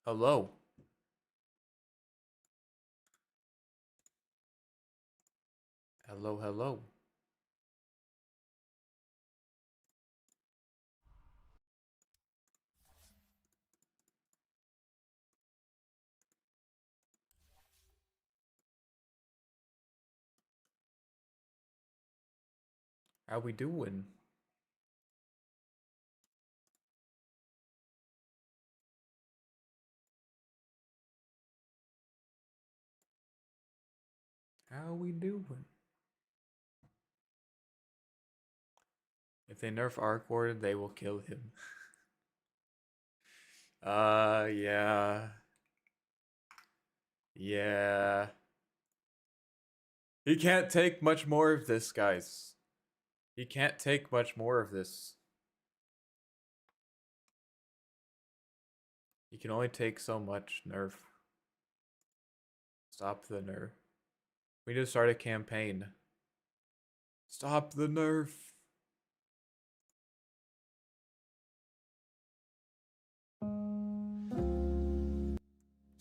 Hello. Hello, hello. How we doing? How we doing? If they nerf Arkward, they will kill him. Yeah. Yeah. He can't take much more of this, guys. He can't take much more of this. He can only take so much nerf. Stop the nerf. We need to start a campaign. Stop the nerf.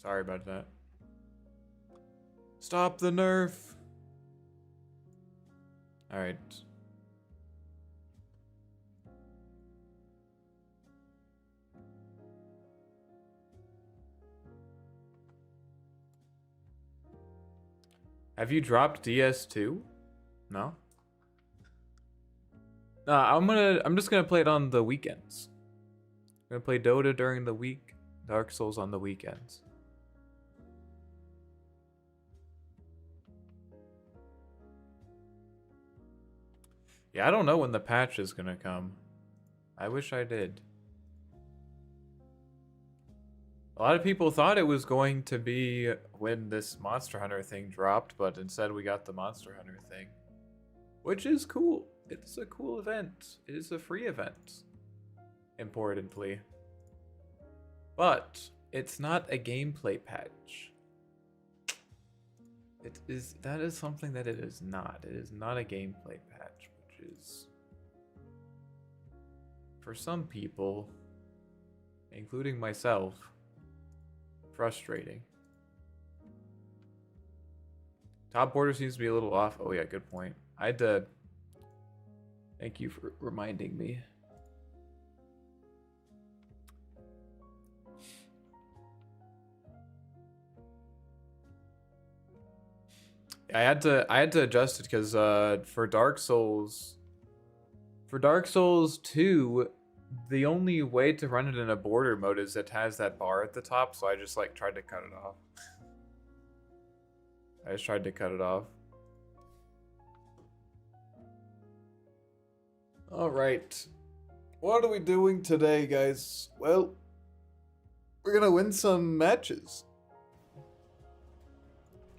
Sorry about that. Stop the nerf. Alright. Have you dropped DS2? No? Nah, I'm just gonna play it on the weekends. I'm gonna play Dota during the week, Dark Souls on the weekends. Yeah, I don't know when the patch is gonna come. I wish I did. A lot of people thought it was going to be when this Monster Hunter thing dropped, but instead we got the Monster Hunter thing. Which is cool. It's a cool event. It is a free event. Importantly. But it's not a gameplay patch. That is something that it is not. It is not a gameplay patch, which is for some people, including myself, frustrating. Top border seems to be a little off. Oh yeah, good point. I had to... Thank you for reminding me. I had to adjust it because for Dark Souls 2, the only way to run it in a border mode is it has that bar at the top, so I just like tried to cut it off. I just tried to cut it off. Alright. What are we doing today, guys? Well, we're gonna win some matches.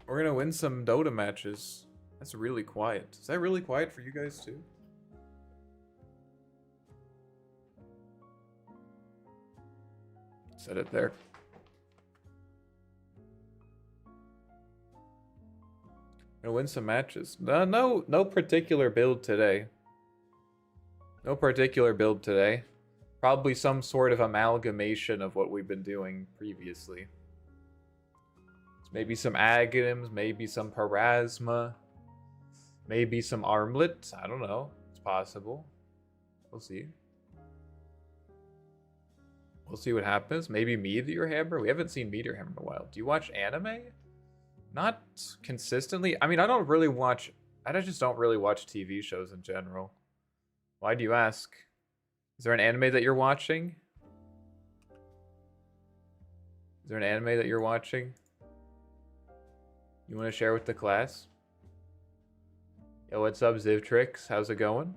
We're gonna win some Dota matches. That's really quiet. Is that really quiet for you guys too? Set it there. Gonna win some matches. No particular build today. No particular build today. Probably some sort of amalgamation of what we've been doing previously. Maybe some Aghanim's, maybe some Parasma, maybe some Armlet. I don't know. It's possible. We'll see. We'll see what happens. Maybe Meteor Hammer. We haven't seen Meteor Hammer in a while. Do you watch anime? Not consistently. I mean, I just don't really watch TV shows in general. Why do you ask? Is there an anime that you're watching? Is there an anime that you're watching? You want to share with the class? Yo, what's up, Zivtrix? How's it going?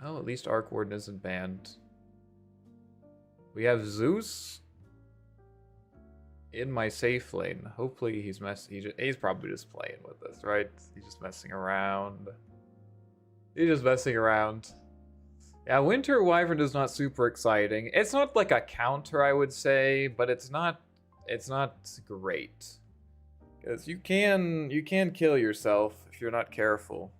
Oh, at least Arc Warden isn't banned. We have Zeus in my safe lane. Hopefully he's he's probably just playing with us, right? He's just messing around. He's just messing around. Yeah, Winter Wyvern is not super exciting. It's not like a counter, I would say, but it's not great. Because you can kill yourself if you're not careful.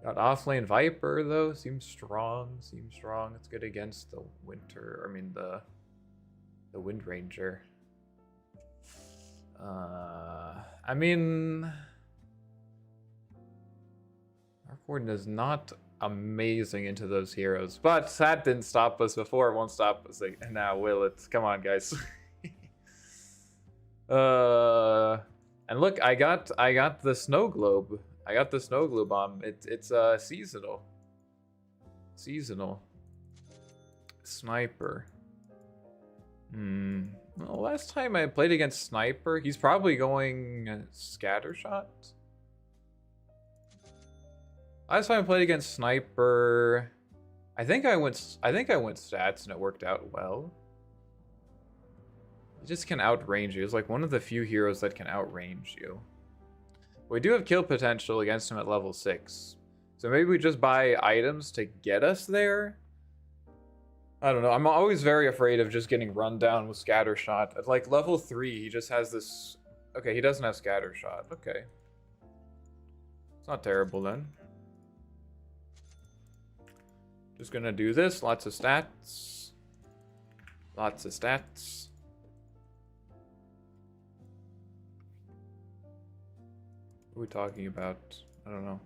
Got offlane Viper though. Seems strong. Seems strong. It's good against the Winter. I mean the Wind Ranger. I mean, Mark is not amazing into those heroes, but that didn't stop us before. It won't stop us now, will it? Come on, guys. And look, I got the snow globe. I got the snow globe bomb. It's seasonal. Seasonal. Sniper. Well, last time I played against Sniper, he's probably going Scattershot. Last time I played against Sniper, I think I went stats and it worked out well. He just can outrange you. He's like one of the few heroes that can outrange you. We do have kill potential against him at level 6. So maybe we just buy items to get us there. I don't know. I'm always very afraid of just getting run down with Scattershot. At like level 3, he just has this... Okay, he doesn't have Scattershot. Okay. It's not terrible then. Just gonna do this. Lots of stats. Lots of stats. What are we talking about? I don't know.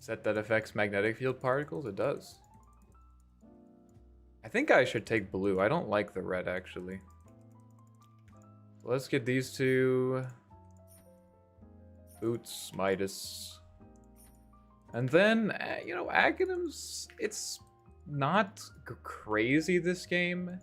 Set that affects magnetic field particles? It does. I think I should take blue. I don't like the red, actually. Let's get these two. Boots, Midas. And then, you know, Aghanim's, it's not crazy this game.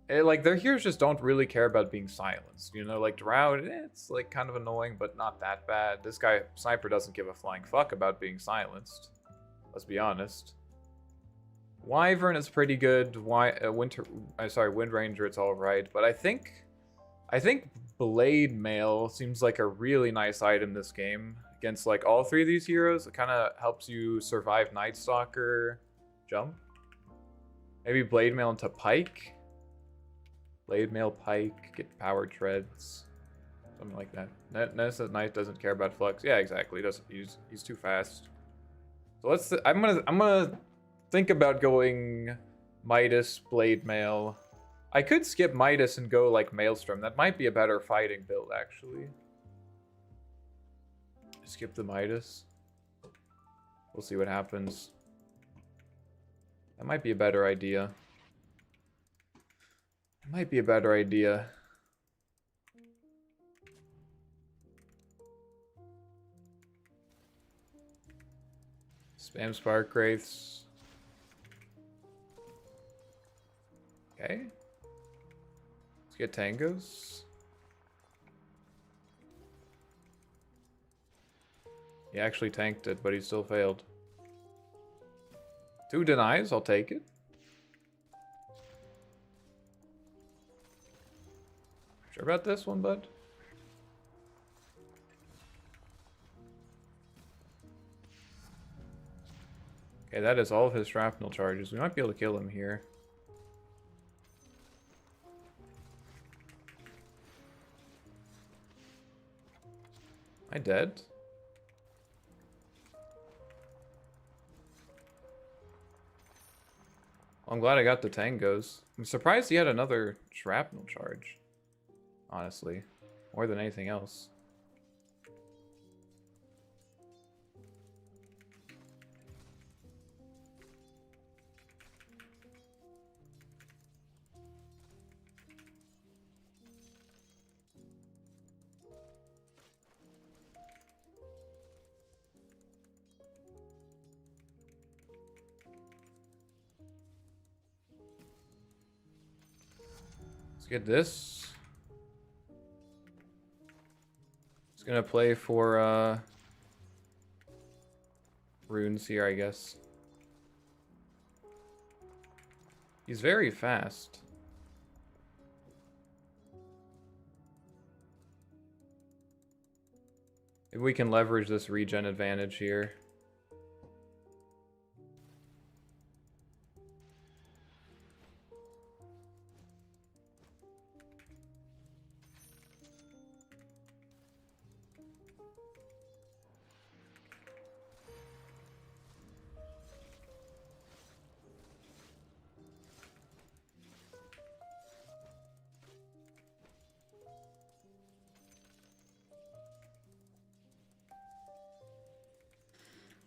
Like, their heroes just don't really care about being silenced. You know, like, Drow, it's, like, kind of annoying, but not that bad. This guy, Sniper, doesn't give a flying fuck about being silenced. Let's be honest. Wyvern is pretty good. Wind Ranger, it's alright. But I think Blade Mail seems like a really nice item this game. Against, like, all three of these heroes. It kind of helps you survive Night Stalker jump. Maybe Blade Mail into Pike. Blade Mail, Pike, get power treads, something like that. Nemesis Knight doesn't care about flux. Yeah, exactly. He's too fast. So I'm gonna think about going Midas, Blade Mail. I could skip Midas and go like Maelstrom. That might be a better fighting build, actually. Skip the Midas. We'll see what happens. That might be a better idea. It might be a better idea. Spam Spark Wraiths. Okay. Let's get Tangos. He actually tanked it, but he still failed. 2 denies, I'll take it. Sure about this one, bud? Okay, that is all of his shrapnel charges. We might be able to kill him here. Am I dead? Well, I'm glad I got the Tangos. I'm surprised he had another shrapnel charge. Honestly, more than anything else. Let's get this. Gonna play for runes here, I guess. He's very fast. Maybe we can leverage this regen advantage here.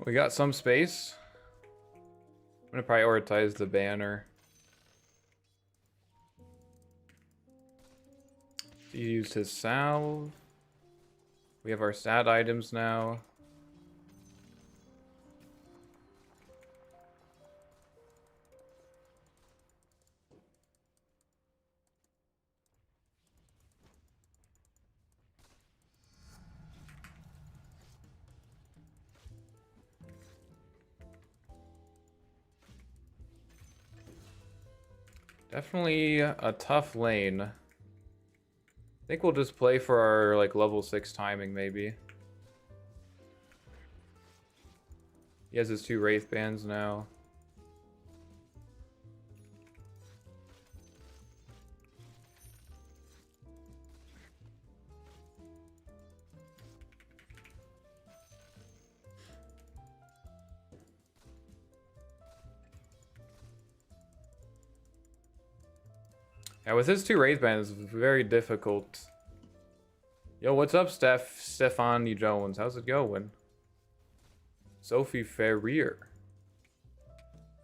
We got some space. I'm gonna prioritize the banner. He used his salve. We have our stat items now. Definitely a tough lane. I think we'll just play for our like level 6 timing maybe. He has his 2 Wraith Bands now. Yeah, with his 2 Wraith Bands, it's very difficult. Yo, what's up, Stephanie Jones? How's it going? Sophie Ferrier.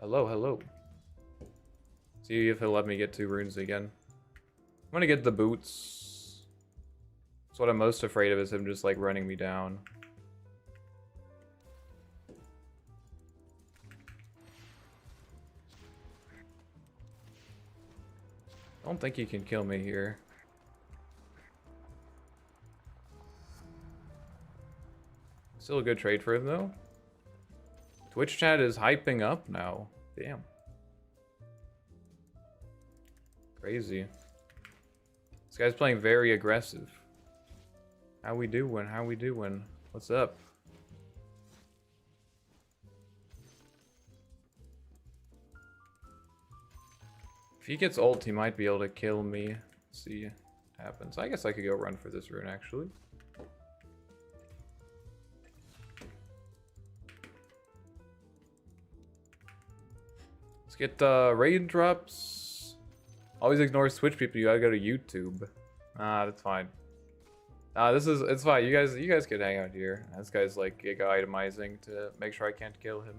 Hello, hello. See if he'll let me get 2 runes again. I'm gonna get the boots. That's what I'm most afraid of, is him just like running me down. I don't think he can kill me here. Still a good trade for him though. Twitch chat is hyping up now. Damn. Crazy. This guy's playing very aggressive. How we doing? How we doing? What's up? If he gets ult, he might be able to kill me. Let's see what happens. I guess I could go run for this rune actually. Let's get raindrops. Always ignore Twitch people. You gotta go to YouTube. Ah, that's fine. It's fine. You guys can hang out here. This guy's like giga itemizing to make sure I can't kill him.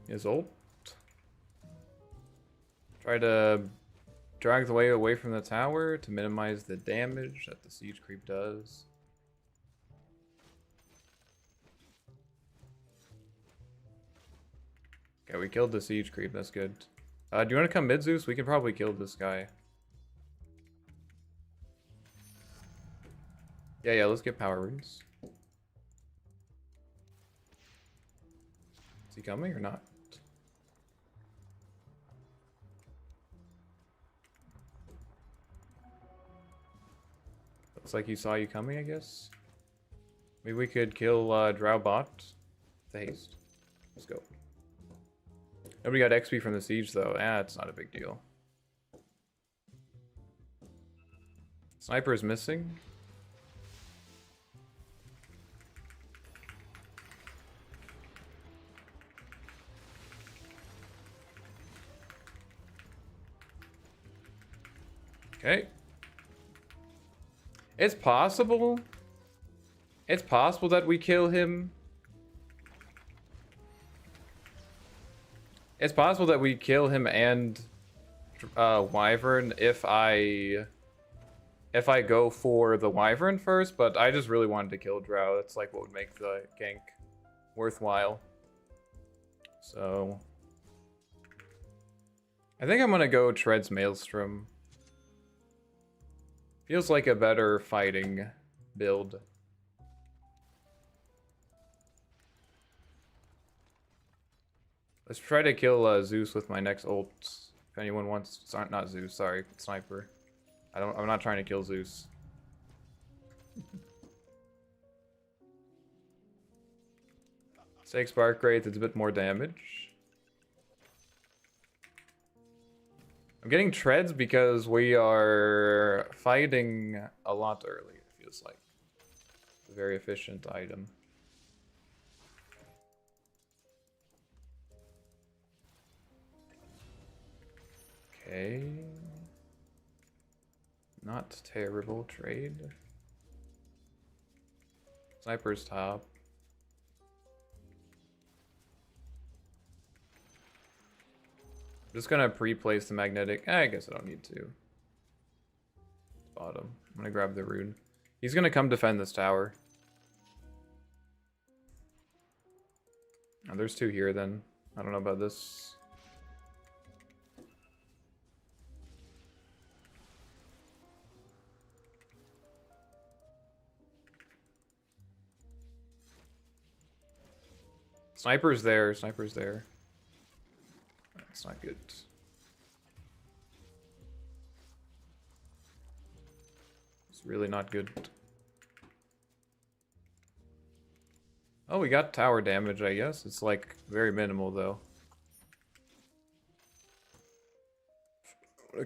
His ult. Try to drag the way away from the tower to minimize the damage that the siege creep does. Okay, we killed the siege creep. That's good. Do you want to come mid, Zeus? We can probably kill this guy. Yeah, let's get power runes. Is he coming or not? Looks like he saw you coming, I guess. Maybe we could kill Drow bot. The haste. Let's go. Nobody got XP from the siege though. It's not a big deal. Sniper is missing. Okay. It's possible. It's possible that we kill him. It's possible that we kill him and Wyvern if I go for the Wyvern first, but I just really wanted to kill Drow. That's like what would make the gank worthwhile. So I think I'm gonna go Tread's Maelstrom. Feels like a better fighting build. Let's try to kill Zeus with my next ult. If anyone wants, not Zeus, sorry, Sniper. I'm not trying to kill Zeus. Take Spark Wraith, it's a bit more damage. I'm getting treads because we are fighting a lot early, it feels like. It's a very efficient item. Okay. Not terrible trade. Sniper's top. Just gonna pre-place the magnetic. I guess I don't need to. Bottom. I'm gonna grab the rune. He's gonna come defend this tower. Oh, there's two here then. I don't know about this. Sniper's there. Sniper's there. That's not good. It's really not good. Oh, we got tower damage, I guess. It's like very minimal though.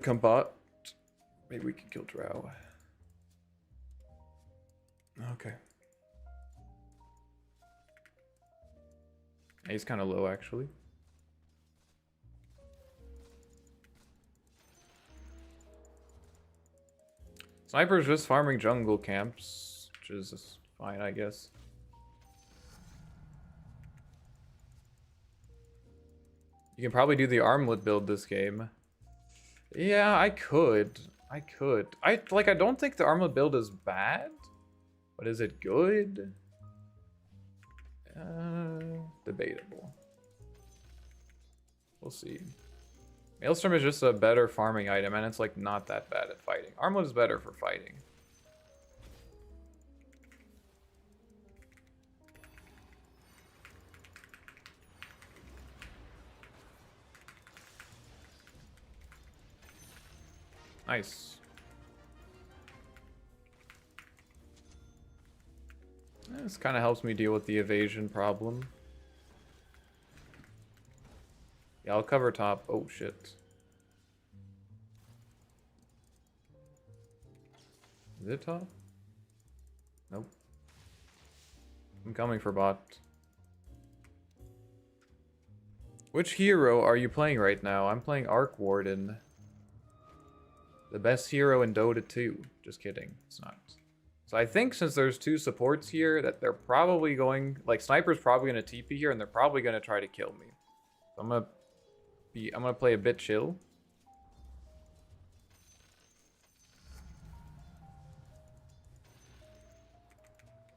Come bot. Maybe we can kill Drow. Okay. He's kind of low actually. Sniper's just farming jungle camps, which is fine, I guess. You can probably do the armlet build this game. Yeah, I could. I don't think the armlet build is bad, but is it good? Debatable. We'll see. Maelstrom is just a better farming item, and it's like not that bad at fighting. Armlet is better for fighting. Nice. This kind of helps me deal with the evasion problem. Yeah, I'll cover top. Oh, shit. Is it top? Nope. I'm coming for bot. Which hero are you playing right now? I'm playing Arc Warden. The best hero in Dota 2. Just kidding. It's not. So I think since there's two supports here, that they're probably going... Like, Sniper's probably going to TP here, and they're probably going to try to kill me. So I'm gonna play a bit chill.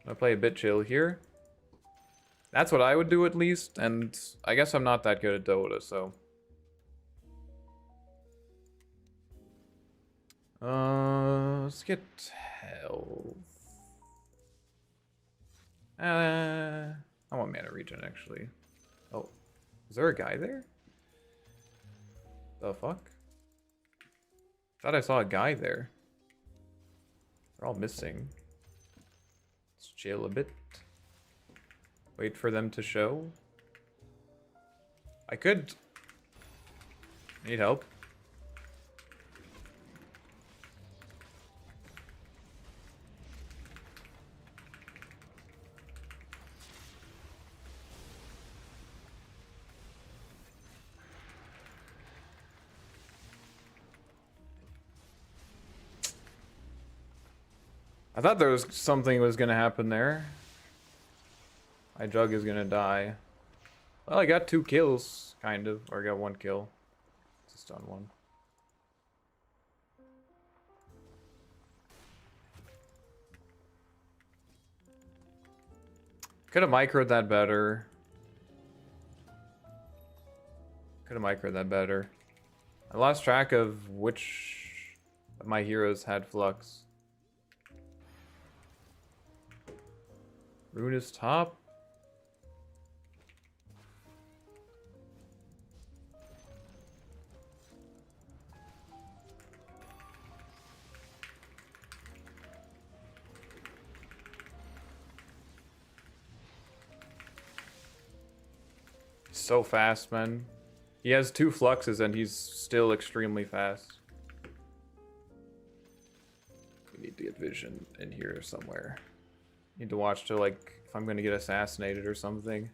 I'm gonna play a bit chill here. That's what I would do at least, and I guess I'm not that good at Dota, so... let's get health. I want mana regen, actually. Oh, is there a guy there? The fuck? Thought I saw a guy there. They're all missing. Let's chill a bit. Wait for them to show. I could... Need help. I thought there was something was gonna happen there. My jug is gonna die. Well, I got 2 kills, kind of. Or I got 1 kill. Just on 1. Could have microed that better. Could have microed that better. I lost track of which of my heroes had flux. Rune is top. So fast, man. He has 2 fluxes and he's still extremely fast. We need to get vision in here somewhere. Need to watch to, like, if I'm gonna get assassinated or something.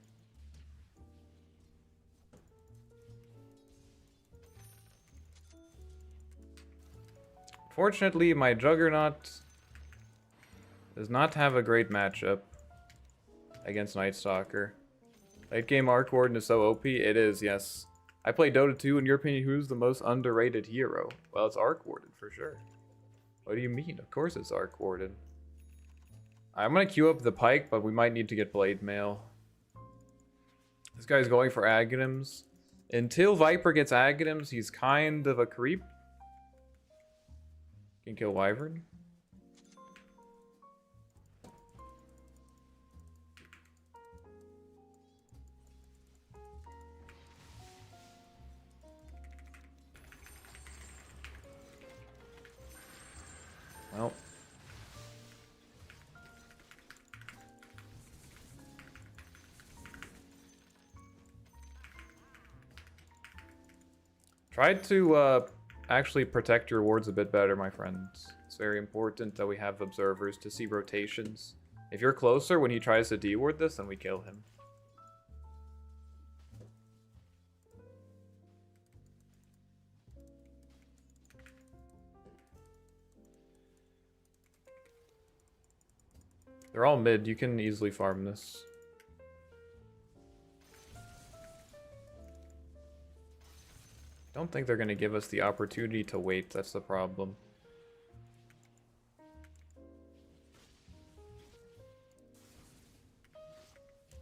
Unfortunately, my Juggernaut does not have a great matchup against Night Stalker. Late game Arc Warden is so OP. It is, yes. I play Dota 2. In your opinion, who's the most underrated hero? Well, it's Arc Warden for sure. What do you mean? Of course it's Arc Warden. I'm gonna queue up the Pike, but we might need to get Blade Mail. This guy's going for Aghanims. Until Viper gets Aghanims, he's kind of a creep. Can kill Wyvern. Well. Try to actually protect your wards a bit better, my friends. It's very important that we have observers to see rotations. If you're closer when he tries to de-ward this, then we kill him. They're all mid. You can easily farm this. Don't think they're going to give us the opportunity to wait. That's the problem.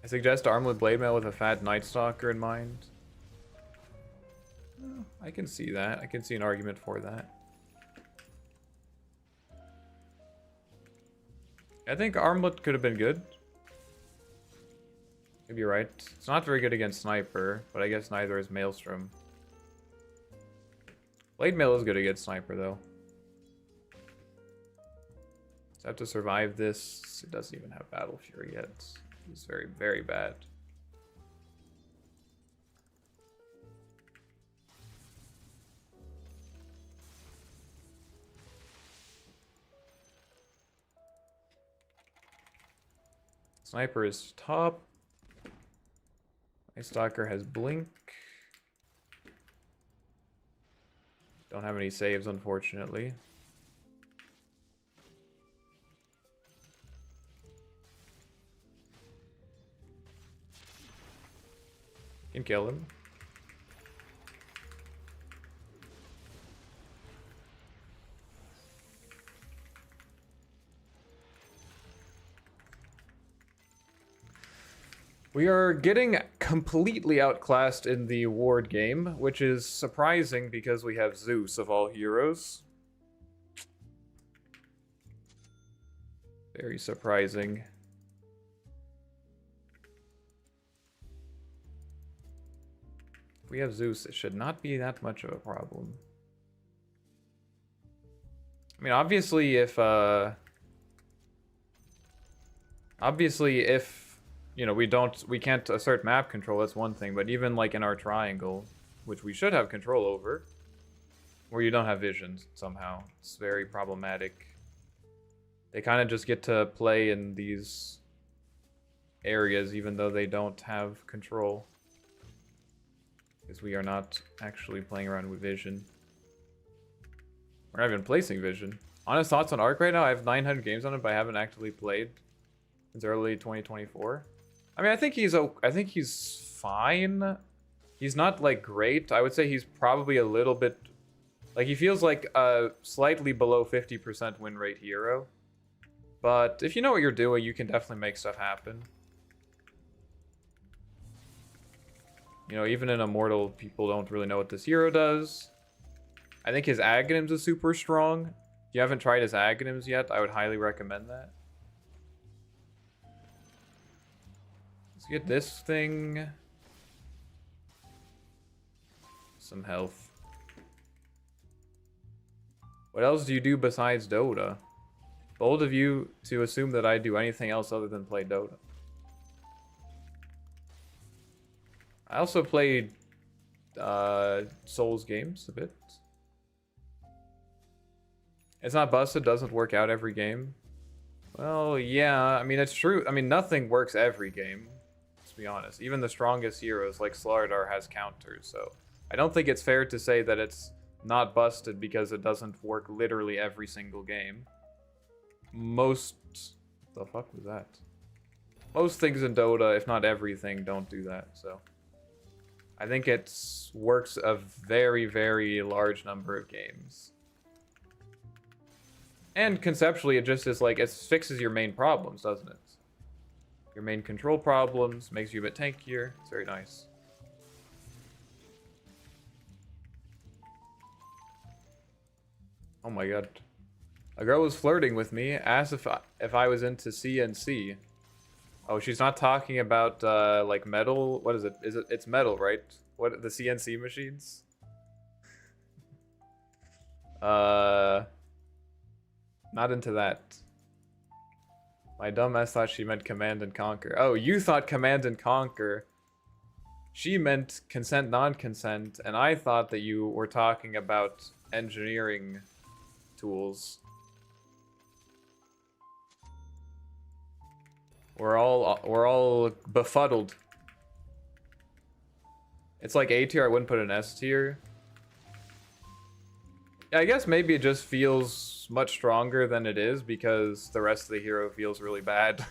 I suggest arm with Blade Mail with a fat Night Stalker in mind. Oh, I can see that. I can see an argument for that. I think Armlet could have been good. Maybe you're right. It's not very good against Sniper, but I guess neither is Maelstrom. Blade Mail is good against Sniper, though. Just have to survive this. It doesn't even have Battle Fury yet. It's very, very bad. Sniper is top. My Stalker has Blink. Don't have any saves, unfortunately. Can kill him. We are getting completely outclassed in the ward game, which is surprising because we have Zeus of all heroes. Very surprising. If we have Zeus, it should not be that much of a problem. I mean, obviously if you know, we can't assert map control, that's one thing, but even like in our triangle, which we should have control over, where you don't have visions somehow, it's very problematic. They kind of just get to play in these areas even though they don't have control, because we are not actually playing around with vision. We're not even placing vision. Honest thoughts on Arc right now? I have 900 games on it, but I haven't actually played since early 2024. I mean, I think he's fine. He's not like great. I would say he's probably a little bit, like, he feels like a slightly below 50% win rate hero. But if you know what you're doing, you can definitely make stuff happen. You know, even in Immortal, people don't really know what this hero does. I think his Aghanims is super strong. If you haven't tried his Aghanims yet, I would highly recommend that. Let's get this thing. Some health. What else do you do besides Dota? Bold of you to assume that I do anything else other than play Dota. I also played Souls games a bit. It's not busted, doesn't work out every game. Well, yeah, I mean, it's true. I mean, nothing works every game, let's be honest. Even the strongest heroes like Slardar has counters, so I don't think it's fair to say that it's not busted because it doesn't work literally every single game. Most... the fuck was that? Most things in Dota, if not everything, don't do that, so... I think it works a very, very large number of games. And conceptually, it just is like, it fixes your main problems, doesn't it? Your main control problems, makes you a bit tankier. It's very nice. Oh my god. A girl was flirting with me, asked if I was into CNC. Oh, she's not talking about, like, metal? What is it? It's metal, right? What, the CNC machines? Not into that. My dumbass thought she meant Command and Conquer. Oh, you thought Command and Conquer. She meant consent, non-consent, and I thought that you were talking about engineering tools. We're all befuddled. It's like A tier, I wouldn't put an S tier. Yeah, I guess maybe it just feels much stronger than it is because the rest of the hero feels really bad.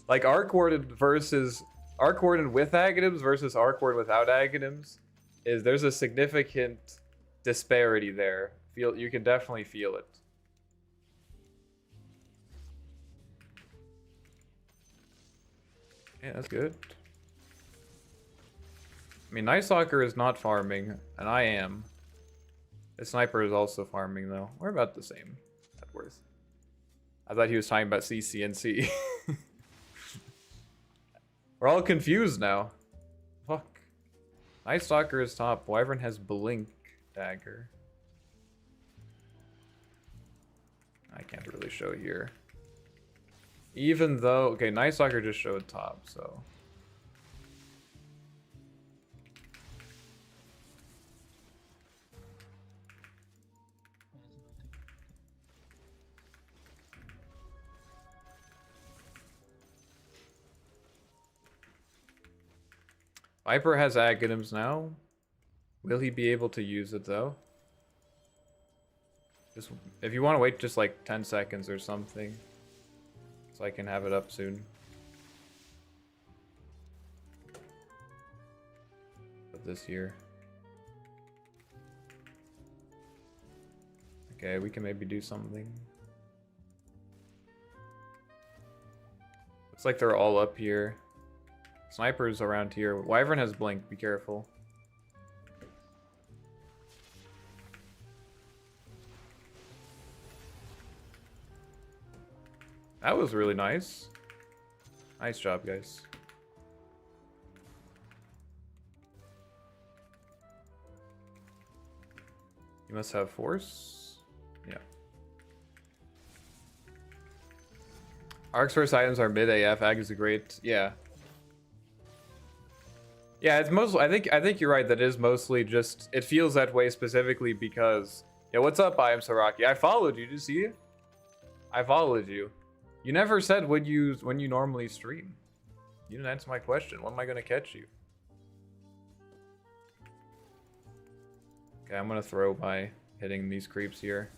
Like Arc Warden versus Arc Warden with Aghanims versus Arc Warden without Aghanims there's a significant disparity there. You can definitely feel it. Yeah, that's good. I mean, Night Stalker is not farming, and I am. The Sniper is also farming, though. We're about the same net worth. I thought he was talking about CCNC. We're all confused now. Fuck. Night Stalker is top. Wyvern has Blink Dagger. I can't really show here. Even though... Okay, Night Stalker just showed top, so... Viper has Aghanims now. Will he be able to use it, though? Just, if you want to wait just like 10 seconds or something. So I can have it up soon. Put this here. Okay, we can maybe do something. Looks like they're all up here. Sniper's around here. Wyvern has Blink, be careful. That was really nice. Nice job, guys. You must have force. Yeah. Arc's first items are mid AF. Ag is a great. Yeah. Yeah, it's mostly. I think you're right. That is mostly just. It feels that way specifically because. Yeah, what's up? I am Saraki. I followed you. Did you see it? I followed you. You never said when you normally stream. You didn't answer my question. When am I gonna catch you? Okay, I'm gonna throw by hitting these creeps here.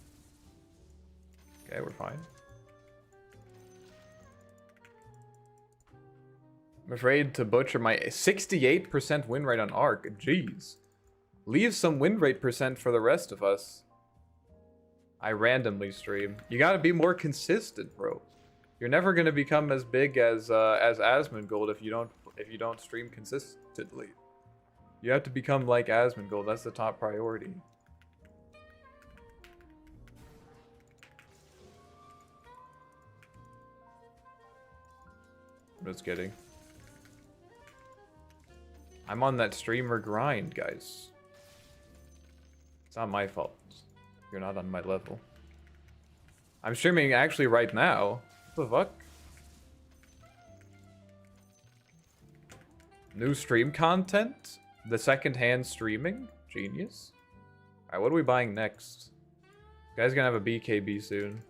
Okay, we're fine. I'm afraid to butcher my 68% win rate on Arc. Jeez. Leave some win rate percent for the rest of us. I randomly stream. You gotta be more consistent, bro. You're never gonna become as big as Asmongold if you don't stream consistently. You have to become like Asmongold. That's the top priority. I'm just kidding. I'm on that streamer grind, guys. It's not my fault. You're not on my level. I'm streaming actually right now. What the fuck? New stream content? The second-hand streaming? Genius. Alright, what are we buying next? You guys gonna have a BKB soon.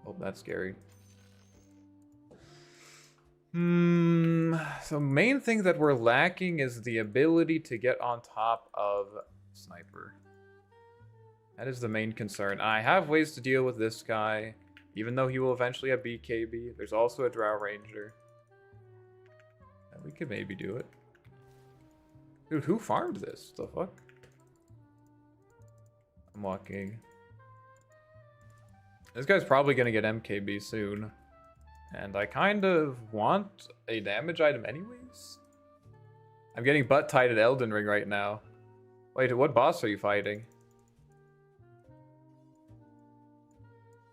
Oh, that's scary. So main thing that we're lacking is the ability to get on top of sniper. That is the main concern. I have ways to deal with this guy, even though he will eventually have BKB. There's also a Drow Ranger. And we could maybe do it. Dude, who farmed this? The fuck? I'm walking. This guy's probably gonna get MKB soon. And I kind of want a damage item anyways. I'm getting butt-tied at Elden Ring right now. Wait, what boss are you fighting?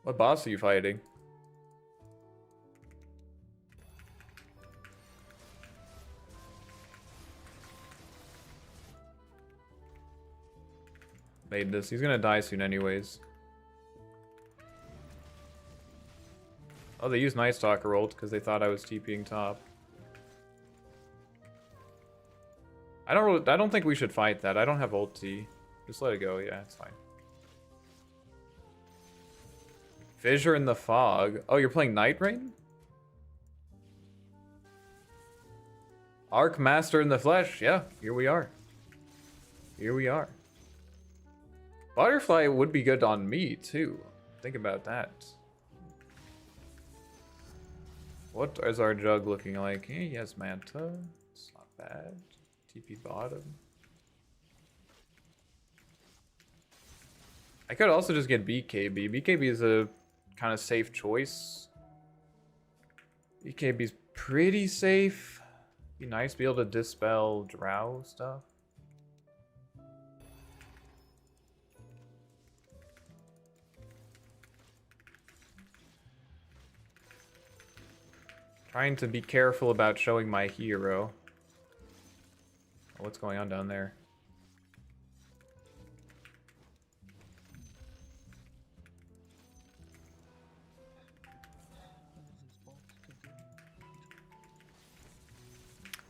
What boss are you fighting? Made this. He's gonna die soon anyways. Oh, they used Night Stalker ult because they thought I was TPing top. I don't think we should fight that. I don't have ulti. Just let it go. Yeah, it's fine. Fissure in the Fog. Oh, you're playing Night Rain? Arc Master in the Flesh. Yeah, here we are. Here we are. Butterfly would be good on me, too. Think about that. What is our jug looking like? He has Manta. It's not bad. TP bottom. I could also just get BKB. BKB is a kind of safe choice. BKB is pretty safe. Be nice to be able to dispel drow stuff. Trying to be careful about showing my hero. Oh, what's going on down there?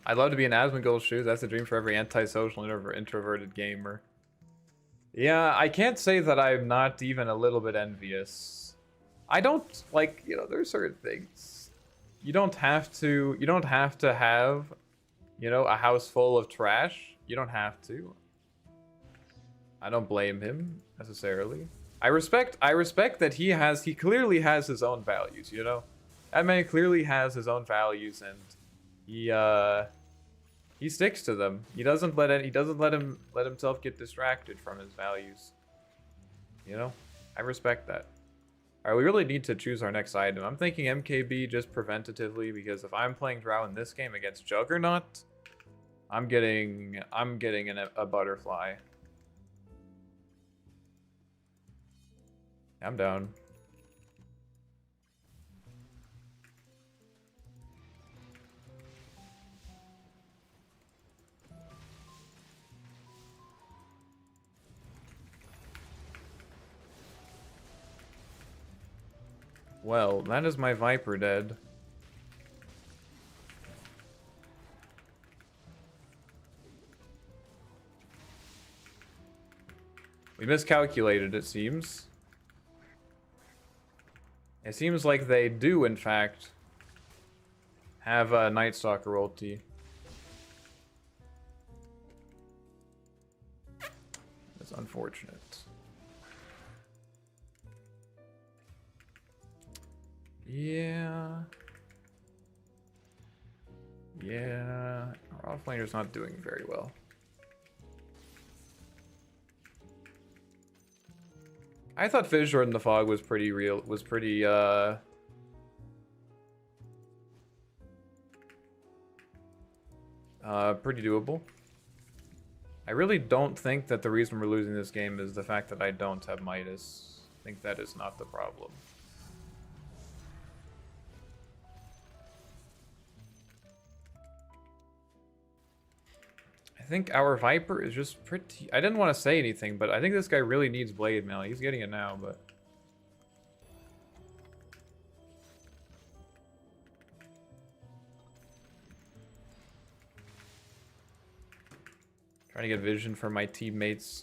I'd love to be in Asmongold's shoes. That's a dream for every antisocial introverted gamer. Yeah, I can't say that I'm not even a little bit envious. I don't, like, you know, there's certain things. You don't have to have, you know, a house full of trash. You don't have to. I don't blame him necessarily. I respect that he clearly has his own values, you know? That man clearly has his own values and he sticks to them. He doesn't let himself get distracted from his values. You know? I respect that. Alright, we really need to choose our next item. I'm thinking MKB just preventatively because if I'm playing Drow in this game against Juggernaut, I'm getting a butterfly. I'm down. Well, that is my Viper dead. We miscalculated, it seems. It seems like they do, in fact, have a Night Stalker ulti. That's unfortunate. Yeah. Yeah. Our offlaner's not doing very well. I thought Fissure in the Fog was pretty real. Was pretty pretty doable. I really don't think that the reason we're losing this game is the fact that I don't have Midas. I think that is not the problem. I think our Viper is just pretty... I didn't want to say anything, but I think this guy really needs Blade Mail. He's getting it now, but... Trying to get vision for my teammates.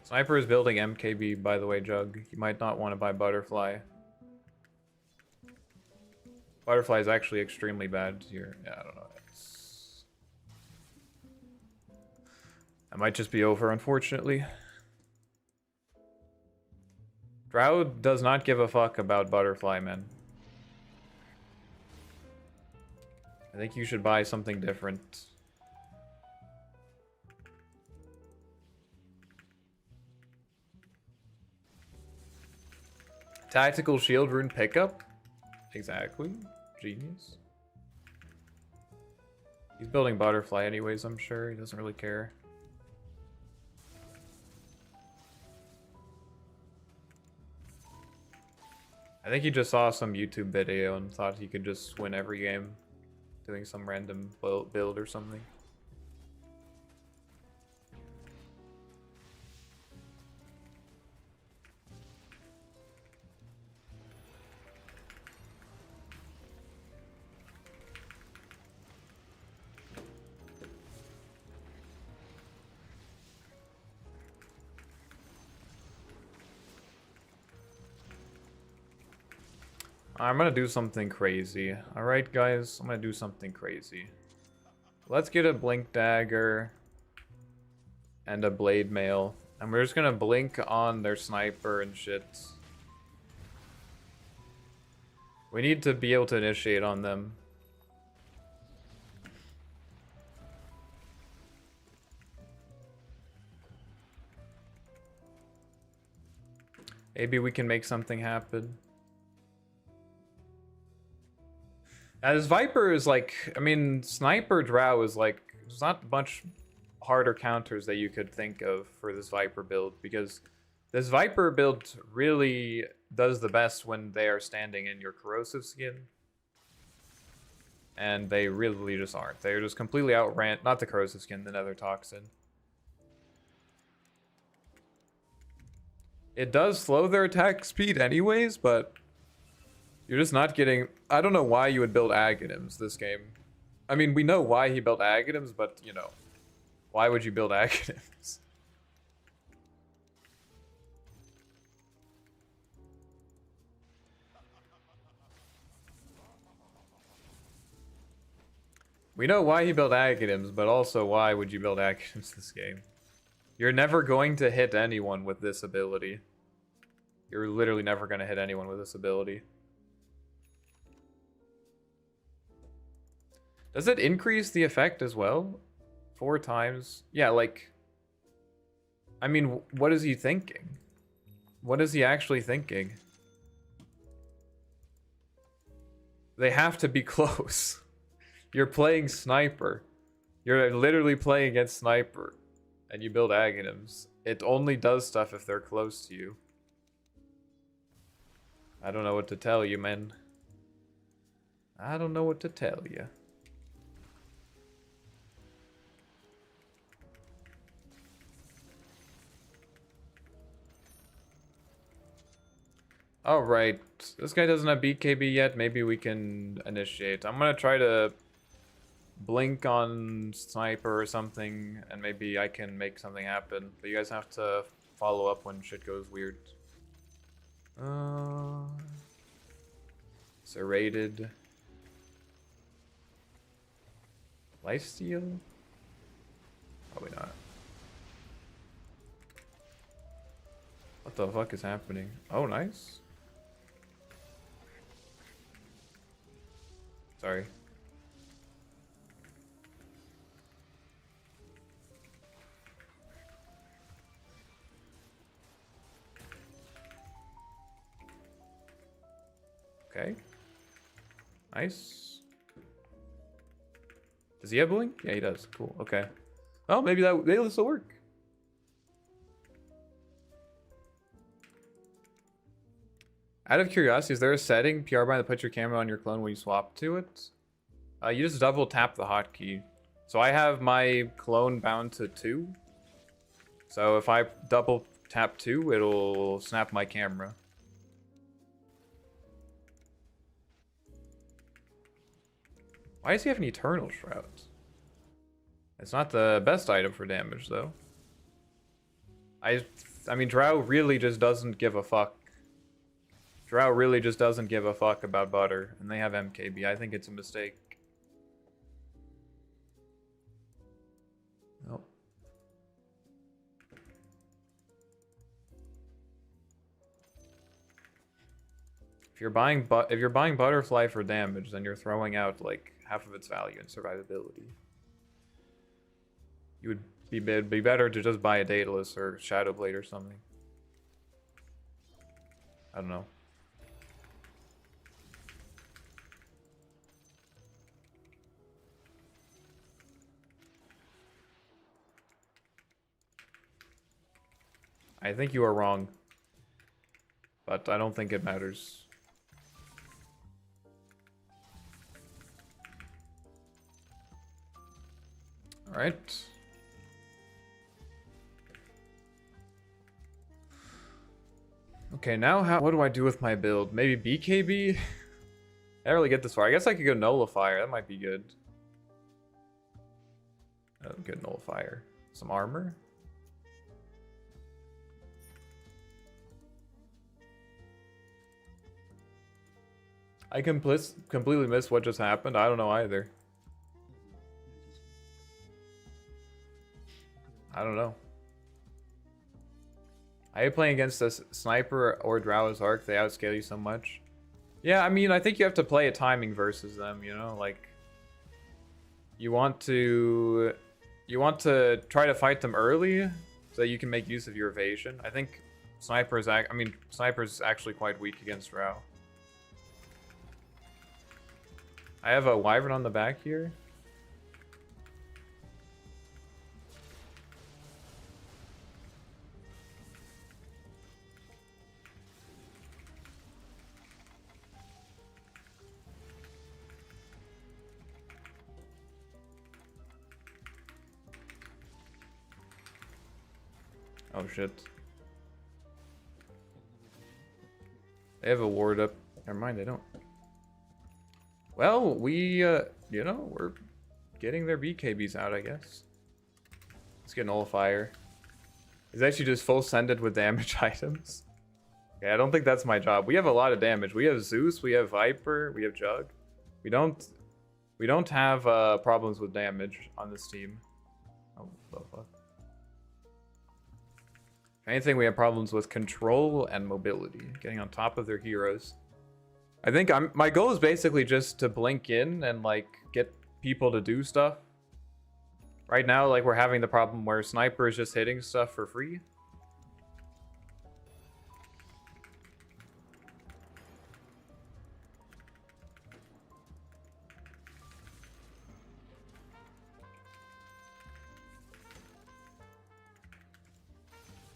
Sniper is building MKB, by the way, Jug. You might not want to buy Butterfly. Butterfly is actually extremely bad here. Yeah, I don't know. That might just be over, unfortunately. Drow does not give a fuck about Butterfly, man. I think you should buy something different. Tactical shield rune pickup? Exactly. Genius. He's building Butterfly anyways, I'm sure. He doesn't really care. I think he just saw some YouTube video and thought he could just win every game doing some random build or something. I'm gonna do something crazy. Alright, guys, I'm gonna do something crazy. Let's get a blink dagger and a blade mail. And we're just gonna blink on their sniper and shit. We need to be able to initiate on them. Maybe we can make something happen. As Viper is like, I mean, Sniper Drow is like, there's not much harder counters that you could think of for this Viper build, because this Viper build really does the best when they are standing in your corrosive skin. And they really just aren't. They're just completely outran, not the corrosive skin, the nether toxin. It does slow their attack speed anyways, but you're just not getting... I don't know why you would build Aghanims this game. I mean, we know why he built Aghanims, but, you know, why would you build Aghanims? We know why he built Aghanims, but also why would you build Aghanims this game? You're never going to hit anyone with this ability. You're literally never going to hit anyone with this ability. Does it increase the effect as well? 4 times? Yeah, like... I mean, what is he thinking? What is he actually thinking? They have to be close. You're playing Sniper. You're literally playing against Sniper. And you build Aghanims. It only does stuff if they're close to you. I don't know what to tell you, man. I don't know what to tell you. Alright, this guy doesn't have BKB yet. Maybe we can initiate. I'm gonna try to blink on Sniper or something, and maybe I can make something happen. But you guys have to follow up when shit goes weird. Serrated. Lifesteal? Probably not. What the fuck is happening? Oh, nice. Sorry. Okay. Nice. Does he have blink? Yeah, he does. Cool. Okay. Oh, maybe this will work. Out of curiosity, is there a setting, PR bind, that puts your camera on your clone when you swap to it? You just double tap the hotkey. So I have my clone bound to 2. So if I double tap 2, it'll snap my camera. Why does he have an Eternal Shroud? It's not the best item for damage, though. I mean, Drow really just doesn't give a fuck. Drow really just doesn't give a fuck about butter, and they have MKB. I think it's a mistake. Nope. If you're buying butterfly for damage, then you're throwing out like half of its value in survivability. You would be better to just buy a Daedalus or Shadowblade or something. I don't know. I think you are wrong, but I don't think it matters. All right. Okay, now what do I do with my build? Maybe BKB? I don't really get this far. I guess I could go Nullifier. That might be good. Good Nullifier. Some armor. I completely missed what just happened. I don't know either. I don't know. I hate playing against a sniper or Drow's Arc. They outscale you so much. Yeah, I mean, I think you have to play a timing versus them, you know? Like, you want to try to fight them early so that you can make use of your evasion. I think Sniper's actually quite weak against Drow. I have a Wyvern on the back here. Oh shit. They have a ward up. Never mind, they don't. Well, you know, we're getting their BKBs out, I guess. Let's get Nullifier. It's actually just full sended with damage items. Okay, I don't think that's my job. We have a lot of damage. We have Zeus, we have Viper, we have Jug. We don't have problems with damage on this team. Oh, the fuck. If anything, we have problems with control and mobility, getting on top of their heroes. I think my goal is basically just to blink in and like get people to do stuff. Right now, like we're having the problem where Sniper is just hitting stuff for free.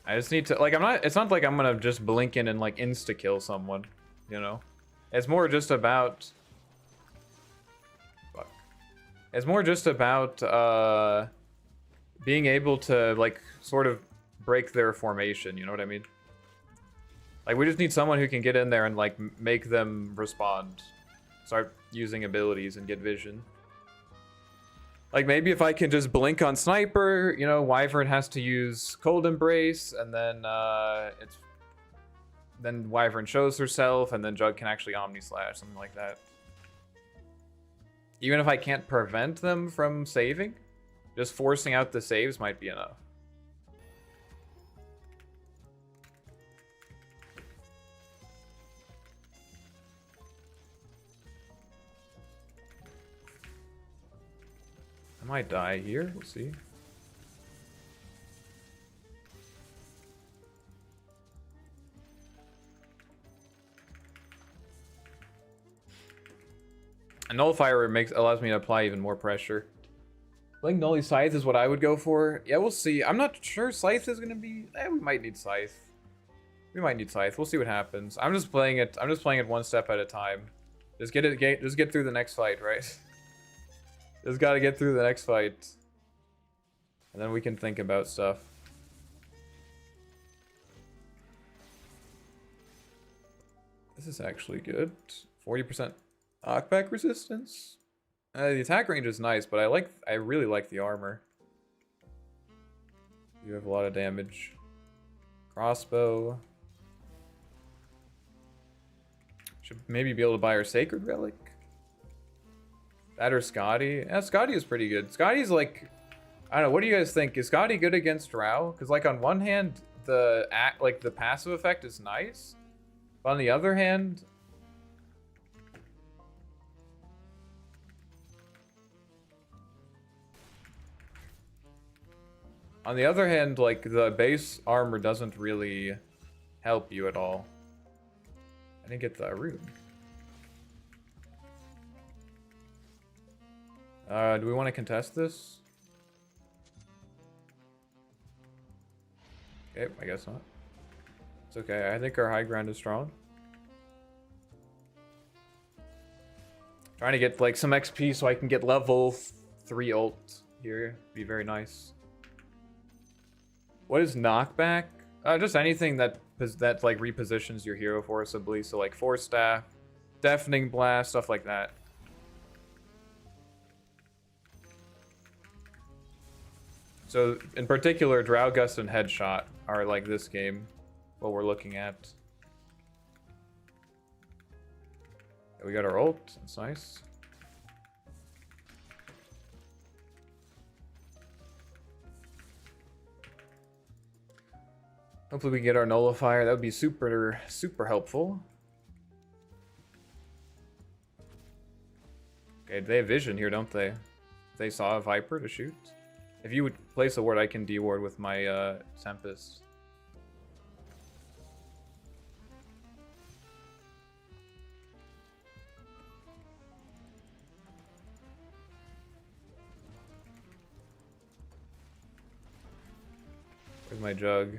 I just need to like it's not like I'm gonna just blink in and like insta kill someone, you know? It's more just about fuck. It's more just about being able to like sort of break their formation, you know what I mean? Like we just need someone who can get in there and like make them respond. Start using abilities and get vision. Like maybe if I can just blink on Sniper, you know, Wyvern has to use Cold Embrace, and then then Wyvern shows herself, and then Jug can actually Omni Slash, something like that. Even if I can't prevent them from saving, just forcing out the saves might be enough. I might die here, we'll see. A Nullifier allows me to apply even more pressure. Playing Nully Scythe is what I would go for. Yeah, we'll see. I'm not sure Scythe is gonna be. We might need Scythe. We might need Scythe. We'll see what happens. I'm just playing it one step at a time. Just get through the next fight, right? Just gotta get through the next fight. And then we can think about stuff. This is actually good. 40% knockback resistance. The attack range is nice, but I really like the armor. You have a lot of damage. Crossbow. Should maybe be able to buy our Sacred Relic. That or Scotty. Yeah, Scotty is pretty good. Scotty's like, I don't know, what do you guys think? Is Scotty good against Drow? Because like on one hand, the passive effect is nice. But on the other hand, like the base armor doesn't really help you at all. I didn't get the rune. Do we want to contest this? Okay, I guess not. It's okay. I think our high ground is strong. Trying to get like some XP so I can get level 3 ult here. Be very nice. What is knockback? Just anything that like repositions your hero forcibly. So like Force Staff, Deafening Blast, stuff like that. So in particular, Drow Gust and Headshot are like this game, what we're looking at. We got our ult. That's nice. Hopefully we can get our nullifier. That would be super, super helpful. Okay, they have vision here, don't they? They saw a Viper to shoot. If you would place a ward, I can de-ward with my Tempest. Where's my jug?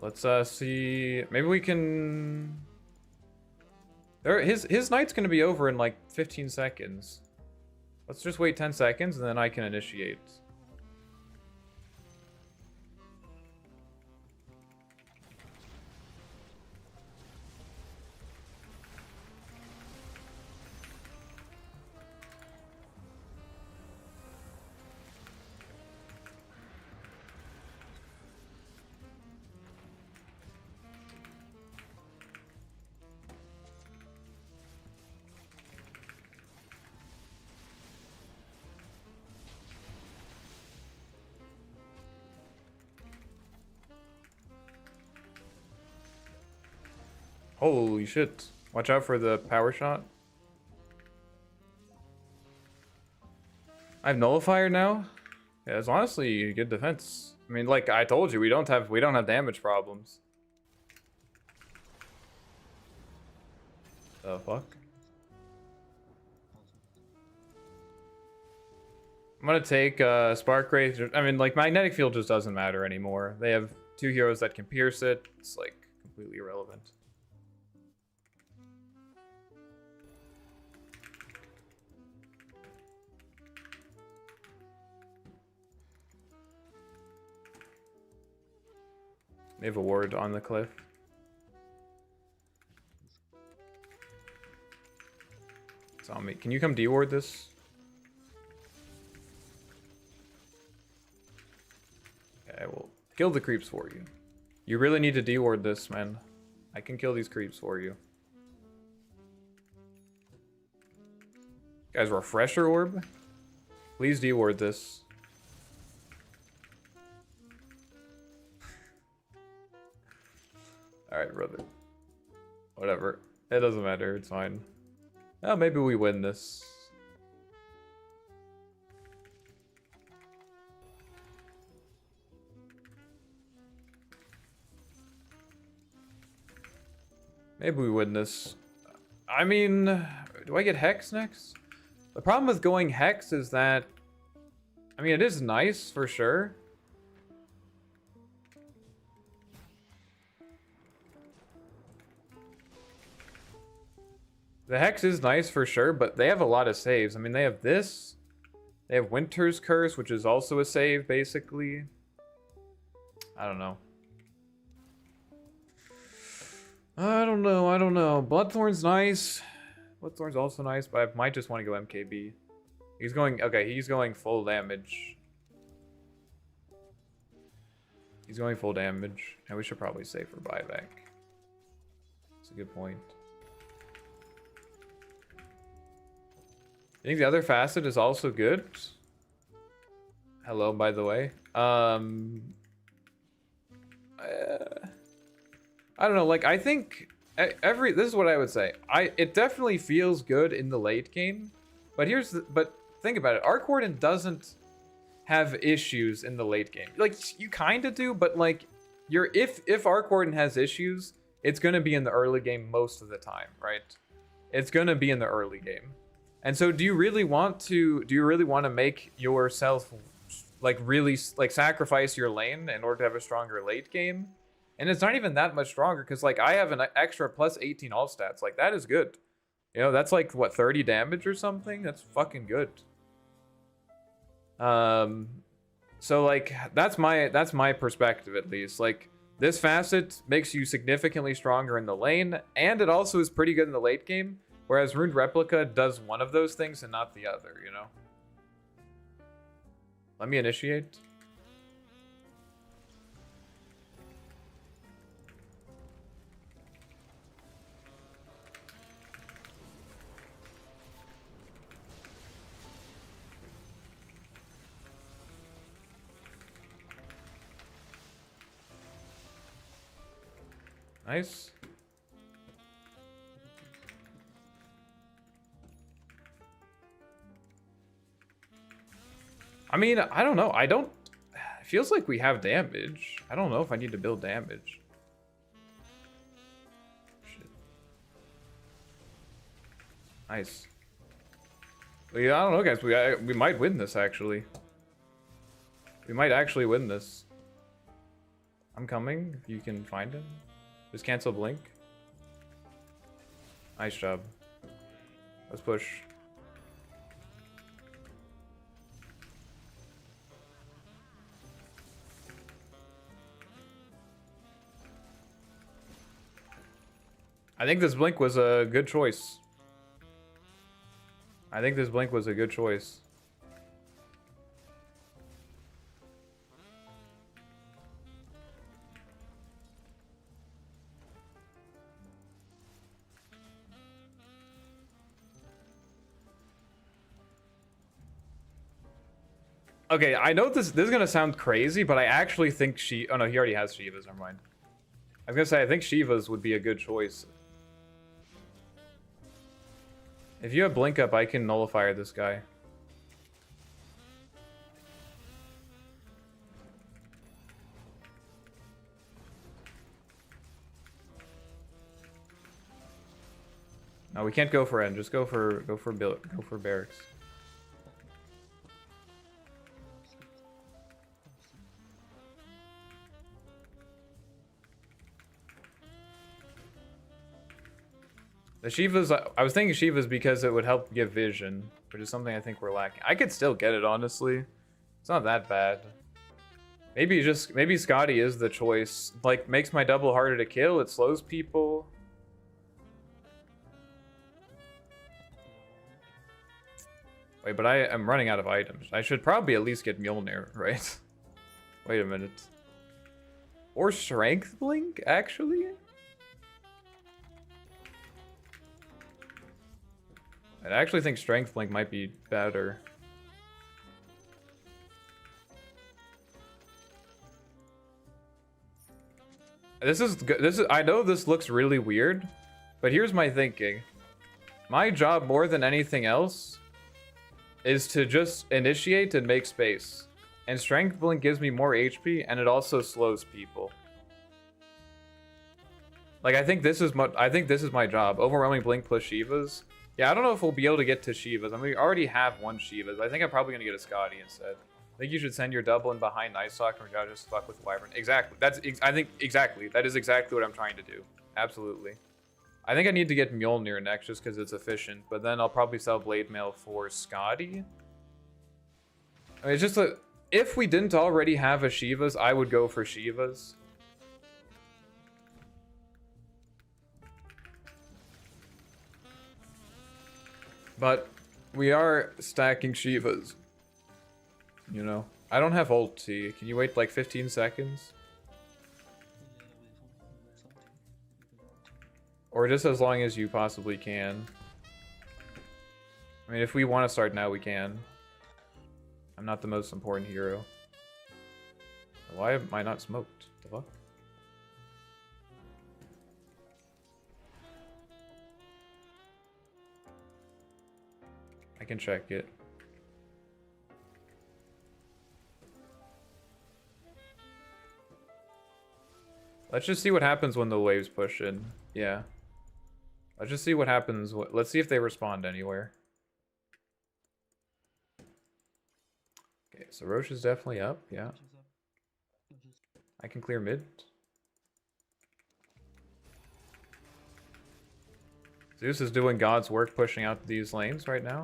Let's see. Maybe we can. His night's gonna be over in like 15 seconds. Let's just wait 10 seconds and then I can initiate. Holy shit. Watch out for the power shot. I have nullifier now? Yeah, it's honestly good defense. I mean, like I told you, we don't have damage problems. The fuck? I'm gonna take Spark Wraith. I mean, like Magnetic Field just doesn't matter anymore. They have 2 heroes that can pierce it. It's like completely irrelevant. They have a ward on the cliff. It's on me. Can you come de-ward this? Okay, I will kill the creeps for you. You really need to de-ward this, man. I can kill these creeps for you. Guys, Refresher Orb? Please de-ward this. Alright, brother. Whatever. It doesn't matter, it's fine. Oh, maybe we win this. Maybe we win this. I mean, do I get Hex next? The problem with going Hex is that, I mean, it is nice for sure. The Hex is nice for sure, but they have a lot of saves. I mean, they have this. They have Winter's Curse, which is also a save, basically. I don't know. I don't know. Bloodthorn's nice. Bloodthorn's also nice, but I might just want to go MKB. He's going, okay, he's going full damage. He's going full damage, and we should probably save for buyback. That's a good point. I think the other Facet is also good. Hello, by the way. I don't know, like, I think this is what I would say. It definitely feels good in the late game, but but think about it. Arc Warden doesn't have issues in the late game. Like, you kind of do, but like, if Arc Warden has issues, it's gonna be in the early game most of the time, right? It's gonna be in the early game. And so do you really want to make yourself like really like sacrifice your lane in order to have a stronger late game? And it's not even that much stronger, because like I have an extra plus 18 all stats. Like, that is good. You know, that's like what, 30 damage or something? That's fucking good. So like that's my perspective, at least. Like, this Facet makes you significantly stronger in the lane, and it also is pretty good in the late game, whereas Ruined Replica does one of those things and not the other, you know? Let me initiate. Nice. I mean, I don't know. It feels like we have damage. I don't know if I need to build damage. Shit. Nice. But yeah, I don't know, guys. We might win this, actually. We might actually win this. I'm coming, if you can find him. Just cancel blink. Nice job. Let's push. I think this blink was a good choice. Okay, I know this is gonna sound crazy, but I actually think oh no, he already has Shivas, never mind. I was gonna say, I think Shivas would be a good choice. If you have Blink Up, I can nullify this guy. No, we can't go for end. Just go for barracks. The Shivas, I was thinking Shivas because it would help give vision, which is something I think we're lacking. I could still get it, honestly. It's not that bad. Maybe Scotty is the choice. Like, makes my double harder to kill, it slows people. Wait, but I am running out of items. I should probably at least get Mjolnir, right? Wait a minute. Or Strength Blink, actually? I actually think Strength Blink might be better. I know this looks really weird, but here's my thinking. My job, more than anything else, is to just initiate and make space. And Strength Blink gives me more HP, and it also slows people. Like, I think this is my job. Overwhelming Blink plus Shivas. Yeah, I don't know if we'll be able to get to Shivas. I mean, we already have one Shivas. I think I'm probably gonna get a Scotty instead. I think you should send your double in behind Night Stalker and just fuck with Wyvern. Exactly. I think exactly. That is exactly what I'm trying to do. Absolutely. I think I need to get Mjolnir next just because it's efficient, but then I'll probably sell Blade Mail for Scotty. I mean, it's just that if we didn't already have a Shivas, I would go for Shivas. But we are stacking Shivas. You know? I don't have ulti. Can you wait like 15 seconds? For just as long as you possibly can. I mean, if we want to start now, we can. I'm not the most important hero. Why am I not smoked? The fuck? I can check it. Let's just see what happens when the waves push in. Yeah. Let's just see what happens. Let's see if they respond anywhere. Okay, so Roche is definitely up, yeah. I can clear mid. Zeus is doing God's work pushing out these lanes right now.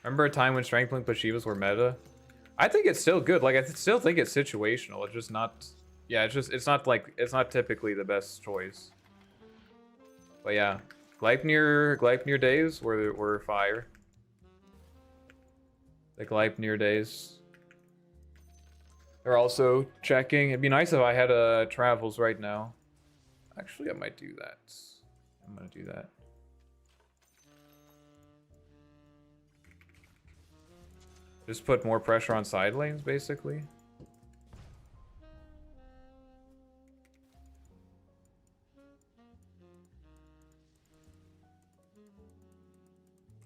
Remember a time when Strength Link Pashivas were meta? I think it's still good. Like, I still think it's situational. It's just not... Yeah, it's not typically the best choice. But yeah. Gleipnir days were fire. The Gleipnir days. They're also checking. It'd be nice if I had travels right now. Actually, I might do that. I'm gonna do that. Just put more pressure on side lanes, basically.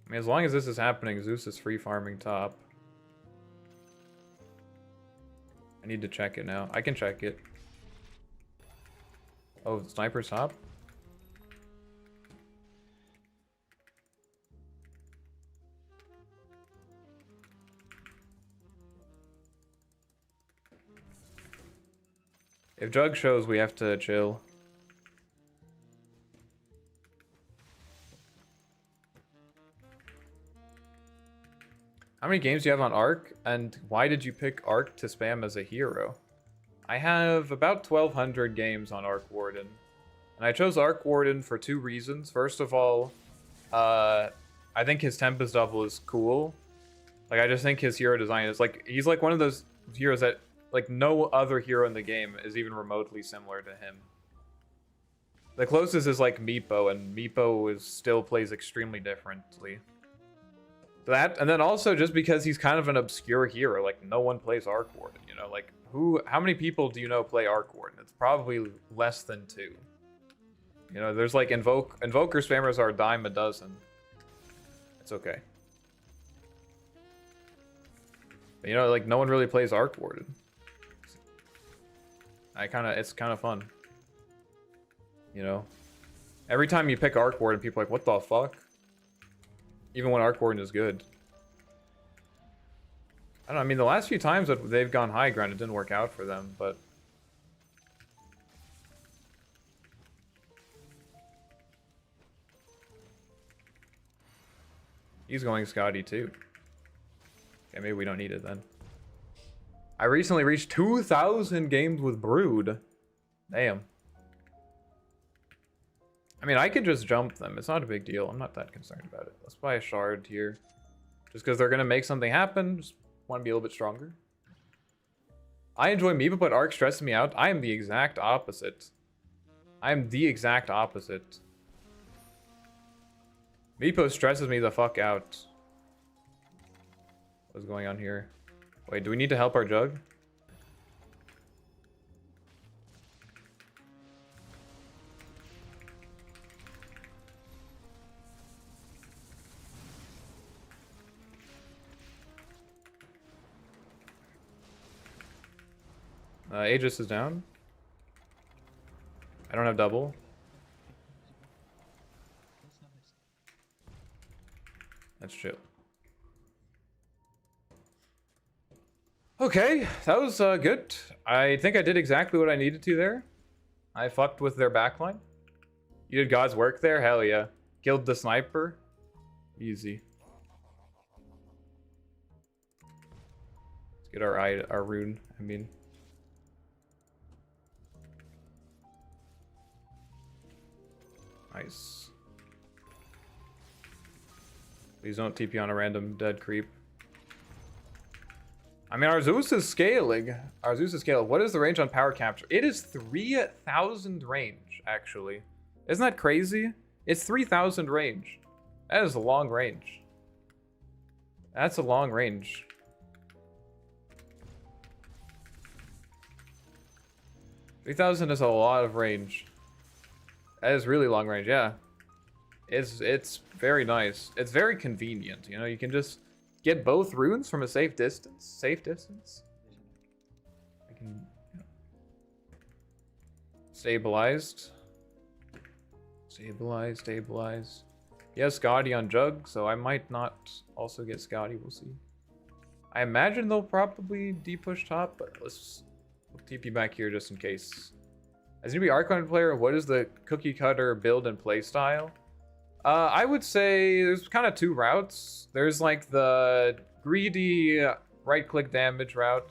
I mean, as long as this is happening, Zeus is free farming top. I need to check it now. I can check it. Oh, sniper's top? If Jug shows, we have to chill. How many games do you have on Arc? And why did you pick Arc to spam as a hero? I have about 1,200 games on Arc Warden. And I chose Arc Warden for 2 reasons. First of all, I think his Tempest double is cool. Like, I just think his hero design is like... He's like one of those heroes that... Like, no other hero in the game is even remotely similar to him. The closest is, like, Meepo, and Meepo still plays extremely differently. That, and then also just because he's kind of an obscure hero, like, no one plays Arc Warden, you know? Like, how many people do you know play Arc Warden? It's probably less than 2. You know, there's, like, Invoker spammers are a dime a dozen. It's okay. But, you know, like, no one really plays Arc Warden. It's kind of fun. You know? Every time you pick Arc Warden, people are like, what the fuck? Even when Arc Warden is good. I don't know, I mean, the last few times that they've gone high ground, it didn't work out for them, but... He's going Scotty too. Okay, maybe we don't need it then. I recently reached 2,000 games with Brood. Damn. I mean, I could just jump them. It's not a big deal. I'm not that concerned about it. Let's buy a shard here. Just because they're going to make something happen. Just want to be a little bit stronger. I enjoy Meepo, but Arc stresses me out. I am the exact opposite. I am the exact opposite. Meepo stresses me the fuck out. What's going on here? Wait, do we need to help our Jug? Aegis is down. I don't have double. That's chill. Okay, that was good. I think I did exactly what I needed to there. I fucked with their backline. You did God's work there? Hell yeah. Killed the sniper. Easy. Let's get our rune, I mean. Nice. Please don't TP on a random dead creep. I mean, our Zeus is scaling. Our Zeus is scaling. What is the range on power capture? It is 3,000 range, actually. Isn't that crazy? It's 3,000 range. That is a long range. That's a long range. $3,000 is a lot of range. That is really long range, yeah. It's very nice. It's very convenient, you know, you can just get both runes from a safe distance. Safe distance? I can... You know. Stabilized. Stabilize. Yes, Scotty on Jug, so I might not also get Scotty, we'll see. I imagine they'll probably de-push top, but we'll TP back here just in case. As a newbie Archon player, what is the cookie cutter build and play style? I would say there's kind of two routes. There's like the greedy right-click damage route.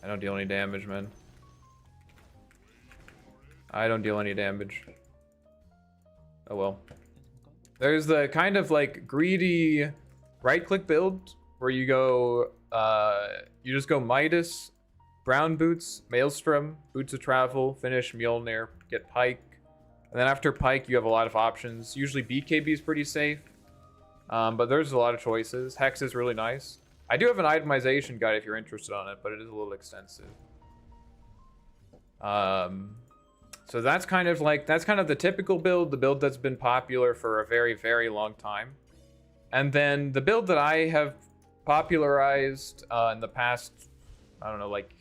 I don't deal any damage, man. I don't deal any damage. Oh well. There's the kind of like greedy right-click build where you go, you just go Midas, Brown Boots, Maelstrom, Boots of Travel, finish Mjolnir, get Pike. And then after Pike, you have a lot of options. Usually BKB is pretty safe, but there's a lot of choices. Hex is really nice. I do have an itemization guide if you're interested on it, but it is a little extensive. So that's kind of the typical build, the build that's been popular for a very, very long time. And then the build that I have popularized in the past, I don't know, like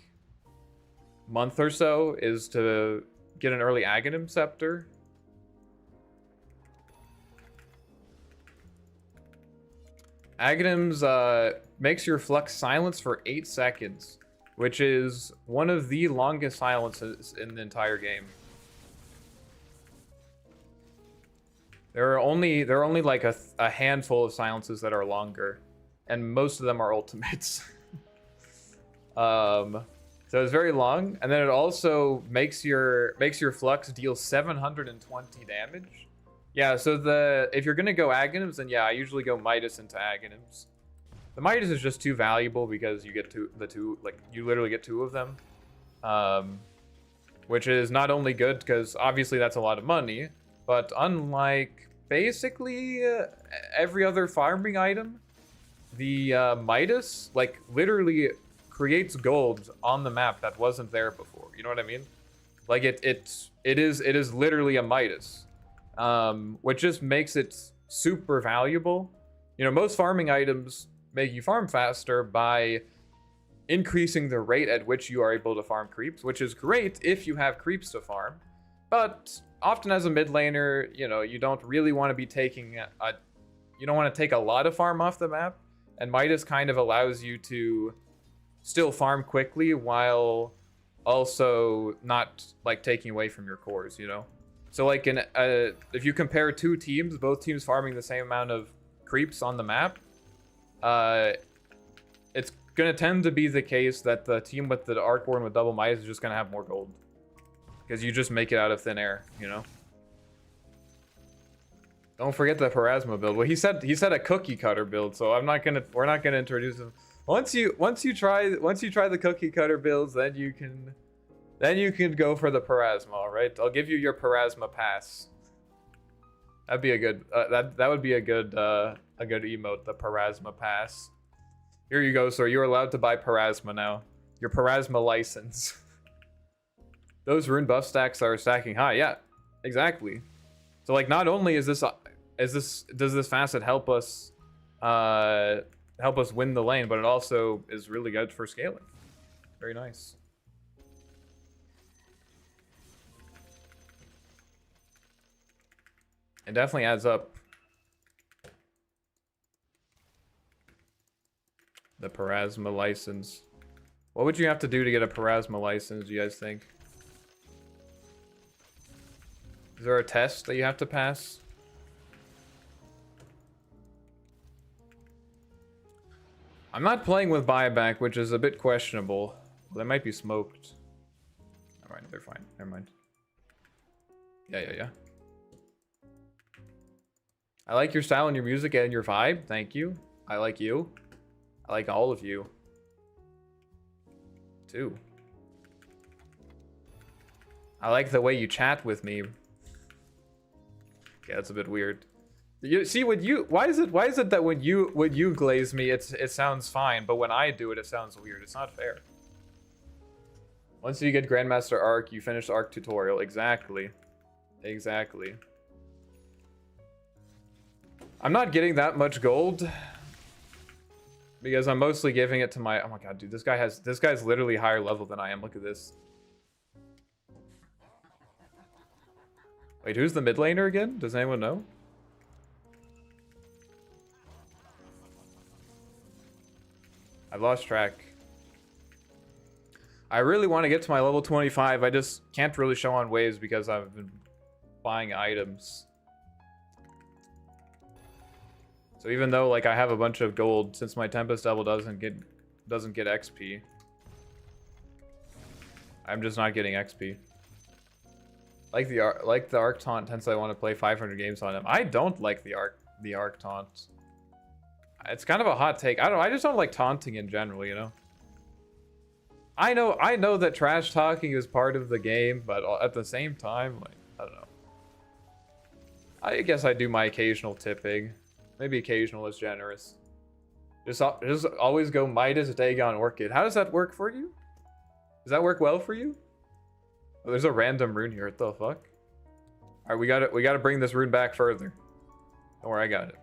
month or so is to get an early Aghanim Scepter. Aghanims makes your Flux silence for 8 seconds, which is one of the longest silences in the entire game. There are only like a handful of silences that are longer, and most of them are ultimates. So it's very long, and then it also makes your Flux deal 720 damage. Yeah, so if you're gonna go Aghanims, then yeah, I usually go Midas into Aghanims. The Midas is just too valuable because you get you literally get 2 of them, which is not only good because obviously that's a lot of money, but unlike basically every other farming item, the Midas like literally creates gold on the map that wasn't there before. You know what I mean? Like it is literally a Midas, which just makes it super valuable. You know, most farming items make you farm faster by increasing the rate at which you are able to farm creeps, which is great if you have creeps to farm. But often as a mid laner, you know, you don't really want to be taking you don't want to take a lot of farm off the map, and Midas kind of allows you to still farm quickly while also not like taking away from your cores, you know? So like if you compare 2 teams, both teams farming the same amount of creeps on the map, it's gonna tend to be the case that the team with the Arcborn with double Midas is just gonna have more gold. Because you just make it out of thin air, you know? Don't forget the Parasma build. Well, he said a cookie cutter build, so we're not gonna introduce him. Once you try the cookie cutter builds, then you can go for the Parasma, all right? I'll give you your Parasma pass. That'd be a good that would be a good emote, the Parasma pass. Here you go, sir. You're allowed to buy Parasma now. Your Parasma license. Those rune buff stacks are stacking high. Yeah, exactly. So like, not only does this facet help us win the lane, but it also is really good for scaling. Very nice. It definitely adds up. The Parasma license. What would you have to do to get a Parasma license, do you guys think? Is there a test that you have to pass? I'm not playing with buyback, which is a bit questionable. They might be smoked. Alright, they're fine. Never mind. Yeah. I like your style and your music and your vibe. Thank you. I like you. I like all of you. Too. I like the way you chat with me. Yeah, that's a bit weird. You see, why is it that when you glaze me, it sounds fine, but when I do it, it sounds weird. It's not fair. Once you get Grandmaster Arc, you finish the Arc tutorial. Exactly. Exactly. I'm not getting that much gold because I'm mostly giving it to my. Oh my god, dude, this guy's literally higher level than I am. Look at this. Wait, who's the mid laner again? Does anyone know? I've lost track. I really want to get to my level 25. I just can't really show on waves because I've been buying items. So even though like I have a bunch of gold, since my Tempest Devil doesn't get XP, I'm just not getting XP. Like the Arc Taunt, hence I want to play 500 games on him. I don't like the Arc Taunt. It's kind of a hot take. I just don't like taunting in general, you know. I know that trash talking is part of the game, but at the same time, like, I don't know. I guess I do my occasional tipping. Maybe occasional is generous. Just always go Midas, Dagon, Orchid. How does that work for you? Does that work well for you? Oh, there's a random rune here. What the fuck? All right, we gotta bring this rune back further. Don't worry, I got it.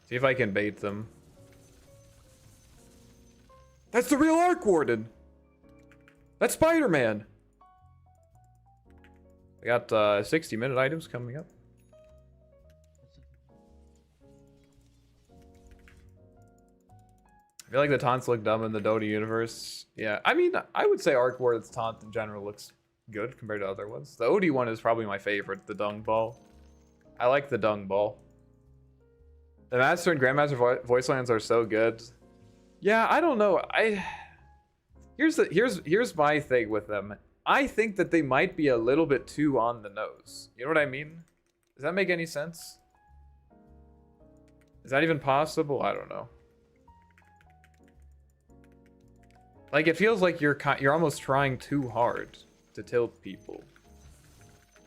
See if I can bait them. That's the real Arc Warden! That's Spider-Man! We got 60-minute items coming up. I feel like the taunts look dumb in the Dota universe. Yeah, I mean, I would say Arc Warden's taunt in general looks good compared to other ones. The OD one is probably my favorite, the Dung Ball. I like the Dung Ball. The Master and Grandmaster voice lines are so good. Yeah, I don't know. Here's my thing with them. I think that they might be a little bit too on the nose. You know what I mean? Does that make any sense? Is that even possible? I don't know. Like, it feels like you're almost trying too hard to tilt people.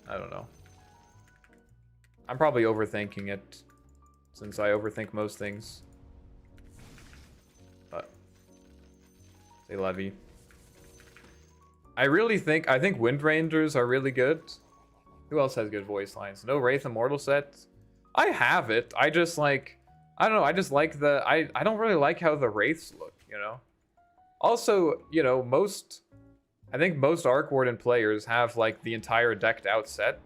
I don't know. I'm probably overthinking it, since I overthink most things. But say Levy. I think Wind Rangers are really good. Who else has good voice lines? No Wraith Immortal set. I have it. I just like, I don't know. I just like I don't really like how the Wraiths look, you know. Also, you know, I think most Arc Warden players have like the entire decked out set.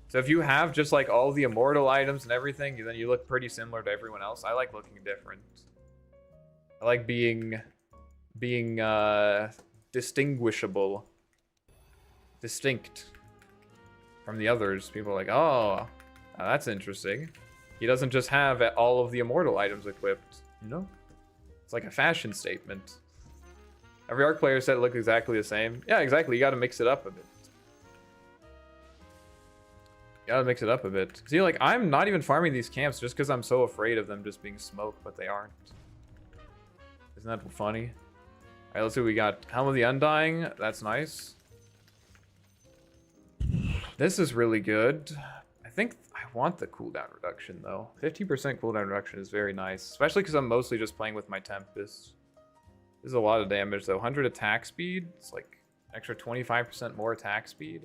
So if you have just like all the immortal items and everything, then you look pretty similar to everyone else. I like looking different. I like being distinguishable, distinct from the others. People are like, oh, that's interesting. He doesn't just have all of the immortal items equipped, you know? It's like a fashion statement. Every Arc player said it looked exactly the same. Yeah, exactly. You got to mix it up a bit. You gotta mix it up a bit. See, like, I'm not even farming these camps just because I'm so afraid of them just being smoked, but they aren't. Isn't that funny? Alright, let's see what we got. Helm of the Undying. That's nice. This is really good. I think I want the cooldown reduction, though. 50% cooldown reduction is very nice. Especially because I'm mostly just playing with my Tempest. This is a lot of damage, though. 100 attack speed. It's like extra 25% more attack speed.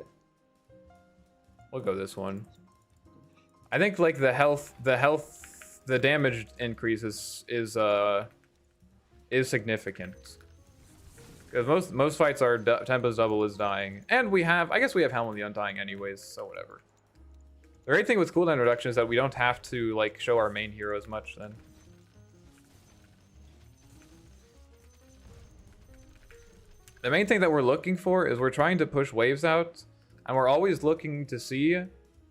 We'll go this one. I think like the damage increase is significant. Because most fights are Tempest Double is dying, and I guess we have Helm of the Undying anyways, so whatever. The great thing with cooldown reduction is that we don't have to like show our main hero as much then. The main thing that we're looking for is we're trying to push waves out, and we're always looking to see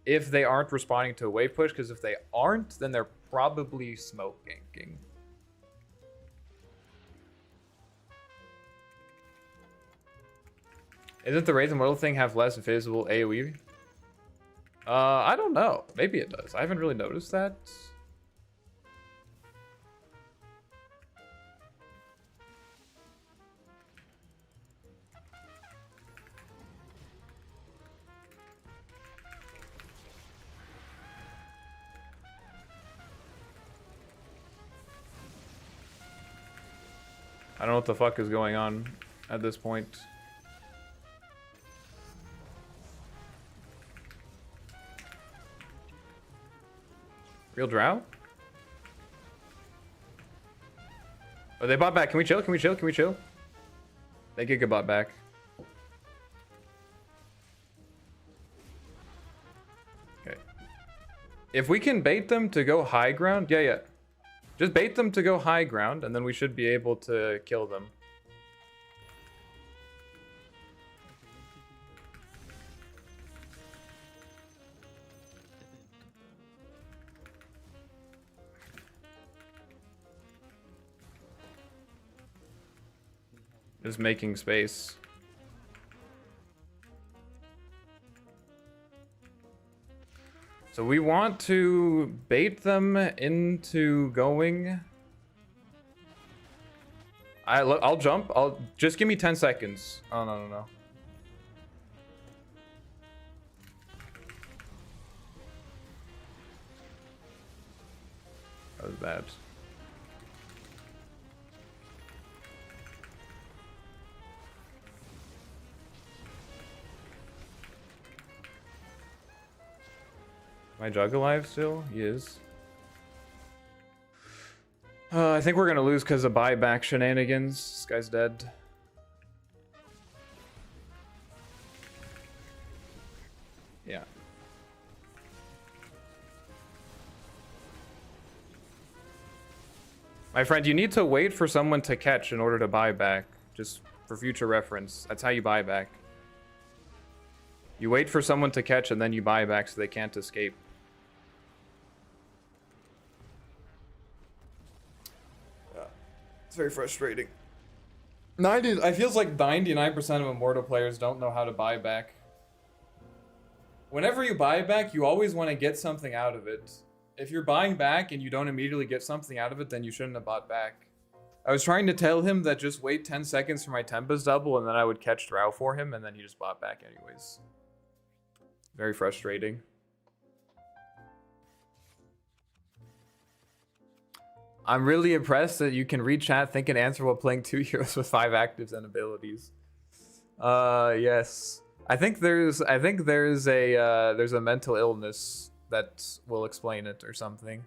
if they aren't responding to a wave push, because if they aren't, then they're probably smoke ganking. Isn't the Raise Immortal thing have less visible AoE? I don't know. Maybe it does. I haven't really noticed that. I don't know what the fuck is going on at this point. Real drow? Oh, they bought back. Can we chill? Can we chill? Can we chill? They get bought back. Okay. If we can bait them to go high ground, yeah. Just bait them to go high ground, and then we should be able to kill them. Just making space. So we want to bait them into going. I'll jump. Just give me 10 seconds. Oh no. That was bad. My Jug alive still? He is. I think we're gonna lose because of buyback shenanigans. This guy's dead. Yeah. My friend, you need to wait for someone to catch in order to buy back. Just for future reference. That's how you buy back. You wait for someone to catch and then you buy back so they can't escape. It's very frustrating. I feels like 99% of Immortal players don't know how to buy back. Whenever you buy back, you always want to get something out of it. If you're buying back and you don't immediately get something out of it, then you shouldn't have bought back. I was trying to tell him that just wait 10 seconds for my Tempest double and then I would catch Drow for him, and then he just bought back anyways. Very frustrating. I'm really impressed that you can read chat, think, and answer while playing 2 heroes with 5 actives and abilities. Yes. I think there's a mental illness that will explain it or something.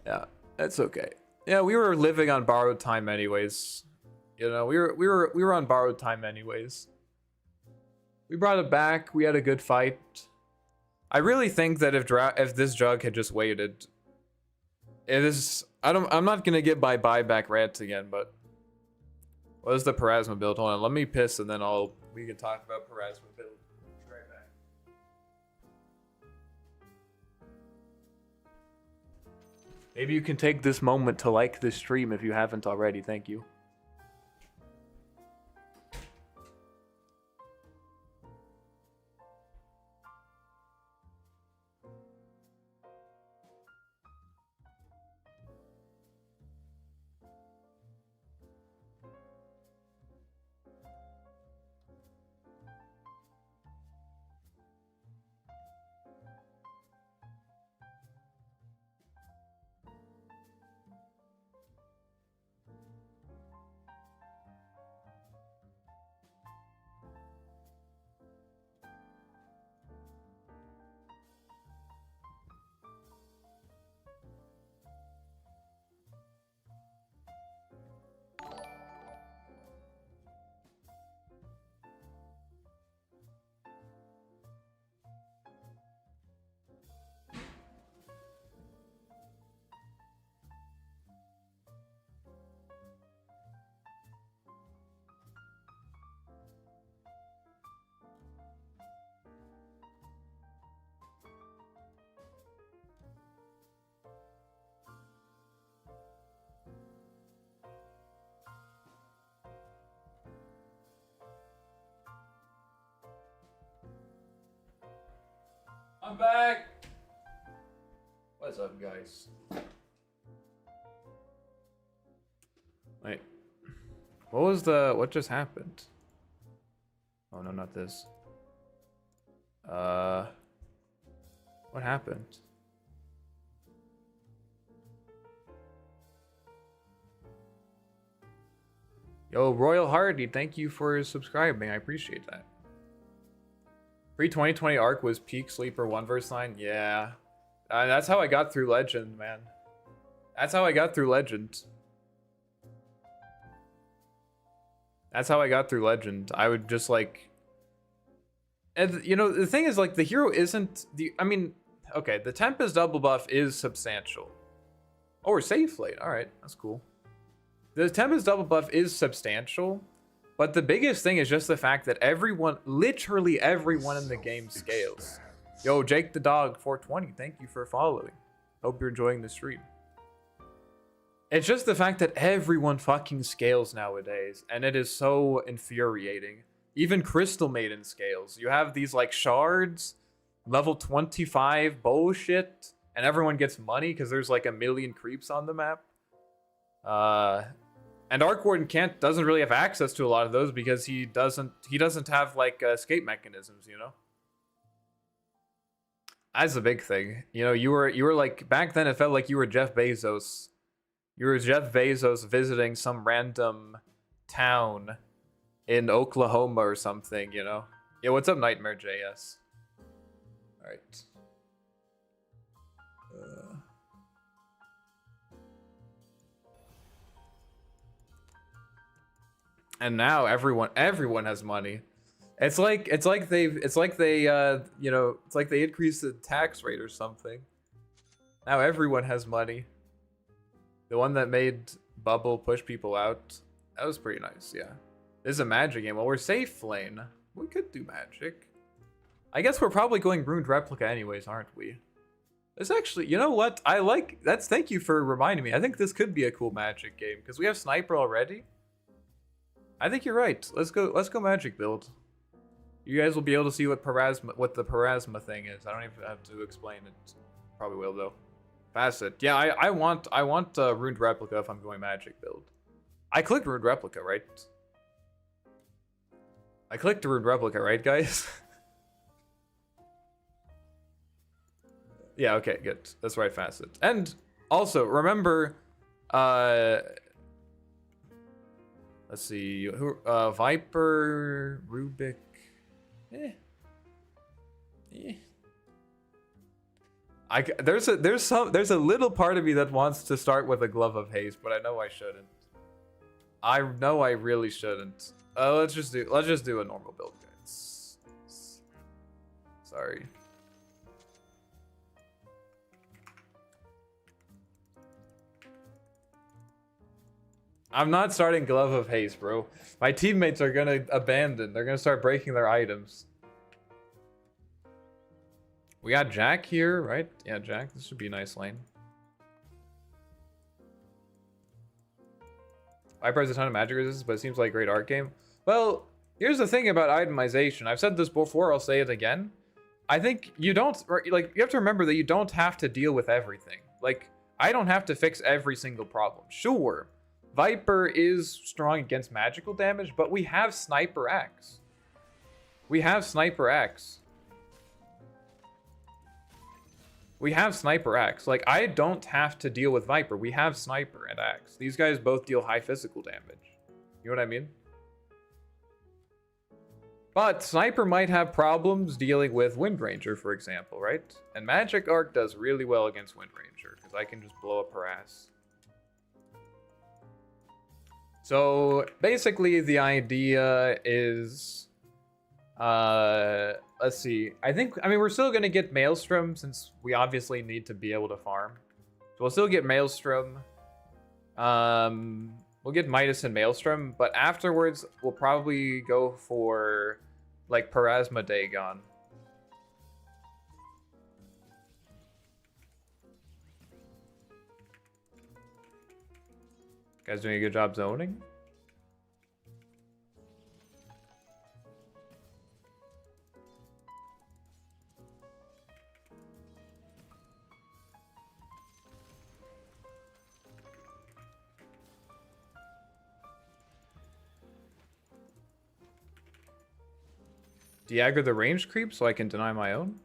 Yeah, that's okay. Yeah, we were living on borrowed time anyways. You know, we were on borrowed time anyways. We brought it back. We had a good fight. I really think that if this Jug had just waited, I'm not gonna get buyback rants again, but what is the Parasma build? Hold on, let me piss and then we can talk about Parasma build. Right back. Maybe you can take this moment to like this stream if you haven't already. Thank you. back. What's up, guys? Wait. What just happened? Oh no, not this. What happened? Yo, Royal Hardy, thank you for subscribing. I appreciate that. Pre-2020 arc was peak sleeper 1 vs 9. Yeah. That's how I got through Legend, man. That's how I got through Legend. That's how I got through Legend. I would just like... And, you know, the thing is, like, the hero isn't... I mean, okay, the Tempest double buff is substantial. Oh, we're safe late. Alright, that's cool. The Tempest double buff is substantial, but the biggest thing is just the fact that everyone, literally everyone in the game scales. Yo, Jake the Dog 420, thank you for following. Hope you're enjoying the stream. It's just the fact that everyone fucking scales nowadays, and it is so infuriating. Even Crystal Maiden scales. You have these like shards, level 25 bullshit, and everyone gets money because there's like a million creeps on the map. And Arc Warden doesn't really have access to a lot of those because he doesn't have like escape mechanisms, you know. That's a big thing. You know, you were like back then it felt like you were Jeff Bezos. You were Jeff Bezos visiting some random town in Oklahoma or something, you know. Yeah, what's up, Nightmare JS? All right. And now everyone has money. It's like they you know, it's like they increased the tax rate or something. Now everyone has money. The one that made Bubble push people out, that was pretty nice, yeah. This is a magic game. Well, we're safe lane. We could do magic. I guess we're probably going Ruined Replica anyways, aren't we? It's actually, you know what? I like that's thank you for reminding me. I think this could be a cool magic game because we have Sniper already. I think you're right. Let's go magic build. You guys will be able to see what the Parasma thing is. I don't even have to explain it. Probably will though. Facet. Yeah, I want Ruined Replica if I'm going magic build. I clicked Ruined Replica, right? I clicked Ruined Replica, right, guys? Yeah, okay, good. That's right, Facet. And also remember, let's see, who, Viper, Rubik, there's a little part of me that wants to start with a Glove of Haste, but I know I shouldn't. I know I really shouldn't. Let's just do a normal build, guys. Sorry. I'm not starting Glove of Haste, bro. My teammates are gonna abandon. They're gonna start breaking their items. We got Jack here, right? Yeah, Jack. This should be a nice lane. Viper has a ton of magic resistance, but it seems like a great art game. Well, here's the thing about itemization. I've said this before, I'll say it again. I think you don't, like, you have to remember that you don't have to deal with everything. Like, I don't have to fix every single problem. Sure, Viper is strong against magical damage, but we have Sniper Axe. We have Sniper Axe. We have Sniper Axe. Like, I don't have to deal with Viper. We have Sniper and Axe. These guys both deal high physical damage. You know what I mean? But Sniper might have problems dealing with Wind Ranger, for example, right? And Magic Arc does really well against Wind Ranger, because I can just blow up her ass. So, basically, the idea is... let's see. I mean, we're still going to get Maelstrom, since we obviously need to be able to farm. So we'll still get Maelstrom. We'll get Midas and Maelstrom, but afterwards, we'll probably go for, like, Parasma Dagon. Guys doing a good job zoning? De-aggro the range creep so I can deny my own?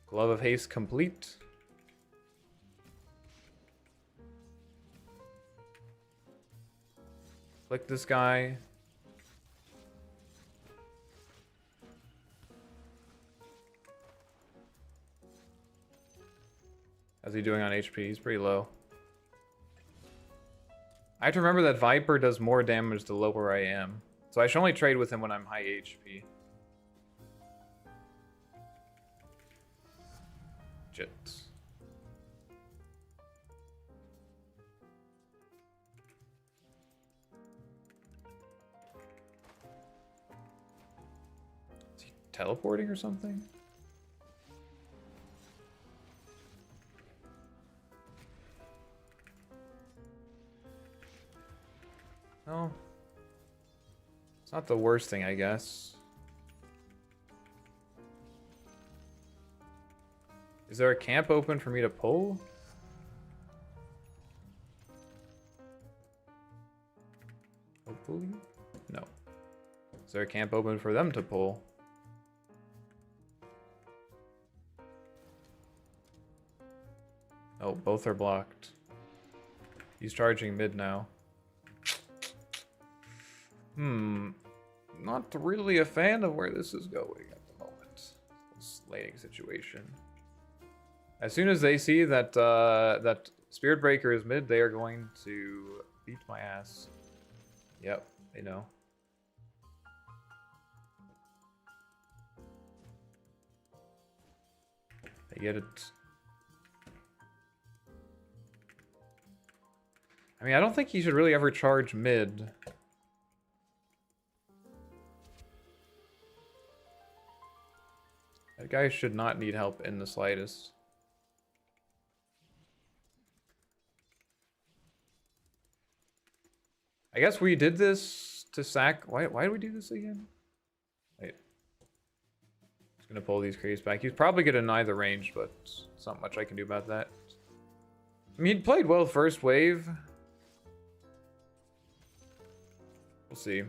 Glove of Haste complete. Click this guy. How's he doing on HP? He's pretty low. I have to remember that Viper does more damage the lower I am. So I should only trade with him when I'm high HP. Shit. Is he teleporting or something? No. It's not the worst thing, I guess. Is there a camp open for me to pull? Hopefully? No. Is there a camp open for them to pull? Oh, both are blocked. He's charging mid now. Not really a fan of where this is going at the moment. This laning situation. As soon as they see that that Spirit Breaker is mid, they are going to beat my ass. Yep, they know. They get it. I mean, I don't think he should really ever charge mid. That guy should not need help in the slightest. I guess we did this to sack... Why did we do this again? Wait. He's gonna pull these creeps back. He's probably gonna deny the range, but there's not much I can do about that. I mean, he played well first wave. We'll see.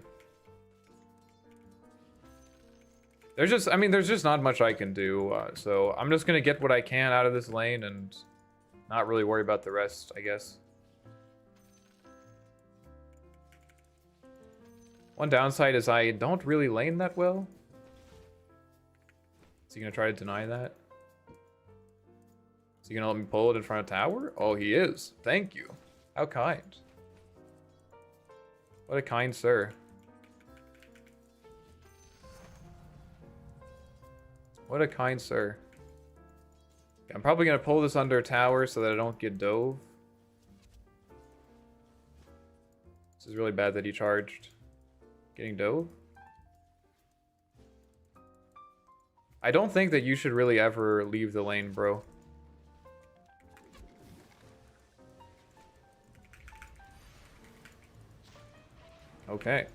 There's just not much I can do, so I'm just gonna get what I can out of this lane and not really worry about the rest, I guess. One downside is I don't really lane that well. Is he gonna try to deny that? Is he gonna let me pull it in front of tower? Oh, he is. Thank you. How kind. What a kind sir. What a kind sir. I'm probably going to pull this under tower so that I don't get dove. This is really bad that he charged. Getting dove? I don't think that you should really ever leave the lane, bro. Okay.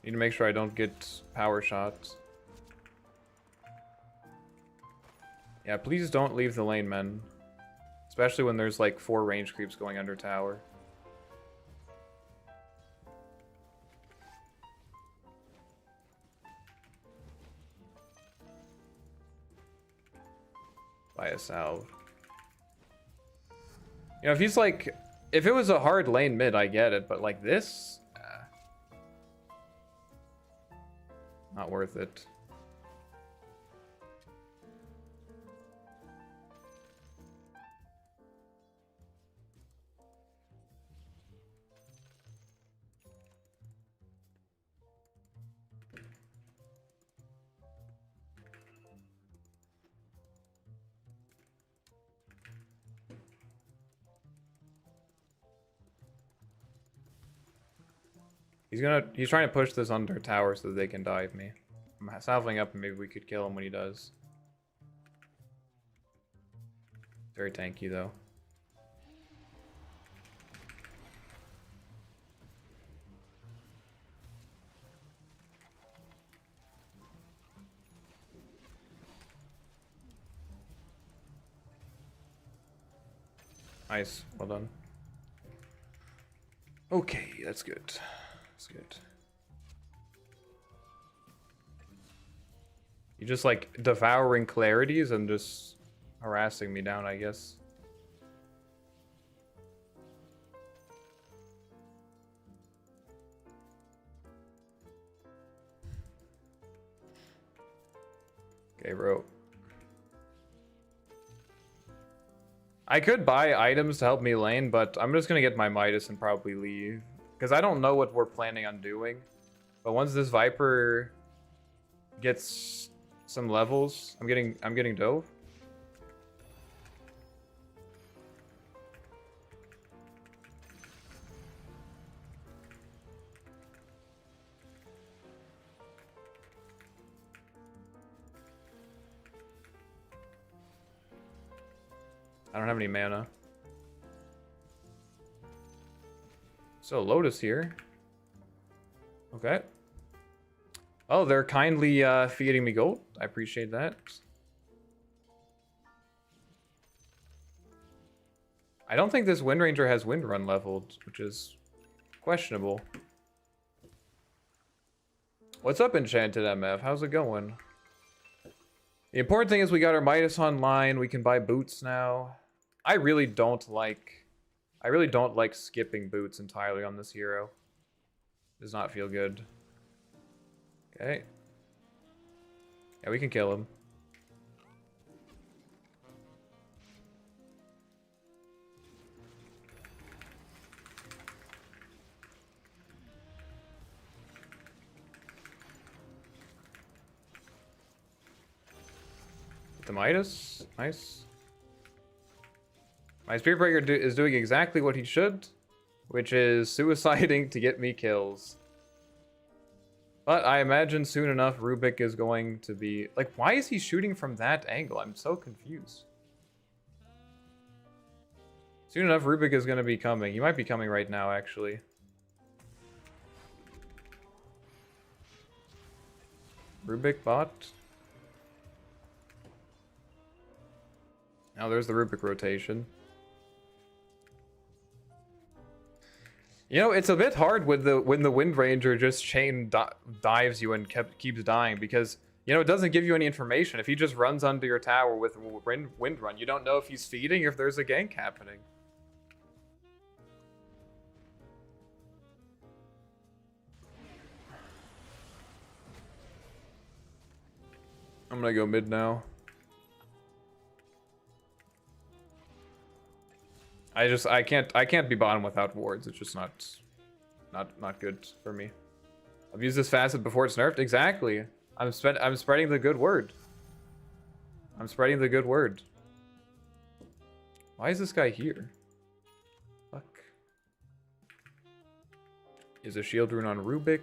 Need to make sure I don't get power shots. Yeah, please don't leave the lane, men. Especially when there's like 4 range creeps going under tower. Buy a salve. You know, if he's like... If it was a hard lane mid, I get it. But like this? Not worth it. He's trying to push this under tower so that they can dive me. I'm salving up and maybe we could kill him when he does. Very tanky though. Nice, well done. Okay, that's good. That's good. You just like devouring clarities and just harassing me down, I guess. Okay, bro. I could buy items to help me lane, but I'm just gonna get my Midas and probably leave. Because I don't know what we're planning on doing. But once this Viper gets some levels, I'm getting dove. I don't have any mana. So Lotus here. Okay. Oh, they're kindly feeding me gold. I appreciate that. I don't think this Wind Ranger has Wind Run leveled, which is questionable. What's up, Enchanted MF? How's it going? The important thing is we got our Midas online. We can buy boots now. I really don't like skipping boots entirely on this hero. Does not feel good. Okay. Yeah, we can kill him. The Midas. Nice. My Spirit Breaker is doing exactly what he should, which is suiciding to get me kills. But I imagine soon enough Rubik is going to be... Like, why is he shooting from that angle? I'm so confused. Soon enough Rubik is going to be coming. He might be coming right now, actually. Rubik bot. Now there's the Rubik rotation. You know, it's a bit hard when the Wind Ranger just dives you and keeps dying because, you know, it doesn't give you any information. If he just runs under your tower with Wind Run, you don't know if he's feeding or if there's a gank happening. I'm gonna go mid now. I can't be bottom without wards. It's just not good for me. I've used this Facet before it's nerfed. Exactly. I'm spreading the good word. I'm spreading the good word. Why is this guy here? Fuck. Is a shield rune on Rubik?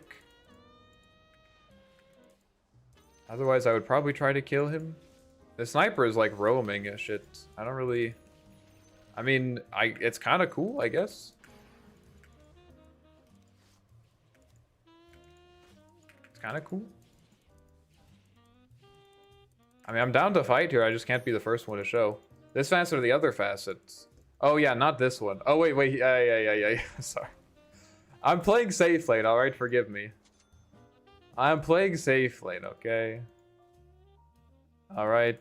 Otherwise, I would probably try to kill him. The sniper is like roaming and shit. I don't really... I mean, it's kind of cool, I guess. It's kind of cool. I mean, I'm down to fight here. I just can't be the first one to show. This Facet or the other Facets? Oh, yeah, not this one. Oh, wait. Yeah. Sorry. I'm playing safe lane, alright? Forgive me. I'm playing safe lane, okay? Alright.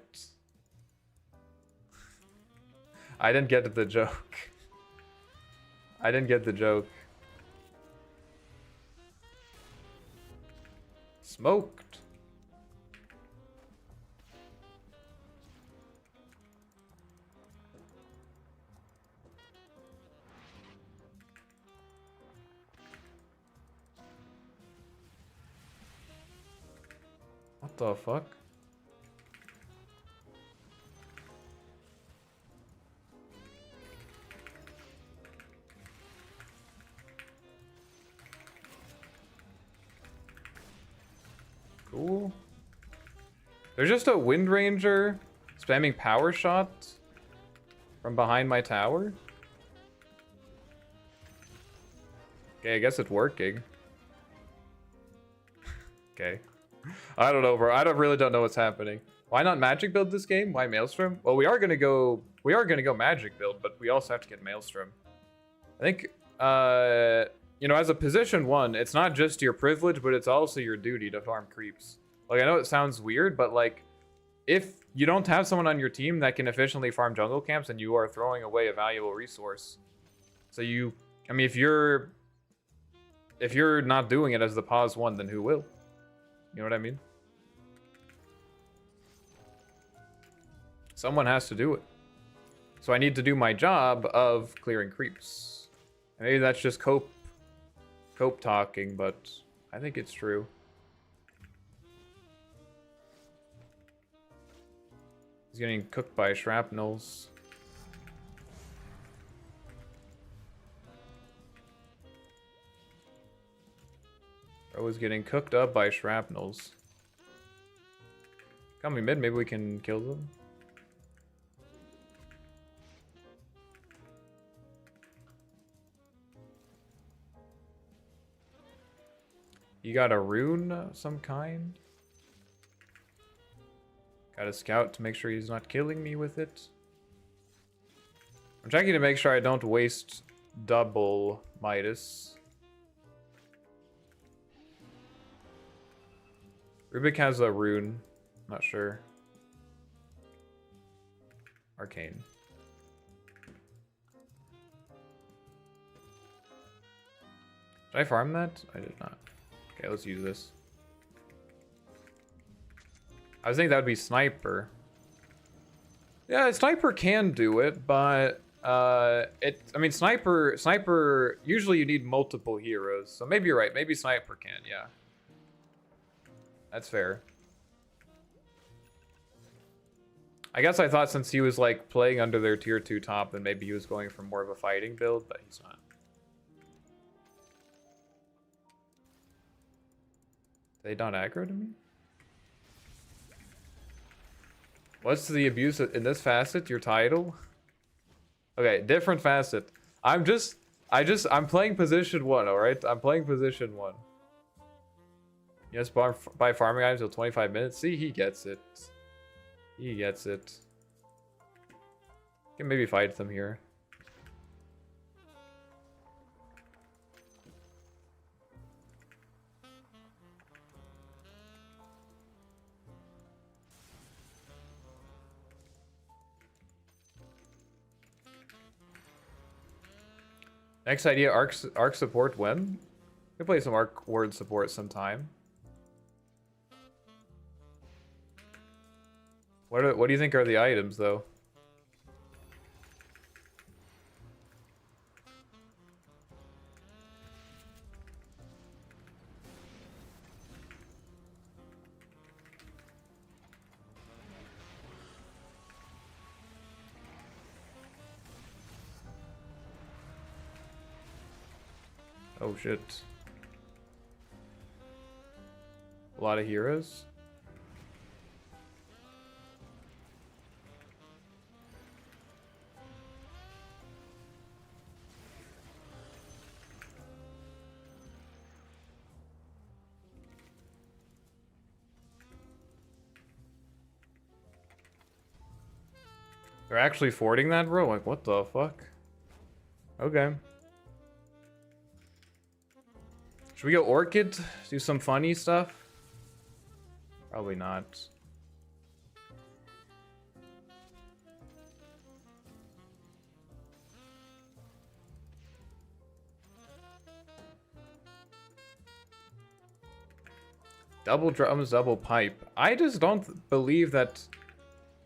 I didn't get the joke. I didn't get the joke. Smoked. What the fuck? Cool. There's just a Wind Ranger spamming power shot from behind my tower. Okay, I guess it's working. Okay. I don't know, bro. Really don't know what's happening. Why not Magic build this game? Why Maelstrom? Well, we are gonna go Magic build, but we also have to get Maelstrom. I think you know, as a position 1, it's not just your privilege, but it's also your duty to farm creeps. Like, I know it sounds weird, but like, if you don't have someone on your team that can efficiently farm jungle camps, and you are throwing away a valuable resource. So you, I mean, if you're not doing it as the pause 1, then who will? You know what I mean? Someone has to do it. So I need to do my job of clearing creeps. And maybe that's just cope talking, but I think it's true. He's getting cooked by shrapnels. Bro is getting cooked up by shrapnels. Coming mid, maybe we can kill them. You got a rune of some kind? Got a scout to make sure he's not killing me with it. I'm checking to make sure I don't waste double Midas. Rubik has a rune. Not sure. Arcane. Did I farm that? I did not. Okay, let's use this. I was thinking that would be Sniper. Yeah, Sniper can do it, but I mean, Sniper, usually you need multiple heroes. So maybe you're right. Maybe Sniper can, yeah. That's fair. I guess I thought since he was like playing under their tier 2 top, then maybe he was going for more of a fighting build, but he's not. They not aggro to me? What's the abuse in this facet? Your title? Okay, different facet. I'm playing position 1, alright? I'm playing position 1. Yes, buy farming items till 25 minutes. See, he gets it. He gets it. Can maybe fight them here. Next idea, arc support when? We'll play some arc ward support sometime. What do you think are the items though? Oh shit. A lot of heroes. They're actually fording that, bro? Like, what the fuck? Okay. Should we go Orchid? Do some funny stuff? Probably not. Double drums, double pipe. I just don't believe that...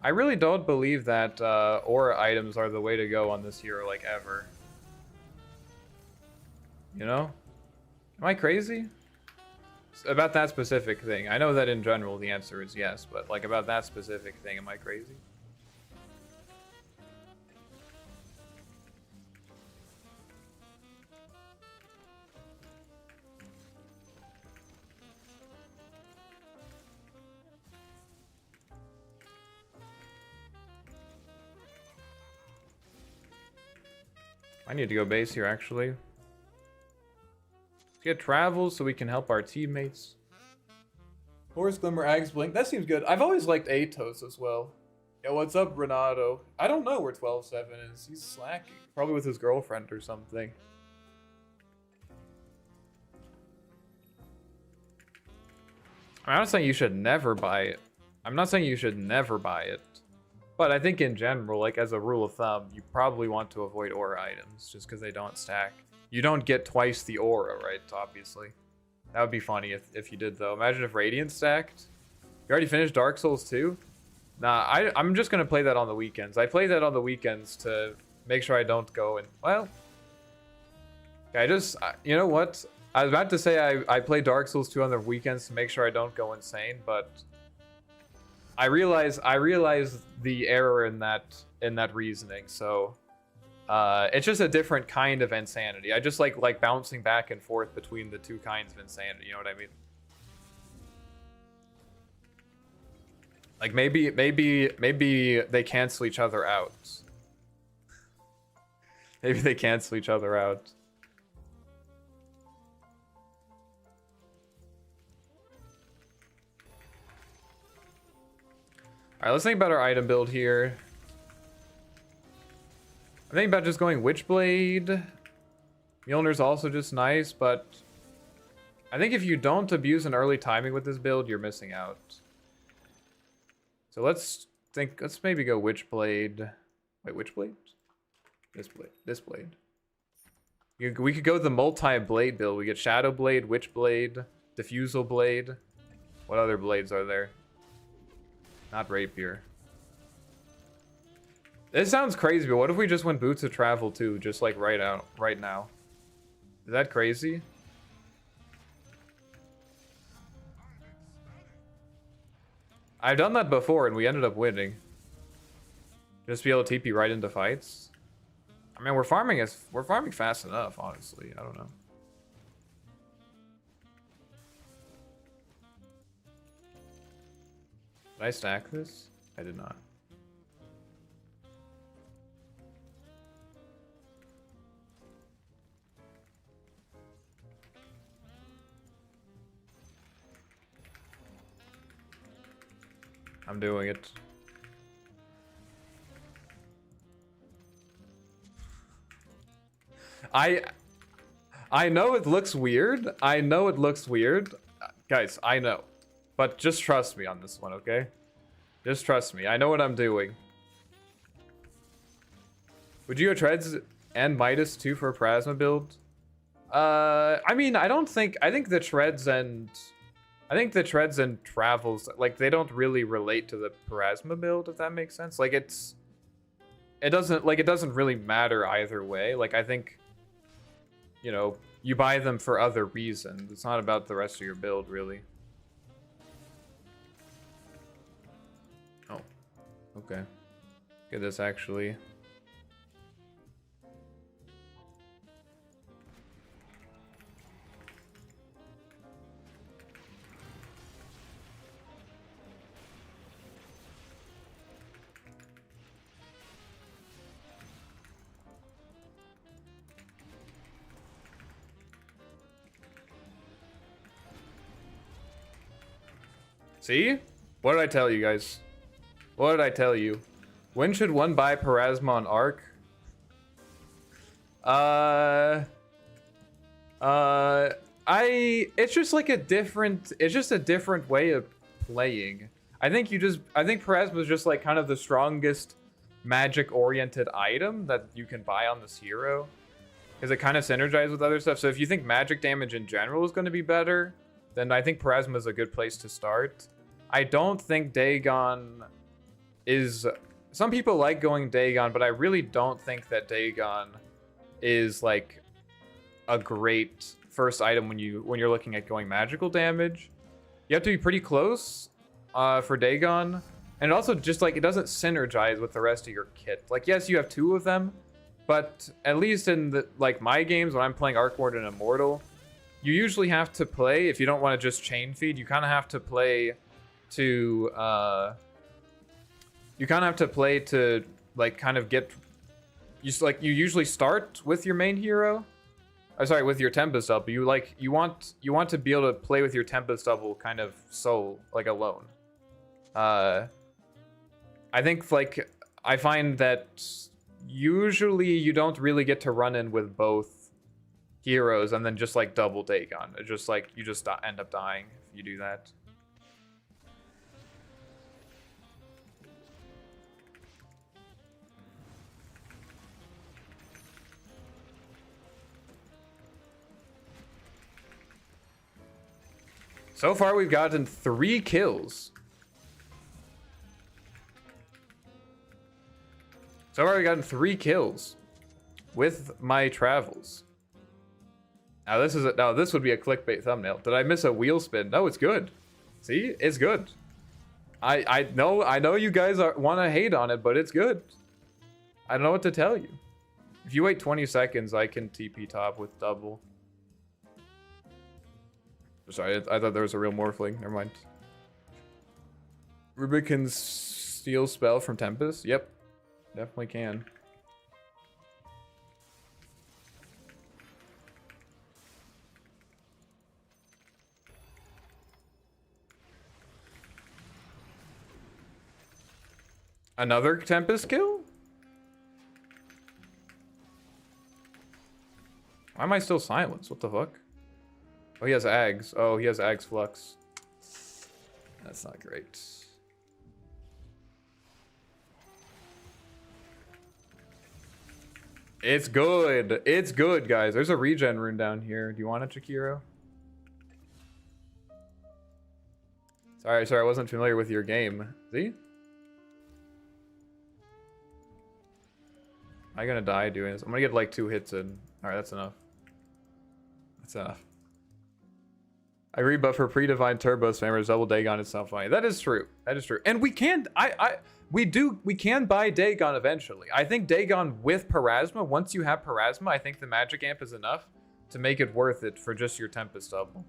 I really don't believe that aura items are the way to go on this hero, like, ever. You know? Am I crazy? About that specific thing. I know that in general the answer is yes, but like about that specific thing, am I crazy? I need to go base here, actually. Let's get travel so we can help our teammates. Horse Glimmer, Ags Blink. That seems good. I've always liked Atos as well. Yo, what's up, Renato? I don't know where 12-7 is. He's slacking. Probably with his girlfriend or something. I'm not saying you should never buy it. I'm not saying you should never buy it. But I think in general, like as a rule of thumb, you probably want to avoid aura items just because they don't stack. You don't get twice the aura, right? Obviously. That would be funny if you did, though. Imagine if Radiant stacked. You already finished Dark Souls 2? Nah, I'm just going to play that on the weekends. I play that on the weekends to make sure I don't go and... Well... You know what? I was about to say I play Dark Souls 2 on the weekends to make sure I don't go insane, but... I realize the error in that reasoning, so... it's just a different kind of insanity. I just like bouncing back and forth between the two kinds of insanity, you know what I mean? Like maybe they cancel each other out. Maybe they cancel each other out. Alright, let's think about our item build here. I think about just going Witchblade. Mjolnir's also just nice, but I think if you don't abuse an early timing with this build, you're missing out. So let's maybe go Witchblade. Wait, Witchblade? This blade. We could go the multi-blade build. We get Shadow Blade, Witchblade, Diffusal Blade. What other blades are there? Not Rapier. This sounds crazy, but what if we just went Boots of Travel too, just like right now? Is that crazy? I've done that before and we ended up winning. Just be able to TP right into fights. I mean, we're farming fast enough, honestly. I don't know. Did I stack this? I did not. I'm doing it. I know it looks weird. I know it looks weird. Guys, I know. But just trust me on this one, okay? Just trust me. I know what I'm doing. Would you go Treads and Midas too for a Plasma build? I mean, I think the Treads and Travels, like, they don't really relate to the Plasma build, if that makes sense. Like, it doesn't really matter either way. Like, I think, you know, you buy them for other reasons. It's not about the rest of your build, really. Oh, okay. Get this, actually. See? What did I tell you guys? What did I tell you? When should one buy Parasma on Arc? It's just like it's just a different way of playing. I think Parasma is just like kind of the strongest magic-oriented item that you can buy on this hero. Because it kind of synergizes with other stuff. So if you think magic damage in general is going to be better, then I think Parasma is a good place to start. I don't think Dagon is... Some people like going Dagon, but I really don't think that Dagon is like a great first item when you're looking at going magical damage. You have to be pretty close for Dagon. And it also just like, it doesn't synergize with the rest of your kit. Like, yes, you have two of them, but at least in the like my games when I'm playing Arc Warden and Immortal, you usually have to play, if you don't want to just chain feed, you kind of have to play to like kind of get you usually start with your main hero. Sorry, with your Tempest double. You want to be able to play with your Tempest double kind of like alone. I think like I find that usually you don't really get to run in with both heroes and then just like double Dagon. It's just like you just end up dying if you do that. So far, we've gotten 3 kills. So far, we've gotten 3 kills with my travels. Now this would be a clickbait thumbnail. Did I miss a wheel spin? No, it's good. See, it's good. I know you guys want to hate on it, but it's good. I don't know what to tell you. If you wait 20 seconds, I can TP top with double. Sorry, I thought there was a real Morphling. Never mind. Rubik can steal spell from Tempest? Yep. Definitely can. Another Tempest kill? Why am I still silenced? What the fuck? Oh, he has Ags. Oh, he has Ags Flux. That's not great. It's good. It's good, guys. There's a regen rune down here. Do you want it, Chikiro? Sorry, I wasn't familiar with your game. See? Am I gonna die doing this? I'm gonna get like 2 hits in. Alright, that's enough. That's enough. I agree, but for pre-divine turbo spammers, double Dagon is not funny. That is true. That is true. And we can we can buy Dagon eventually. I think Dagon with Parasma, once you have Parasma, I think the magic amp is enough to make it worth it for just your Tempest double.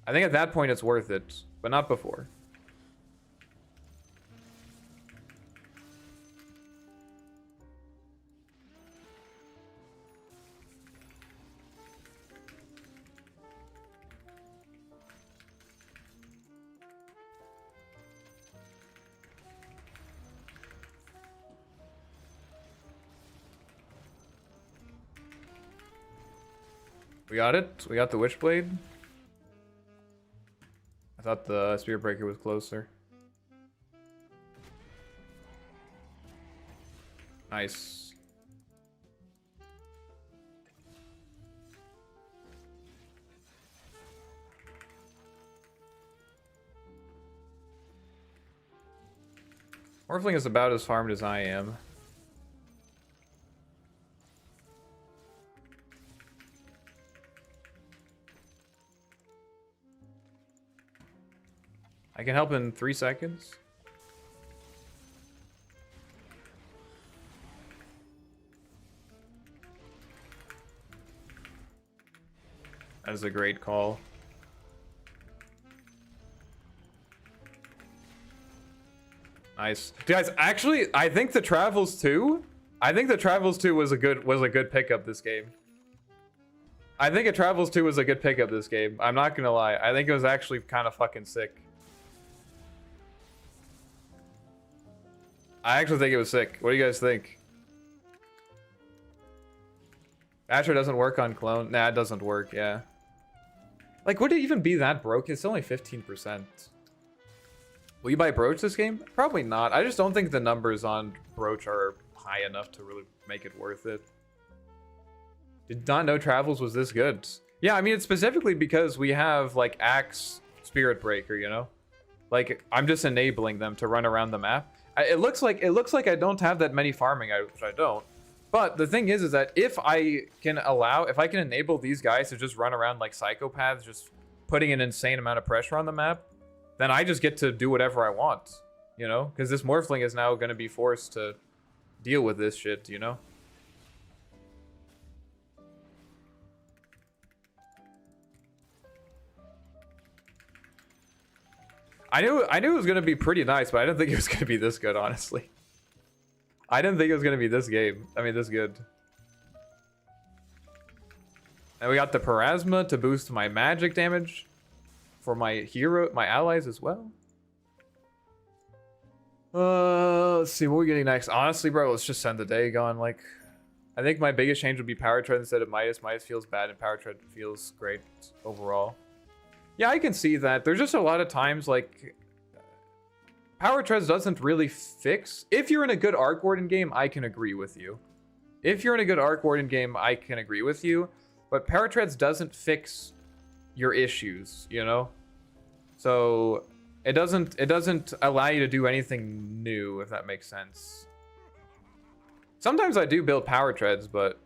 I think at that point it's worth it, but not before. We got it. We got the Witchblade. I thought the Spear Breaker was closer. Nice. Morphling is about as farmed as I am. I can help in 3 seconds. That is a great call. Nice. Guys, actually, I think the Travels 2... I think the Travels 2 was a good pickup this game. I think a Travels 2 was a good pickup this game. I'm not gonna lie. I think it was actually kind of fucking sick. I actually think it was sick. What do you guys think? Asher doesn't work on clone. Nah, it doesn't work, yeah. Like, would it even be that broke? It's only 15%. Will you buy Broach this game? Probably not. I just don't think the numbers on Broach are high enough to really make it worth it. Did not know Travels was this good. Yeah, I mean, it's specifically because we have, like, Axe Spirit Breaker, you know? Like, I'm just enabling them to run around the map. It looks like I don't have that many farming, which I don't. But the thing is that if I can enable these guys to just run around like psychopaths, just putting an insane amount of pressure on the map, then I just get to do whatever I want, you know? Because this Morphling is now going to be forced to deal with this shit, you know? I knew it was gonna be pretty nice, but I didn't think it was gonna be this good, honestly. I didn't think it was gonna be this good. And we got the Parasma to boost my magic damage for my allies as well. Let's see what we're getting next. Honestly, bro, let's just send the Dagon. Like, I think my biggest change would be Power Tread instead of Midas. Midas feels bad and Power Tread feels great overall. Yeah, I can see that. There's just a lot of times, like, Power Treads doesn't really fix... If you're in a good Arc Warden game, I can agree with you. If you're in a good Arc Warden game, I can agree with you. But Power Treads doesn't fix your issues, you know? So it doesn't allow you to do anything new, if that makes sense. Sometimes I do build power treads, but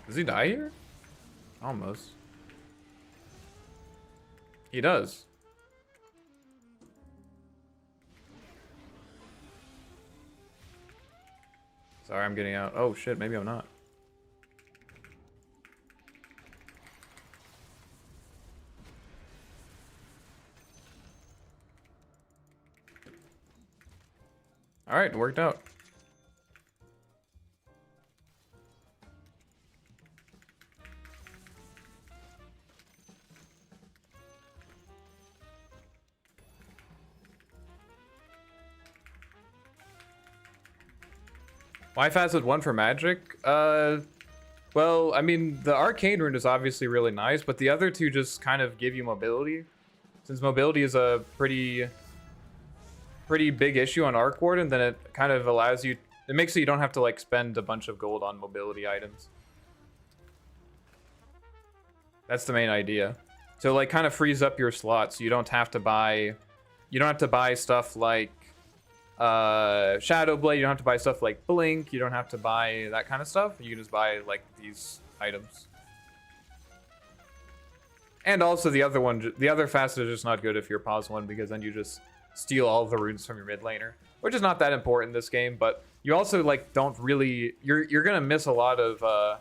does he die here? Almost. He does. Sorry, I'm getting out. Oh shit, maybe I'm not. Alright, worked out. Why Facet 1 for Magic? Well, I mean, the Arcane Rune is obviously really nice, but the other two just kind of give you mobility. Since mobility is a pretty big issue on Arc Warden, then it kind of allows you... It makes it you don't have to, like, spend a bunch of gold on mobility items. That's the main idea. So, like, kind of frees up your slots, so you don't have to buy... You don't have to buy stuff like... Shadow Blade, you don't have to buy stuff like Blink, you don't have to buy that kind of stuff. You can just buy, like, these items. And also the other one, the other Facet is just not good if you're pause 1, because then you just steal all of the runes from your mid laner. Which is not that important in this game, but you also, like, don't really... You're gonna miss a lot of,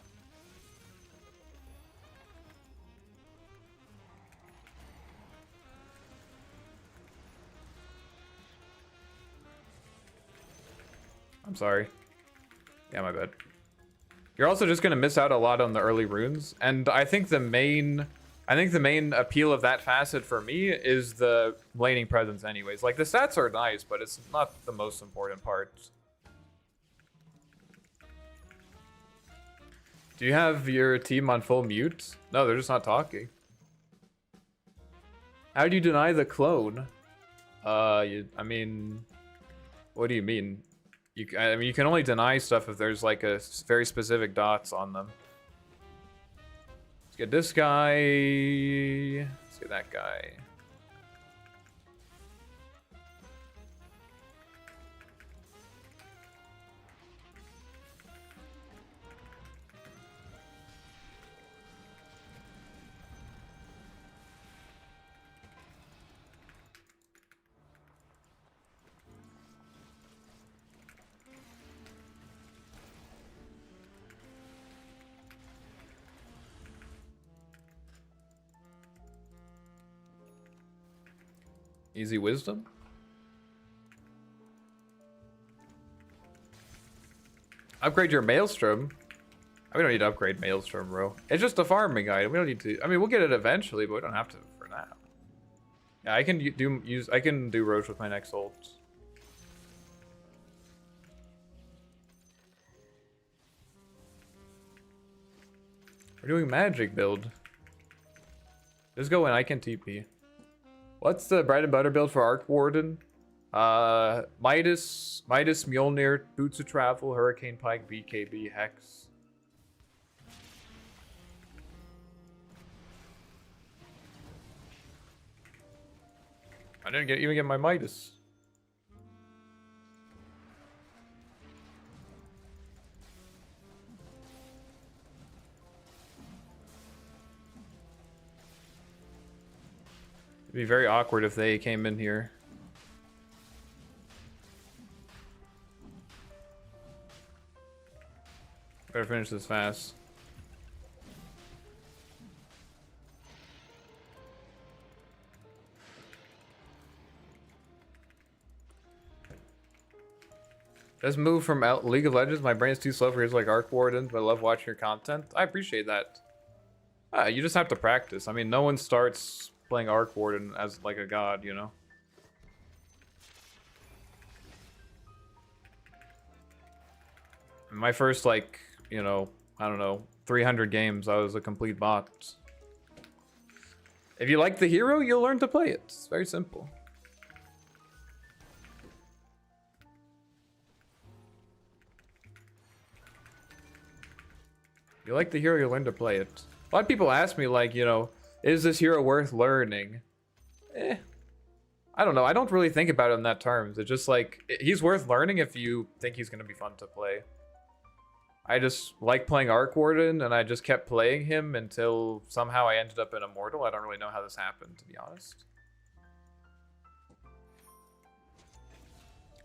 I'm sorry. Yeah, my bad. You're also just gonna miss out a lot on the early runes, and I think the main appeal of that Facet for me is the laning presence anyways. Like, the stats are nice, but it's not the most important part. Do you have your team on full mute? No, they're just not talking. How do you deny the clone? I mean, what do you mean? I mean, you can only deny stuff if there's, like, a very specific dots on them. Let's get this guy. Let's get that guy. Easy wisdom. Upgrade your Maelstrom. We don't need to upgrade Maelstrom, bro. It's just a farming item. We don't need to. I mean, we'll get it eventually, but we don't have to for now. Yeah, I can do Roche with my next ult. We're doing magic build. Just go in. I can TP. What's the bread and butter build for Arc Warden? Midas, Mjolnir, Boots of Travel, Hurricane Pike, BKB, Hex. I didn't even get my Midas. It'd be very awkward if they came in here. Better finish this fast. Just move from League of Legends. My brain's too slow for heroes like Arc Warden, but I love watching your content. I appreciate that. You just have to practice. I mean, no one starts playing Arc Warden as like a god, you know? My first, like, you know, I don't know, 300 games, I was a complete bot. If you like the hero, you'll learn to play it. It's very simple. If you like the hero, you'll learn to play it. A lot of people ask me, like, you know, is this hero worth learning? I don't know. I don't really think about it in that terms. It's just like, he's worth learning if you think he's going to be fun to play. I just like playing Arc Warden, and I just kept playing him until somehow I ended up in Immortal. I don't really know how this happened, to be honest.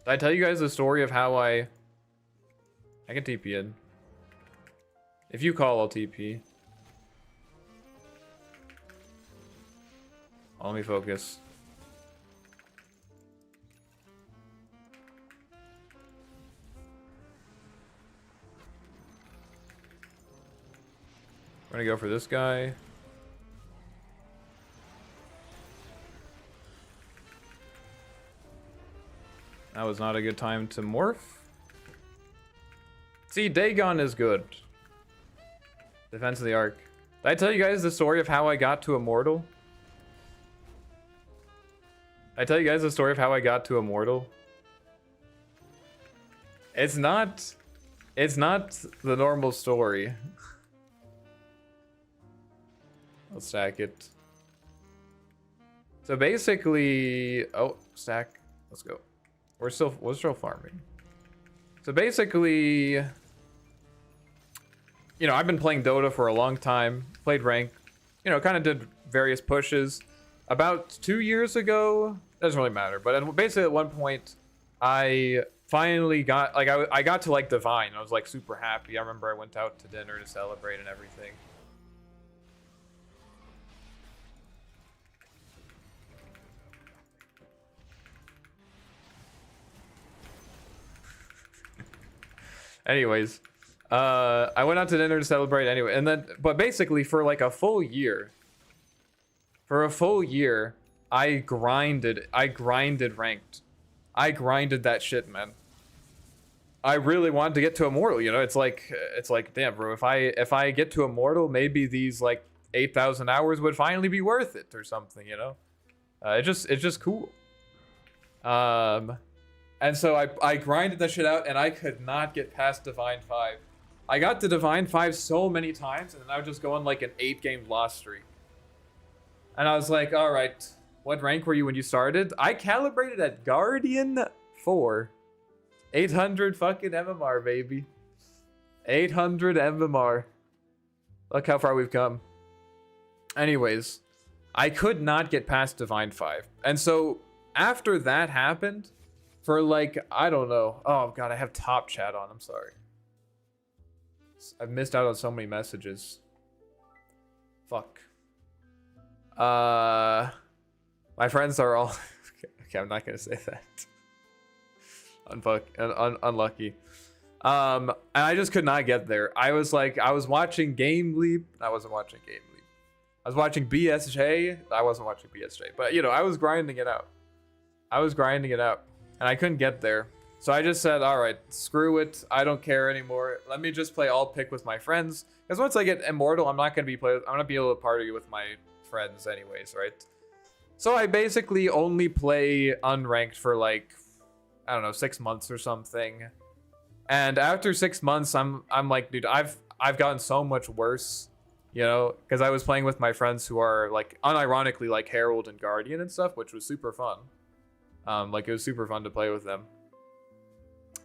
Did I tell you guys the story of how I can TP in. If you call, I'll TP. Let me focus. I'm gonna go for this guy. That was not a good time to morph. See, Dagon is good. Defense of the Arc. Did I tell you guys the story of how I got to Immortal? Did I tell you guys the story of how I got to Immortal? It's not the normal story. Let's stack it. So basically, oh, stack. Let's go. We're still farming. So basically, you know, I've been playing Dota for a long time. Played rank, you know, kind of did various pushes. About 2 years ago, doesn't really matter. But basically, at one point, I finally got like I got to like Divine. I was like super happy. I remember I went out to dinner to celebrate and everything. Anyways, I went out to dinner to celebrate anyway, and then, but basically for like a full year, I grinded ranked. I grinded that shit, man. I really wanted to get to Immortal, you know. It's like, damn, bro. If I get to Immortal, maybe these like 8,000 hours would finally be worth it or something, you know. It's just cool. And so I grinded that shit out, and I could not get past Divine 5. I got to Divine 5 so many times, and then I would just go on like an 8-game loss streak. And I was like, all right, what rank were you when you started? I calibrated at Guardian 4. 800 fucking MMR, baby. 800 MMR. Look how far we've come. Anyways, I could not get past Divine 5. And so after that happened, for like, I don't know. Oh god, I have top chat on. I'm sorry. I've missed out on so many messages. Fuck. My friends are all okay, I'm not gonna say that. Unlucky. And I just could not get there. I was watching Game Leap. I wasn't watching Game Leap. I was watching BSJ. I wasn't watching BSJ. But you know, I was grinding it out. And I couldn't get there. So I just said, all right, screw it. I don't care anymore. Let me just play all pick with my friends. Because once I get Immortal, I'm not gonna be able to party with my friends anyways, right? So I basically only play unranked for like, I don't know, 6 months or something. And after 6 months, I'm like, dude, I've gotten so much worse, you know, because I was playing with my friends who are like, unironically, like Herald and Guardian and stuff, which was super fun. Like it was super fun to play with them.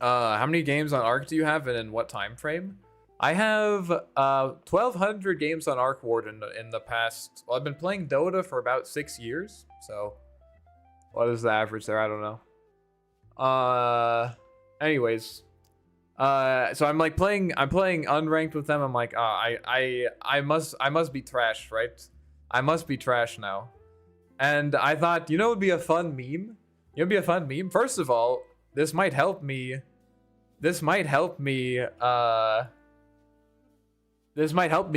How many games on Arc do you have, and in what time frame? I have 1,200 games on Arc Warden in the past. Well, I've been playing Dota for about 6 years. So, what is the average there? I don't know. Anyways, so I'm like playing unranked with them. I'm like, I must be trash, right? I must be trash now. And I thought, you know, it would be a fun meme. It would be a fun meme. First of all, this might help me. This might help me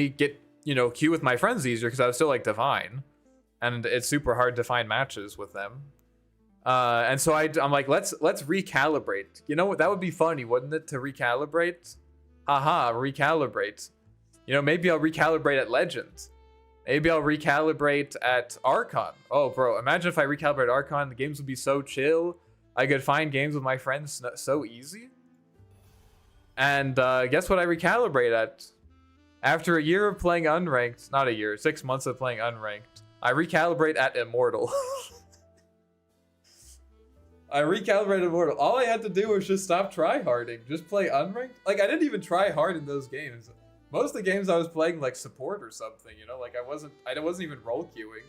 get, you know, queue with my friends easier, because I was still like Divine, and it's super hard to find matches with them. And so I'm like, let's recalibrate. You know what? That would be funny, wouldn't it? To recalibrate. Haha, recalibrate. You know, maybe I'll recalibrate at Legend. Maybe I'll recalibrate at Archon. Oh, bro, imagine if I recalibrate Archon, the games would be so chill. I could find games with my friends so easy. And guess what I recalibrate at? After a year of playing unranked, not a year, 6 months of playing unranked, I recalibrate at Immortal. I recalibrated Immortal. All I had to do was just stop tryharding. Just play unranked. Like, I didn't even try hard in those games. Most of the games I was playing like support or something, you know? Like I wasn't even role queuing.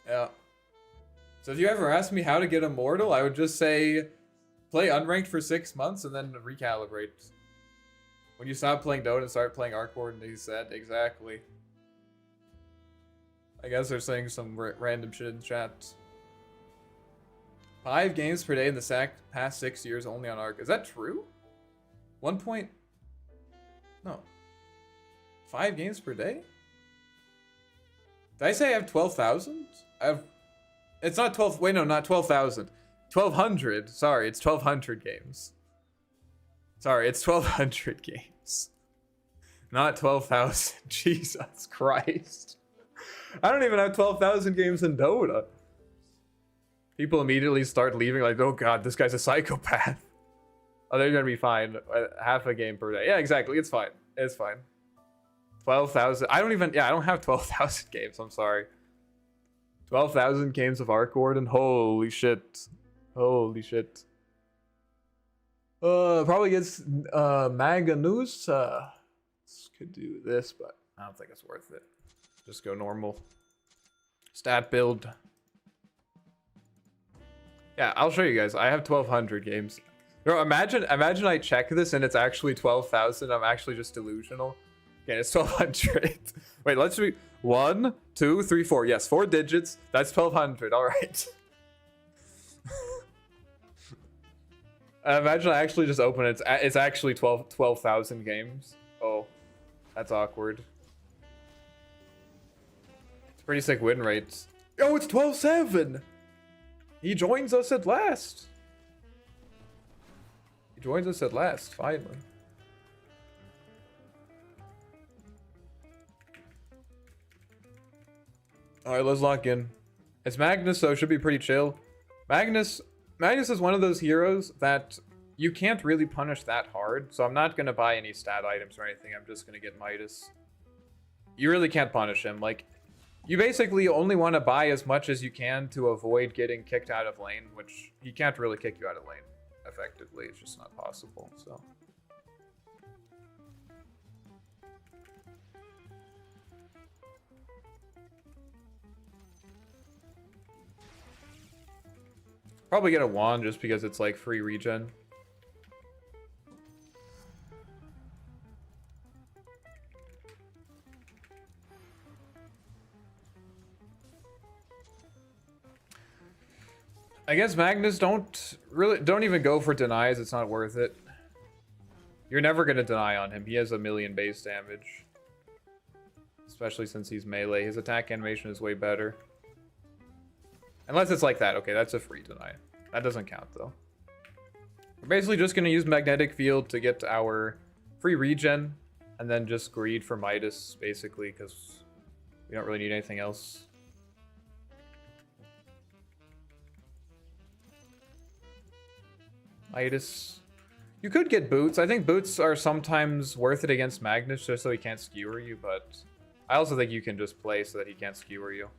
Yeah. So if you ever ask me how to get Immortal, I would just say play unranked for 6 months and then recalibrate. When you stop playing Dota and start playing Arcboard, and he said, exactly. I guess they're saying some random shit in chat. 5 games per day in the past 6 years only on Arc. Is that true? 1 point... No. 5 games per day? Did I say I have 12,000? I have... It's not 12... Wait, no, not 12,000. 1,200. Sorry, it's 1,200 games. Sorry, it's 1,200 games. Not 12,000. Jesus Christ. I don't even have 12,000 games in Dota. People immediately start leaving like, oh god, this guy's a psychopath. Oh, they're gonna be fine. Half a game per day. Yeah, exactly. It's fine. It's fine. 12,000. I don't have 12,000 games. I'm sorry. 12,000 games of Arc Warden. Holy shit. Holy shit. Probably gets Magnus. Could do this, but I don't think it's worth it. Just go normal. Stat build. Yeah, I'll show you guys. I have 1,200 games. Bro, imagine I check this and it's actually 12,000. I'm actually just delusional. Okay, it's 1,200. Wait, let's do 1, 2, 3, 4. Yes, 4 digits. That's 1,200. All right. Imagine I actually just open it. It's actually 12,000 games. Oh, that's awkward. It's pretty sick win rates. Oh, it's 12-7. He joins us at last. He joins us at last, finally. Alright, let's lock in. It's Magnus, so it should be pretty chill. Magnus is one of those heroes that you can't really punish that hard, so I'm not going to buy any stat items or anything. I'm just going to get Midas. You really can't punish him. Like, you basically only want to buy as much as you can to avoid getting kicked out of lane, which he can't really kick you out of lane effectively. It's just not possible, so. Probably get a wand just because it's like free regen. I guess Magnus don't even go for denies. It's not worth it. You're never gonna deny on him. He has 1,000,000 base damage, especially since he's melee. His attack animation is way better. Unless it's like that. Okay, that's a free deny. That doesn't count though. We're basically just gonna use magnetic field to get our free regen, and then just greed for Midas basically because we don't really need anything else. Midas. You could get boots. I think boots are sometimes worth it against Magnus just so he can't skewer you, but I also think you can just play so that he can't skewer you.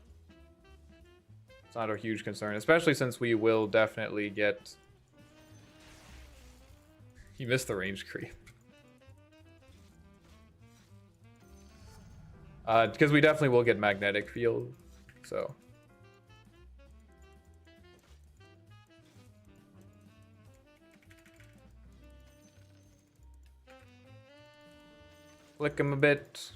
It's not a huge concern, especially since we will definitely get... He missed the range creep. Because we definitely will get magnetic field, so... Flick him a bit.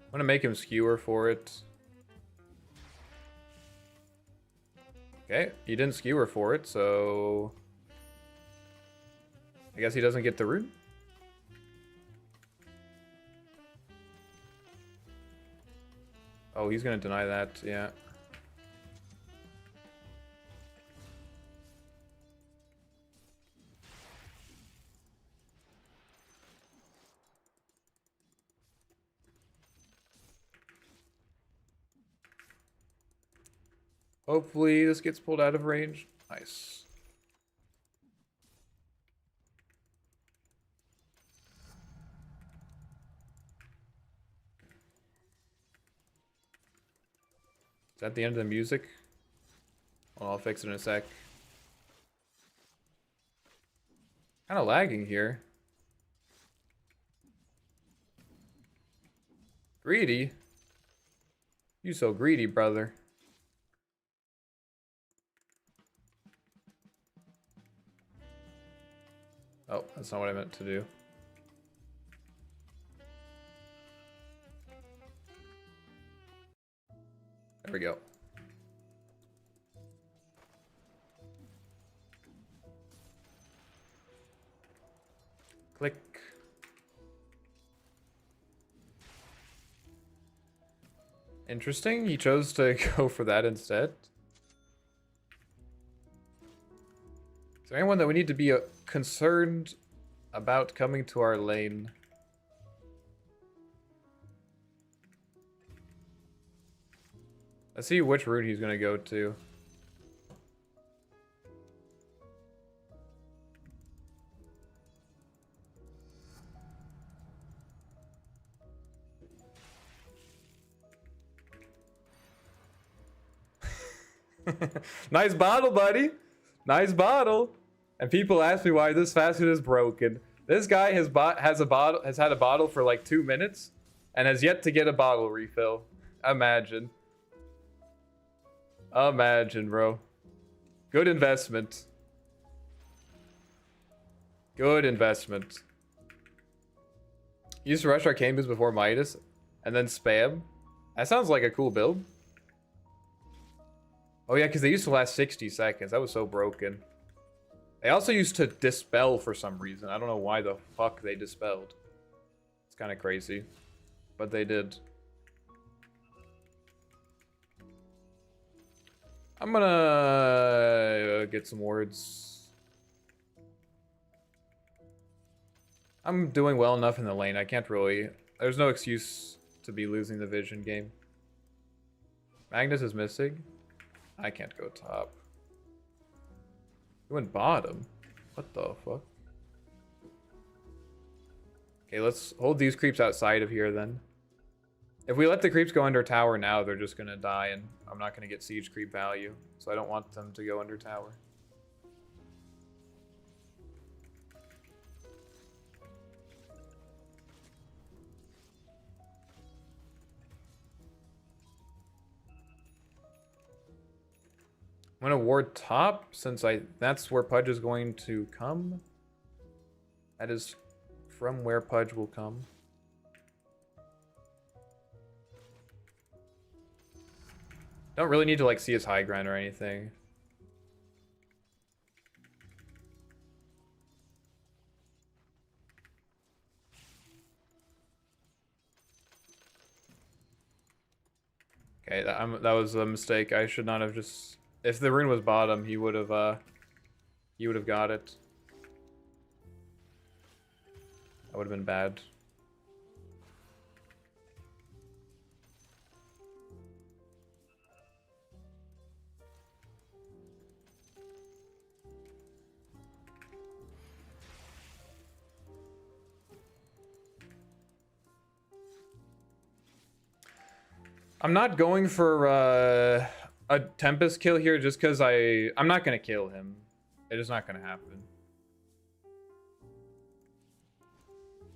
I'm gonna make him skewer for it. Okay, he didn't skewer for it, so I guess he doesn't get the rune. Oh, he's gonna deny that, yeah. Hopefully this gets pulled out of range. Nice. Is that the end of the music? Well, I'll fix it in a sec. Kind of lagging here. Greedy? You so greedy, brother. Oh, that's not what I meant to do. There we go. Click. Interesting. He chose to go for that instead. Is there anyone that we need to be concerned about coming to our lane? Let's see which route he's going to go to. Nice bottle, buddy. Nice bottle. And people ask me why this Facet is broken. This guy has had a bottle for like 2 minutes and has yet to get a bottle refill. Imagine. Imagine, bro. Good investment. Good investment. Used to rush Arcane Boost before Midas and then spam. That sounds like a cool build. Oh yeah, because they used to last 60 seconds. That was so broken. They also used to dispel for some reason. I don't know why the fuck they dispelled. It's kind of crazy. But they did. I'm gonna get some words. I'm doing well enough in the lane. I can't really... There's no excuse to be losing the vision game. Magnus is missing. I can't go top. He went bottom. What the fuck? Okay, let's hold these creeps outside of here then. If we let the creeps go under tower now, they're just gonna die and I'm not gonna get siege creep value. So I don't want them to go under tower. I'm gonna ward top since that's where Pudge is going to come. That is from where Pudge will come. Don't really need to like see his high ground or anything. Okay, that was a mistake. I should not have just... If the rune was bottom, he would have got it. That would have been bad. I'm not going for a Tempest kill here just because I'm not going to kill him. It is not going to happen.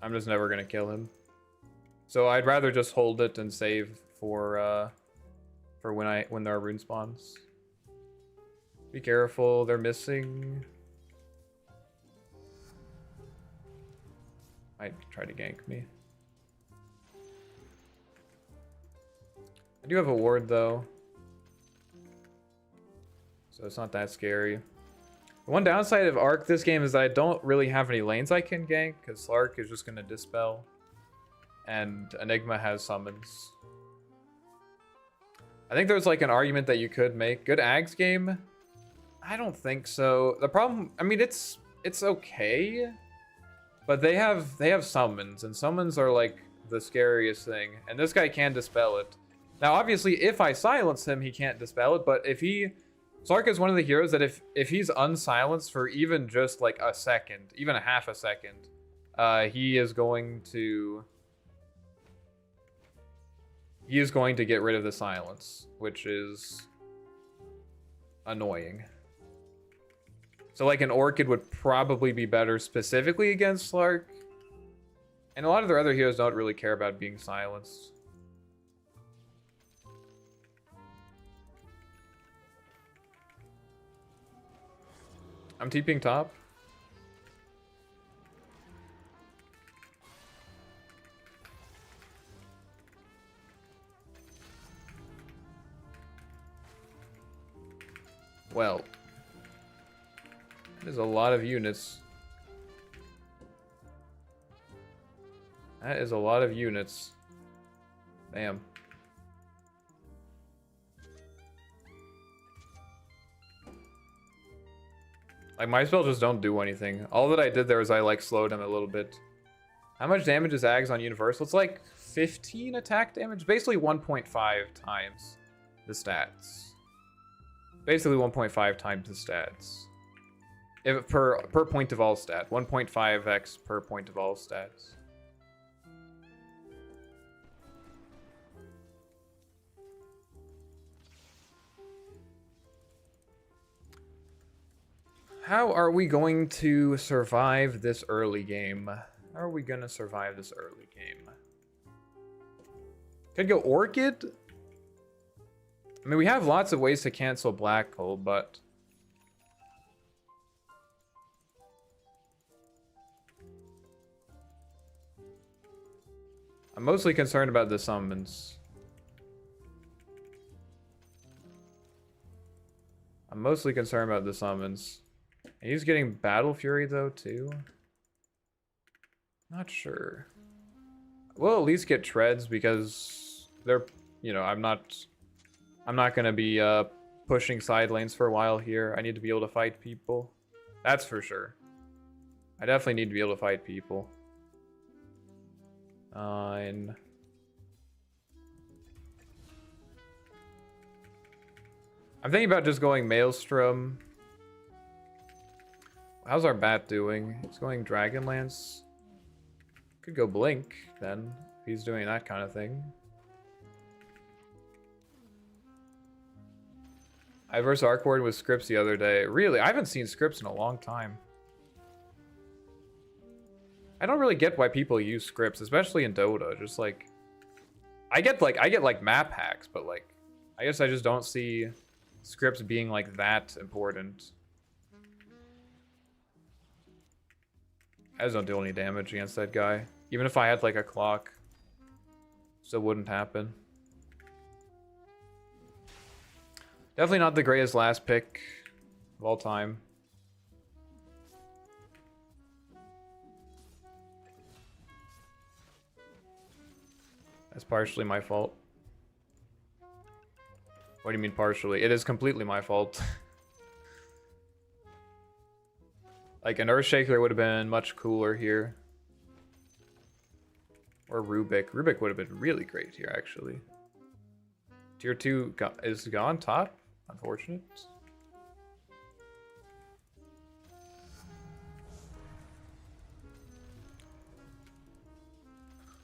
I'm just never going to kill him. So I'd rather just hold it and save for when there are rune spawns. Be careful, they're missing. Might try to gank me. I do have a ward though, so it's not that scary. The one downside of Arc this game is that I don't really have any lanes I can gank, because Slark is just going to Dispel. And Enigma has summons. I think there's like an argument that you could make. Good Ags game? I don't think so. The problem, I mean, it's okay, but they have summons, and summons are like the scariest thing. And this guy can Dispel it. Now, obviously, if I silence him, he can't Dispel it, but if he... Slark is one of the heroes that if he's unsilenced for even just like a second, even a half a second, he is going to get rid of the silence, which is annoying. So like an Orchid would probably be better specifically against Slark. And a lot of their other heroes don't really care about being silenced. I'm TPing top. Well, that is a lot of units. That is a lot of units. Damn. Like, my spells just don't do anything. All that I did there was I, like, slowed him a little bit. How much damage is Ags on Universal? It's like 15 attack damage? Basically 1.5 times the stats. Basically 1.5 times the stats. If per point of all stat. 1.5x per point of all stats. How are we going to survive this early game? How are we gonna survive this early game? Could go Orchid? I mean, we have lots of ways to cancel Black Hole, but... I'm mostly concerned about the summons. I'm mostly concerned about the summons. And he's getting Battle Fury, though, too. Not sure. We'll at least get Treads, because they're... You know, I'm not gonna be pushing side lanes for a while here. I need to be able to fight people. That's for sure. I definitely need to be able to fight people. And... I'm thinking about just going Maelstrom. How's our bat doing? He's going Dragonlance. Could go Blink, then, if he's doing that kind of thing. I versed Arcward with scripts the other day. Really? I haven't seen scripts in a long time. I don't really get why people use scripts, especially in Dota. Just like... I get like map hacks, but like... I guess I just don't see scripts being like that important. I just don't do any damage against that guy. Even if I had like a clock, still wouldn't happen. Definitely not the greatest last pick of all time. That's partially my fault. What do you mean partially? It is completely my fault. Like, an Earthshaker would have been much cooler here. Or Rubik. Rubik would have been really great here, actually. Tier 2 is gone top? Unfortunate.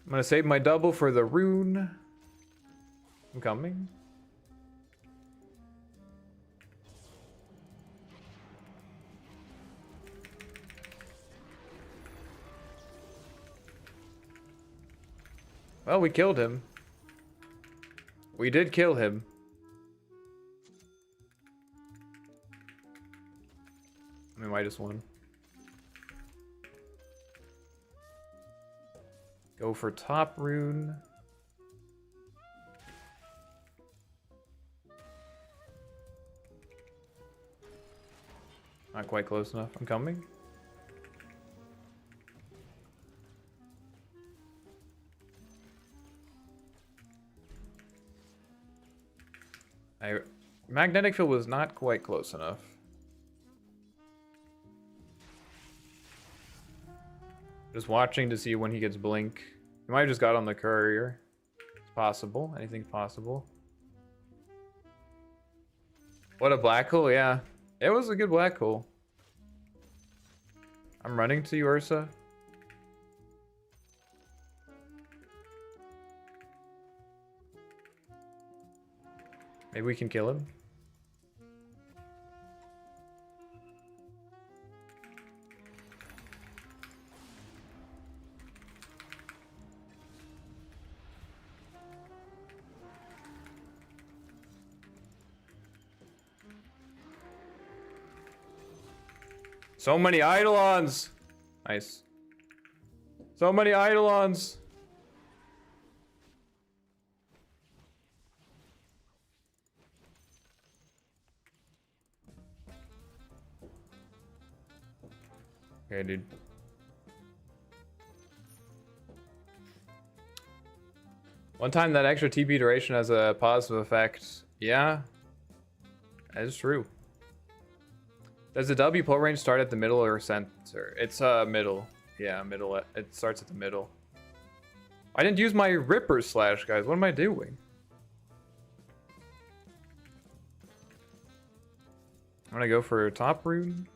I'm gonna save my double for the rune. I'm coming. Well, we killed him. We did kill him. I mean, I just won. Go for top rune. Not quite close enough. I'm coming. Magnetic field was not quite close enough. Just watching to see when he gets blink. He might have just got on the courier. It's possible. Anything's possible. What a black hole, yeah. It was a good black hole. I'm running to you, Ursa. Maybe we can kill him. So many Eidolons! Nice. So many Eidolons! Okay, dude. One time that extra TP duration has a positive effect. Yeah. That is true. Does the W pull range start at the middle or center? It's middle. Yeah, middle. It starts at the middle. I didn't use my Ripper Slash, guys. What am I doing? I'm gonna go for top rune.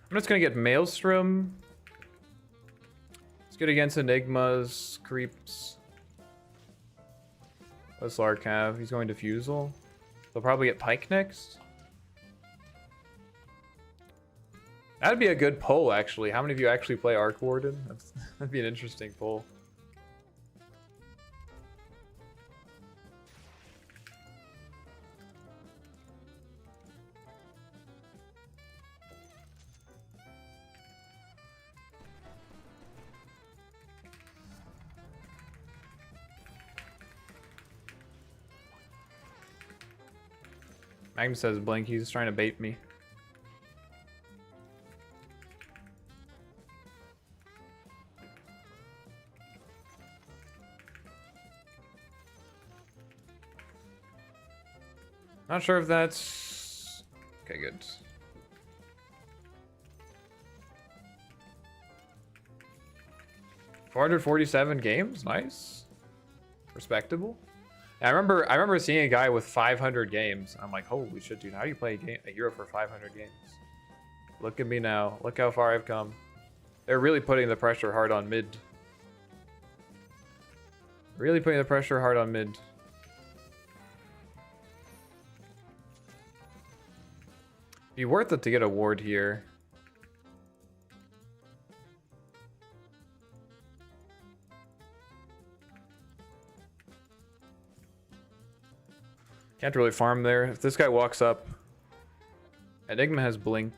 I'm just gonna get Maelstrom. It's good against Enigmas, creeps. What's Lark have? He's going Diffusal. They'll probably get Pike next. That'd be a good poll, actually. How many of you actually play Arc Warden? That'd be an interesting poll. Magnum says blink, he's trying to bait me. Not sure if that's... Okay, good. $447 games? Nice. Respectable. I remember seeing a guy with 500 games. I'm like, holy shit, dude! How do you play a hero for 500 games? Look at me now. Look how far I've come. They're really putting the pressure hard on mid. Really putting the pressure hard on mid. Be worth it to get a ward here. Can't really farm there. If this guy walks up, Enigma has blink.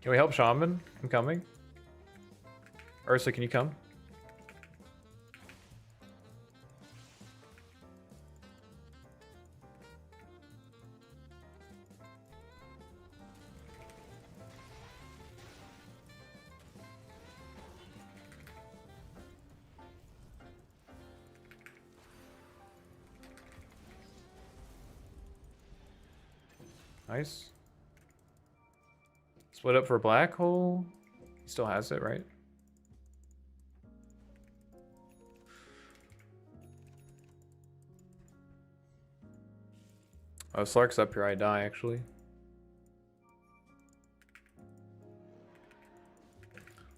Can we help Shaman? I'm coming. Ursa, can you come? Nice. Split up for black hole. He still has it, right? Oh, Slark's up here. I die, actually.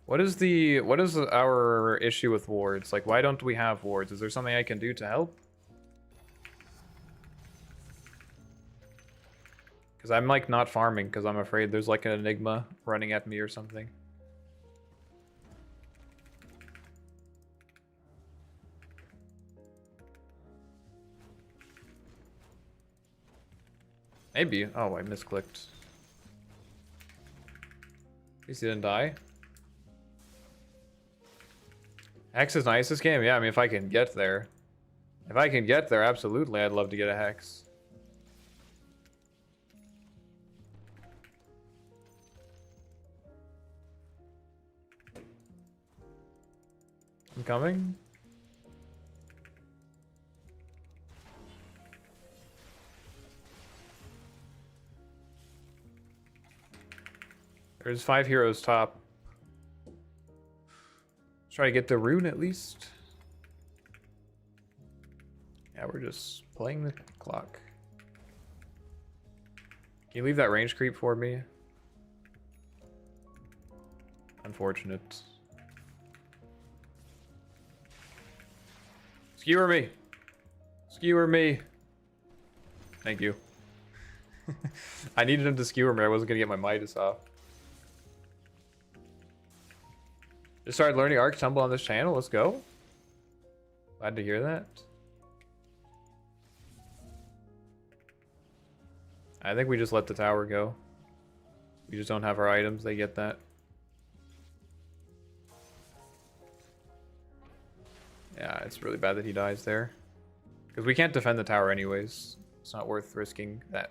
What is our issue with wards? Like, why don't we have wards? Is there something I can do to help? Because I'm like not farming because I'm afraid there's like an Enigma running at me or something. Maybe. Oh, I misclicked. At least he didn't die. Hex is nice this game. Yeah, I mean, if I can get there. If I can get there, absolutely, I'd love to get a Hex. I'm coming. There's 5 heroes top. Let's try to get the rune at least. Yeah, we're just playing the clock. Can you leave that range creep for me? Unfortunate. Skewer me. Skewer me. Thank you. I needed him to skewer me. I wasn't going to get my Midas off. Just started learning Arc Tumble on this channel. Let's go. Glad to hear that. I think we just let the tower go. We just don't have our items. They get that. Yeah, it's really bad that he dies there. Because we can't defend the tower anyways. It's not worth risking that.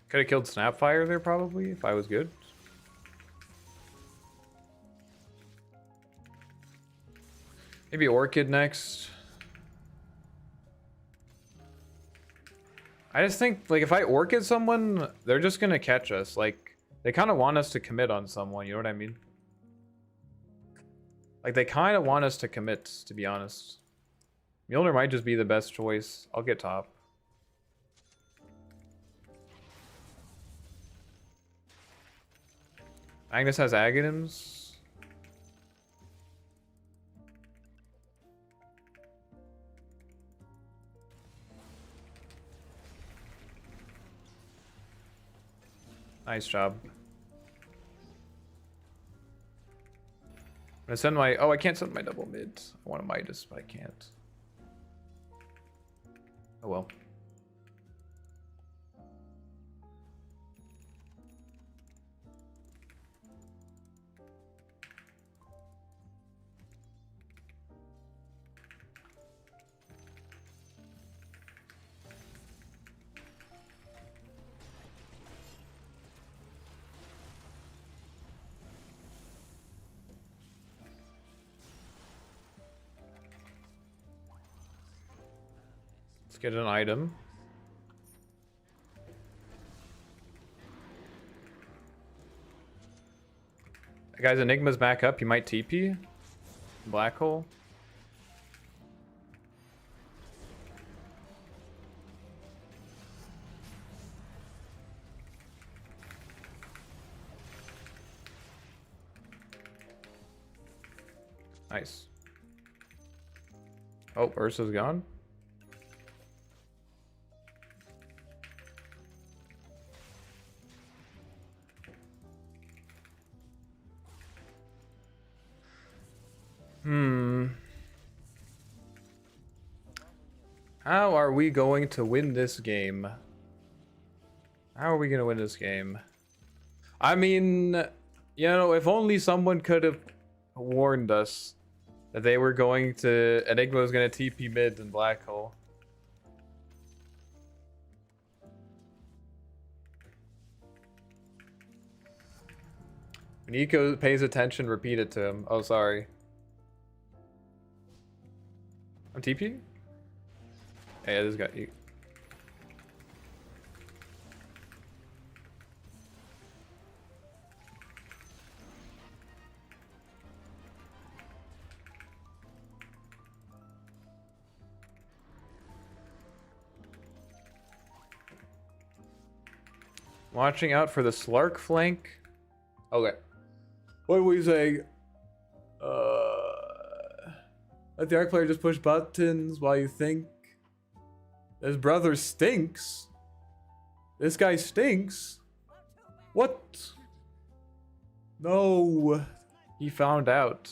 Could have killed Snapfire there probably if I was good. Maybe Orchid next. I just think, like, if I Orchid someone, they're just gonna catch us. Like, they kind of want us to commit on someone, you know what I mean? Like, they kind of want us to commit, to be honest. Mjolnir might just be the best choice. I'll get top. Magnus has Aghanims. Nice job. I'm gonna send my... Oh, I can't send my double mid. I want a Midas, but I can't. Oh well. Let's get an item. Guys, Enigma's back up. You might TP. Black hole. Nice. Oh, Ursa's gone. How are we going to win this game? How are we going to win this game? I mean, you know, if only someone could have warned us that they were going to... Enigma was going to TP mid and black hole. When Nico pays attention, repeat it to him. Oh, sorry. I'm TP? Hey, this got you. Watching out for the Slark flank. Okay. What do we say? Let the arc player just push buttons while you think This brother stinks. This guy stinks. What? No. He found out.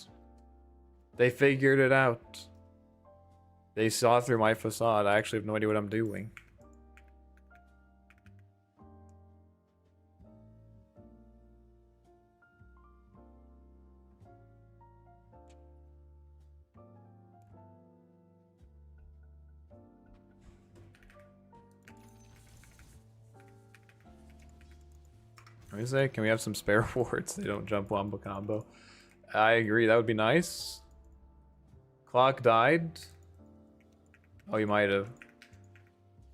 They figured it out. They saw through my facade. I actually have no idea what I'm doing. What is that? Can we have some spare wards? They don't jump wombo combo. I agree. That would be nice. Clock died. Oh, you might have.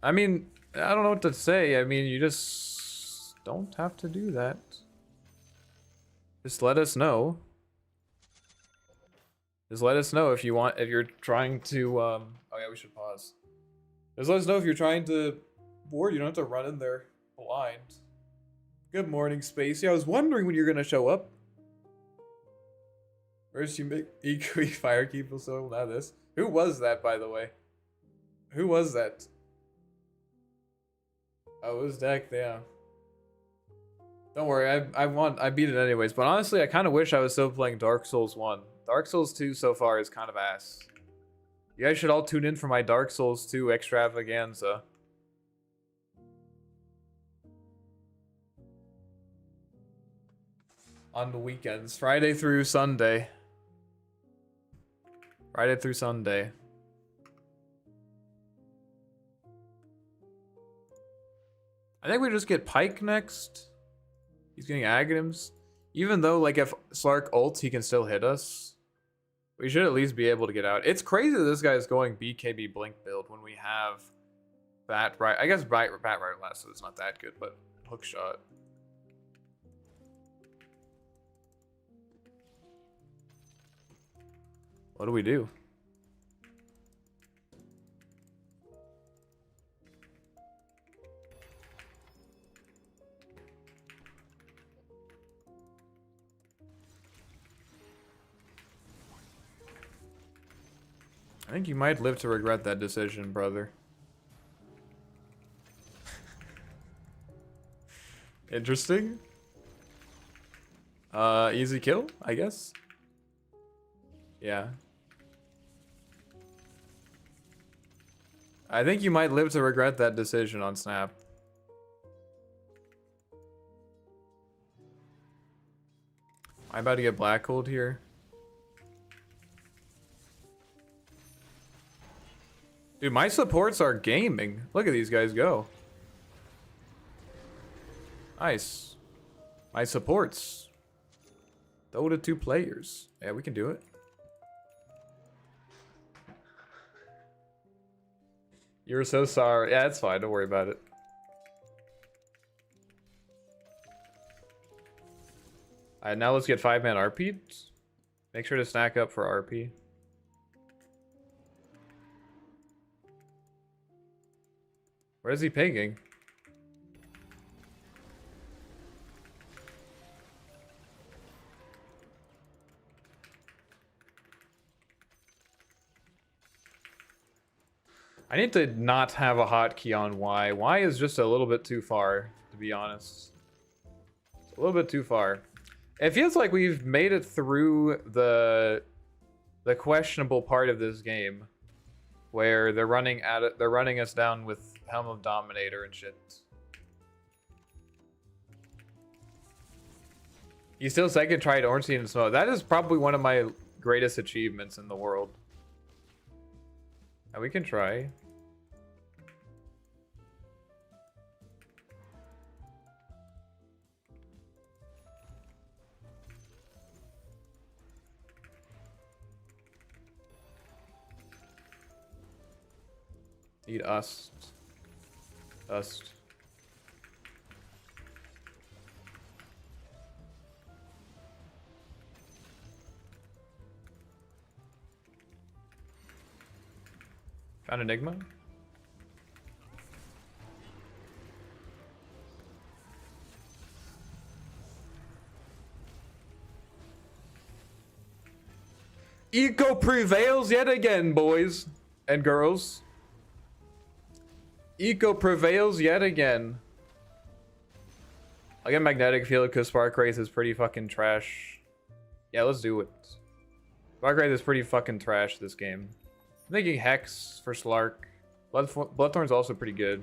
I mean, I don't know what to say. I mean, you just don't have to do that. Just let us know. Just let us know if you want, if you're trying to, oh yeah, we should pause. Just let us know if you're trying to board. You don't have to run in there blind. Good morning, Spacey. I was wondering when you're gonna show up. Where's you make equi firekeep so not this? Who was that, by the way? Who was that? Oh, it was Deck, yeah. Don't worry, I beat it anyways. But honestly, I kind of wish I was still playing Dark Souls 1. Dark Souls 2 so far is kind of ass. You guys should all tune in for my Dark Souls 2 extravaganza. On the weekends, Friday through Sunday. Friday through Sunday. I think we just get Pike next. He's getting Aghanims. Even though, like, if Slark ults, he can still hit us. We should at least be able to get out. It's crazy that this guy is going BKB Blink build when we have Bat Right. I guess Bat Right last, so it's not that good, but Hook Shot. What do we do? I think you might live to regret that decision, brother. Interesting. Easy kill, I guess. Yeah. I think you might live to regret that decision on Snap. I'm about to get Black Hold here. Dude, my supports are gaming. Look at these guys go. Nice. My supports. Dota 2 players. Yeah, we can do it. You're so sorry. Yeah, it's fine. Don't worry about it. Alright, now let's get 5-man RP. Make sure to stack up for RP. Where is he pinging? I need to not have a hotkey on Y. Y is just a little bit too far, to be honest. It's a little bit too far. It feels like we've made it through the questionable part of this game, where they're running at it. They're running us down with Helm of Dominator and shit. You still second tried Ornstein and Smoke. That is probably one of my greatest achievements in the world. And we can try. Eat us. Dust. Found Enigma? Eco prevails yet again, boys and girls. Eco prevails yet again. I'll get magnetic field because Spark Wraith is pretty fucking trash. Yeah, let's do it. Spark Wraith is pretty fucking trash this game. I'm thinking Hex for Slark. Bloodthorn's also pretty good.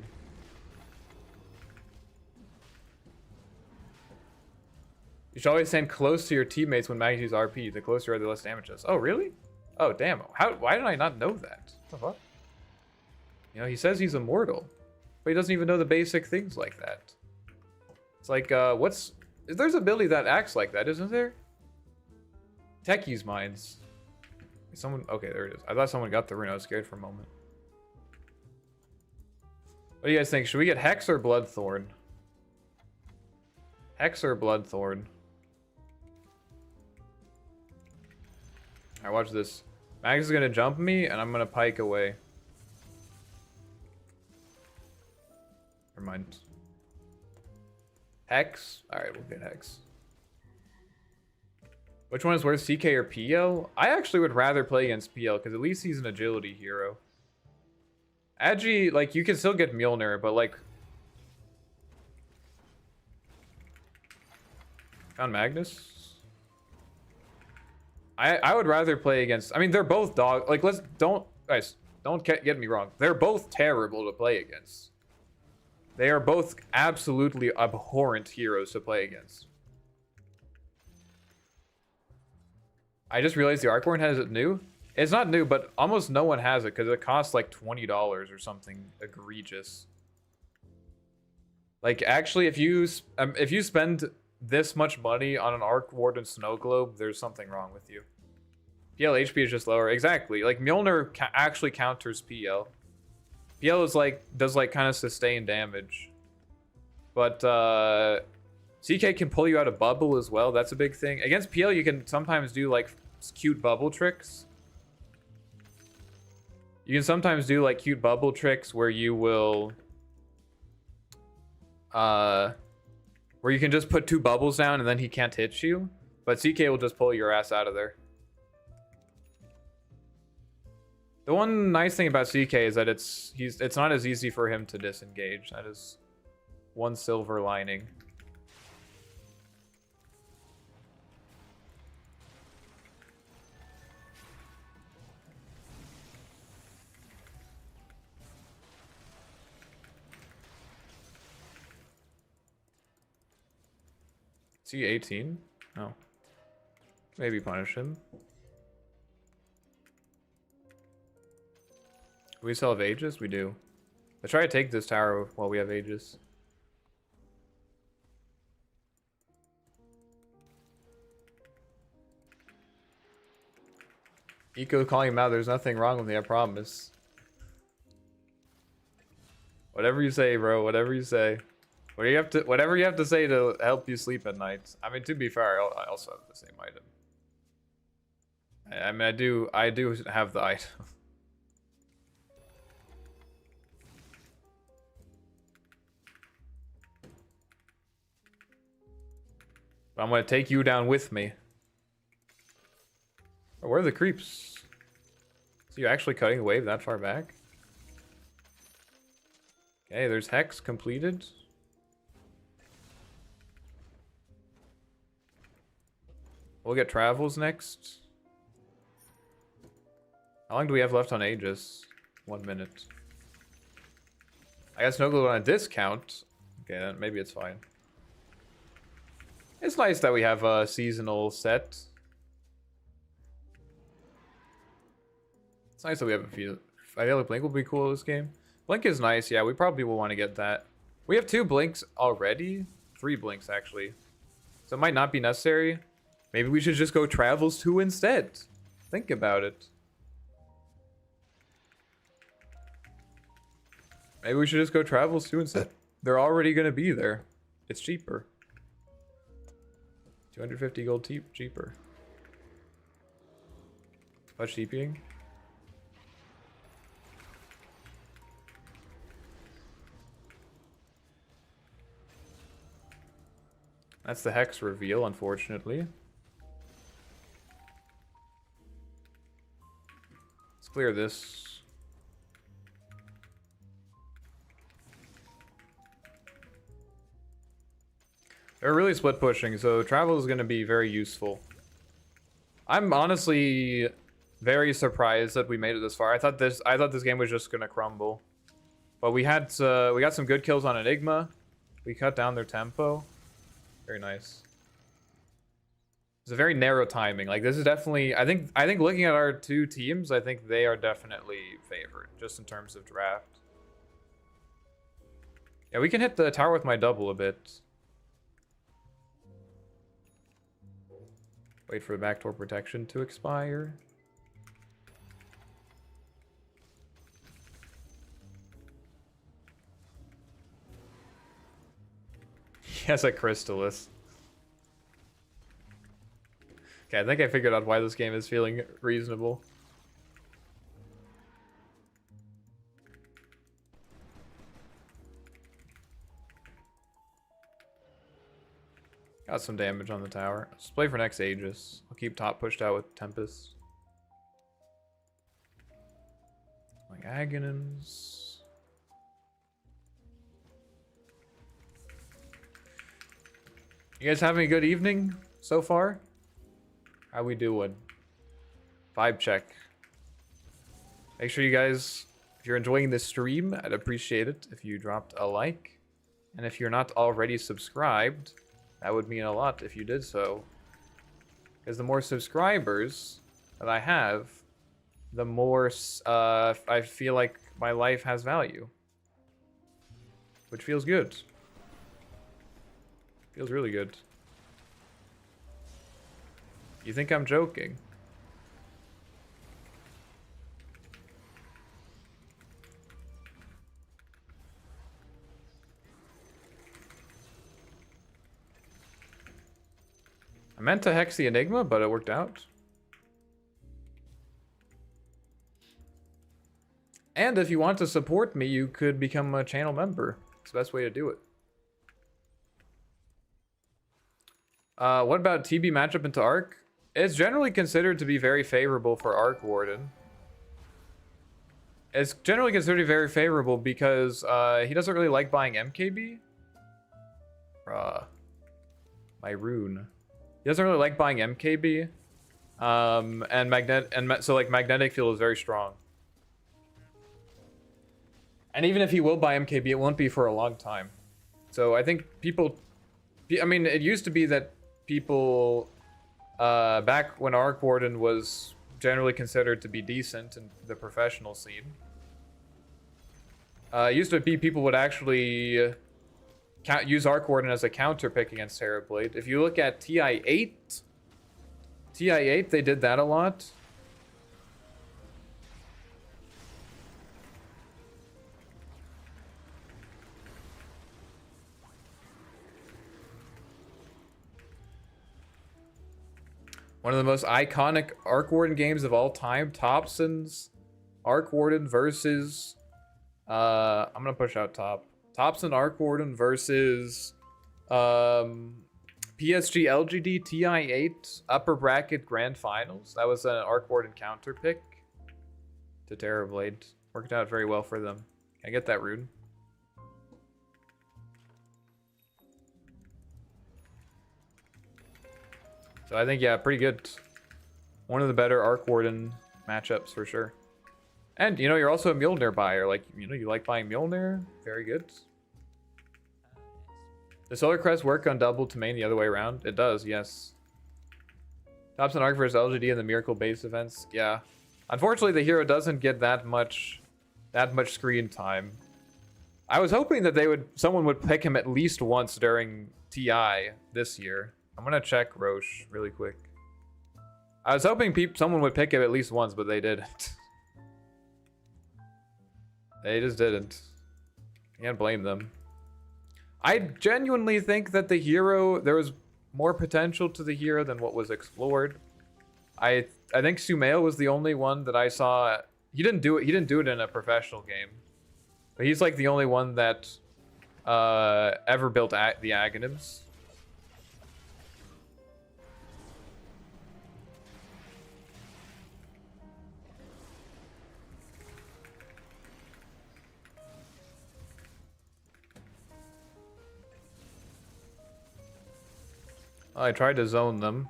You should always stand close to your teammates when Mags use RP. The closer you are, the less damage does. Oh, really? Oh, damn. Why did I not know that? What the fuck? You know, he says he's immortal, but he doesn't even know the basic things like that. It's like, there's an ability that acts like that, isn't there? Techie's Minds. Someone, okay, there it is. I thought someone got the rune. I was scared for a moment. What do you guys think? Should we get Hex or Bloodthorn? Hex or Bloodthorn? Alright, watch this. Mags is gonna jump me, and I'm gonna pike away. Never mind. Hex? Alright, we'll get Hex. Which one is worse, CK or PL? I actually would rather play against PL, because at least he's an agility hero. Agi, like, you can still get Mjolnir, but, like... Found Magnus? I would rather play against... I mean, they're both dog... Like, guys, don't get me wrong. They're both terrible to play against. They are both absolutely abhorrent heroes to play against. I just realized the Archborn has it new. It's not new, but almost no one has it because it costs like $20 or something egregious. Like, actually, if you spend this much money on an Arc Warden Snow Globe, there's something wrong with you. PL HP is just lower. Exactly. Like, Mjolnir actually counters PL. PL is like, does like kind of sustain damage. But CK can pull you out of bubble as well. That's a big thing. Against PL, you can sometimes do like cute bubble tricks. You can sometimes do like cute bubble tricks where you will where you can just put 2 bubbles down and then he can't hit you. But CK will just pull your ass out of there. The one nice thing about CK is that it's not as easy for him to disengage. That is one silver lining. Is he 18? No. Maybe punish him. Do we still have Aegis? We do. Let's try to take this tower while we have Aegis. Eco calling him out. There's nothing wrong with me, I promise. Whatever you say, bro. Whatever you say. Whatever you have to say to help you sleep at night. I mean, to be fair, I also have the same item. I mean, I do have the item. But I'm gonna take you down with me. Oh, where are the creeps? So you actually cutting a wave that far back? Okay, there's Hex completed. We'll get Travels next. How long do we have left on Aegis? 1 minute. I guess no glue on a discount. Okay, then maybe it's fine. It's nice that we have a seasonal set. It's nice that we have a few. I feel like Blink will be cool in this game. Blink is nice. Yeah, we probably will want to get that. We have 2 Blinks already. 3 Blinks, actually. So it might not be necessary. Maybe we should just go Travels 2 instead. Think about it. Maybe we should just go Travels 2 instead. They're already going to be there. It's cheaper. 250 gold cheaper. Much TPing. That's the Hex reveal, unfortunately. Let's clear this. They're really split pushing, so travel is going to be very useful. I'm honestly very surprised that we made it this far. I thought this game was just going to crumble. But we got some good kills on Enigma. We cut down their tempo. Very nice. It's a very narrow timing. Like, this is definitely, I think looking at our two teams, I think they are definitely favored just in terms of draft. Yeah, we can hit the tower with my double a bit. Wait for the backdoor protection to expire. He has a Crystallis. Okay, I think I figured out why this game is feeling reasonable. Got some damage on the tower. Let's play for next Aegis. I'll keep top pushed out with Tempest. Like Aghanim's. You guys having a good evening so far? How we doing? Vibe check. Make sure you guys, if you're enjoying this stream, I'd appreciate it if you dropped a like. And if you're not already subscribed, that would mean a lot if you did so. Because the more subscribers that I have, the more I feel like my life has value. Which feels good. Feels really good. You think I'm joking? I meant to hex the Enigma, but it worked out. And if you want to support me, you could become a channel member. It's the best way to do it. What about TB matchup into Arc? It's generally considered to be very favorable for Arc Warden. It's generally considered very favorable because he doesn't really like buying MKB. My rune. He doesn't really like buying MKB. So like magnetic field is very strong. And even if he will buy MKB, it won't be for a long time. So I think people, I mean, it used to be that people, back when Arc Warden was generally considered to be decent in the professional scene, it used to be people would actually use Arc Warden as a counter pick against Terrorblade. If you look at TI8, they did that a lot. One of the most iconic Arc Warden games of all time. Thompson's Arc Warden versus... I'm going to push out top. Thompson Arc Warden versus... PSG LGD TI8 upper bracket grand finals. That was an Arc Warden counter pick to Terrorblade. Worked out very well for them. Can I get that rune? So I think, yeah, pretty good. One of the better Arc Warden matchups for sure. And, you know, you're also a Mjolnir buyer. Like, you know, you like buying Mjolnir. Very good. Does Solar Crest work on double to main the other way around? It does, yes. Thompson Arc versus LGD in the Miracle base events. Yeah. Unfortunately, the hero doesn't get that much screen time. I was hoping that someone would pick him at least once during TI this year. I'm gonna check Roche really quick. I was hoping someone would pick him at least once, but they didn't. They just didn't. Can't blame them. I genuinely think that the hero, there was more potential to the hero than what was explored. I think Sumail was the only one that I saw. He didn't do it in a professional game, but he's like the only one that ever built the Aghanims. I tried to zone them.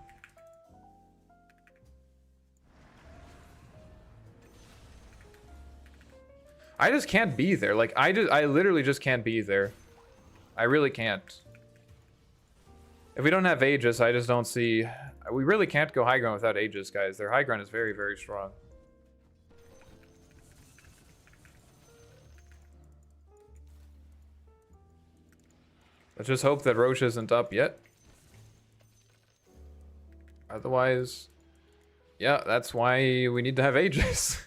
I just can't be there. Like, I literally just can't be there. I really can't. If we don't have Aegis, I just don't see... We really can't go high ground without Aegis, guys. Their high ground is very, very strong. Let's just hope that Roche isn't up yet. Otherwise... Yeah, that's why we need to have Aegis.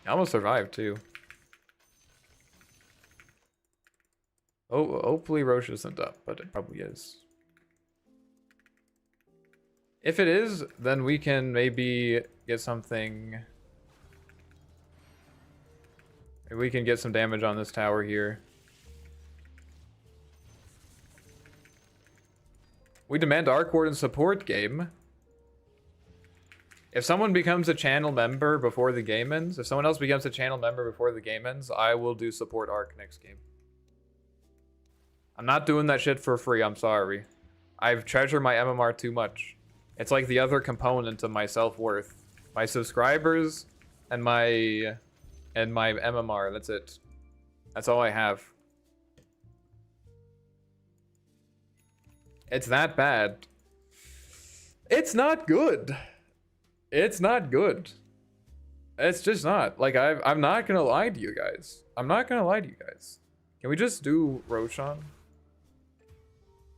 I almost survived, too. Oh, hopefully Roche isn't up, but it probably is. If it is, then we can maybe get something... Maybe we can get some damage on this tower here. We demand Arc Warden support game. If someone becomes a channel member before the game ends, if someone else becomes a channel member before the game ends, I will do support Arc next game. I'm not doing that shit for free, I'm sorry. I've treasured my MMR too much. It's like the other component of my self-worth. My subscribers and my MMR, that's it. That's all I have. It's that bad. It's not good. It's not good. It's just not. Like, I'm not gonna lie to you guys. I'm not gonna lie to you guys. Can we just do Roshan?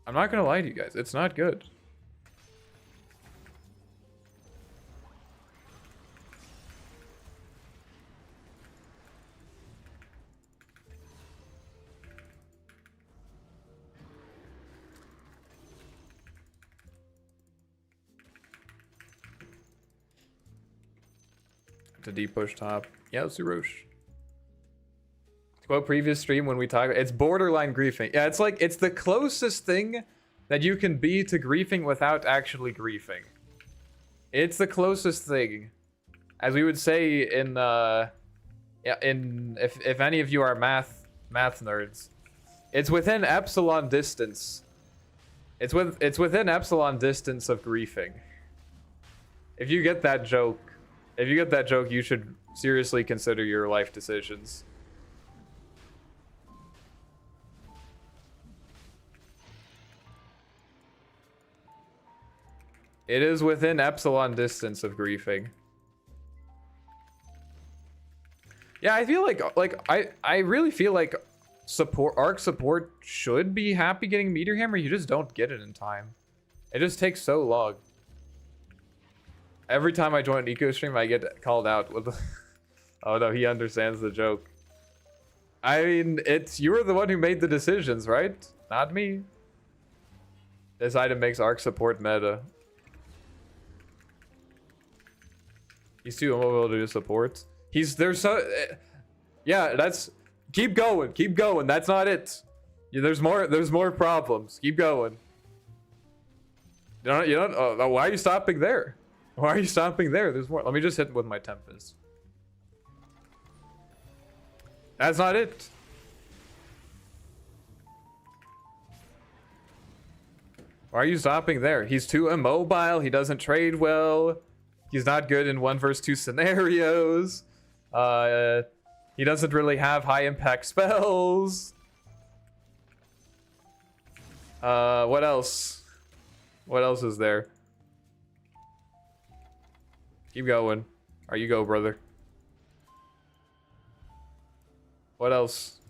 I'm not gonna lie to you guys. It's not good. To deep push top. Yeah, let's do Roche. To quote previous stream when we talk, it's borderline griefing. Yeah, it's like, it's the closest thing that you can be to griefing without actually griefing. It's the closest thing. As we would say in, if any of you are math nerds, it's within epsilon distance. It's within epsilon distance of griefing. If you get that joke, you should seriously consider your life decisions. It is within epsilon distance of griefing. Yeah, I feel like I really feel like arc support should be happy getting Meteor Hammer. You just don't get it in time. It just takes so long. Every time I join an eco stream, I get called out with oh no, he understands the joke. I mean, you're the one who made the decisions, right? Not me. This item makes arc support meta. He's too immobile to do support. There's so... yeah, that's... Keep going, that's not it. Yeah, there's more problems. Keep going. You don't, oh, why are you stopping there? Why are you stopping there? There's more. Let me just hit with my Tempest. That's not it. Why are you stopping there? He's too immobile. He doesn't trade well. He's not good in 1 versus 2 scenarios. He doesn't really have high impact spells. What else? What else is there? Keep going. You go, brother. What else?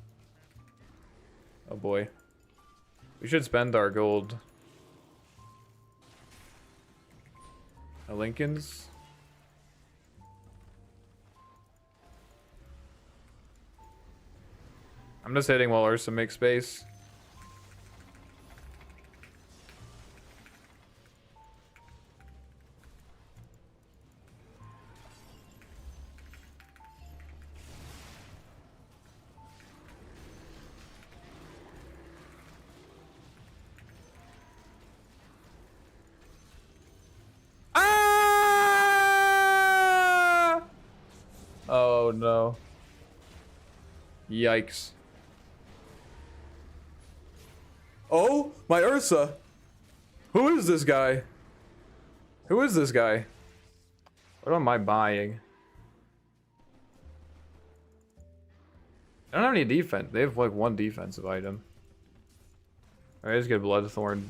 Oh boy. We should spend our gold. Lincoln's. I'm just hitting while Ursa makes space. Oh no. Yikes. My Ursa! Who is this guy? Who is this guy? What am I buying? I don't have any defense. They have like one defensive item. Alright, just get Bloodthorn.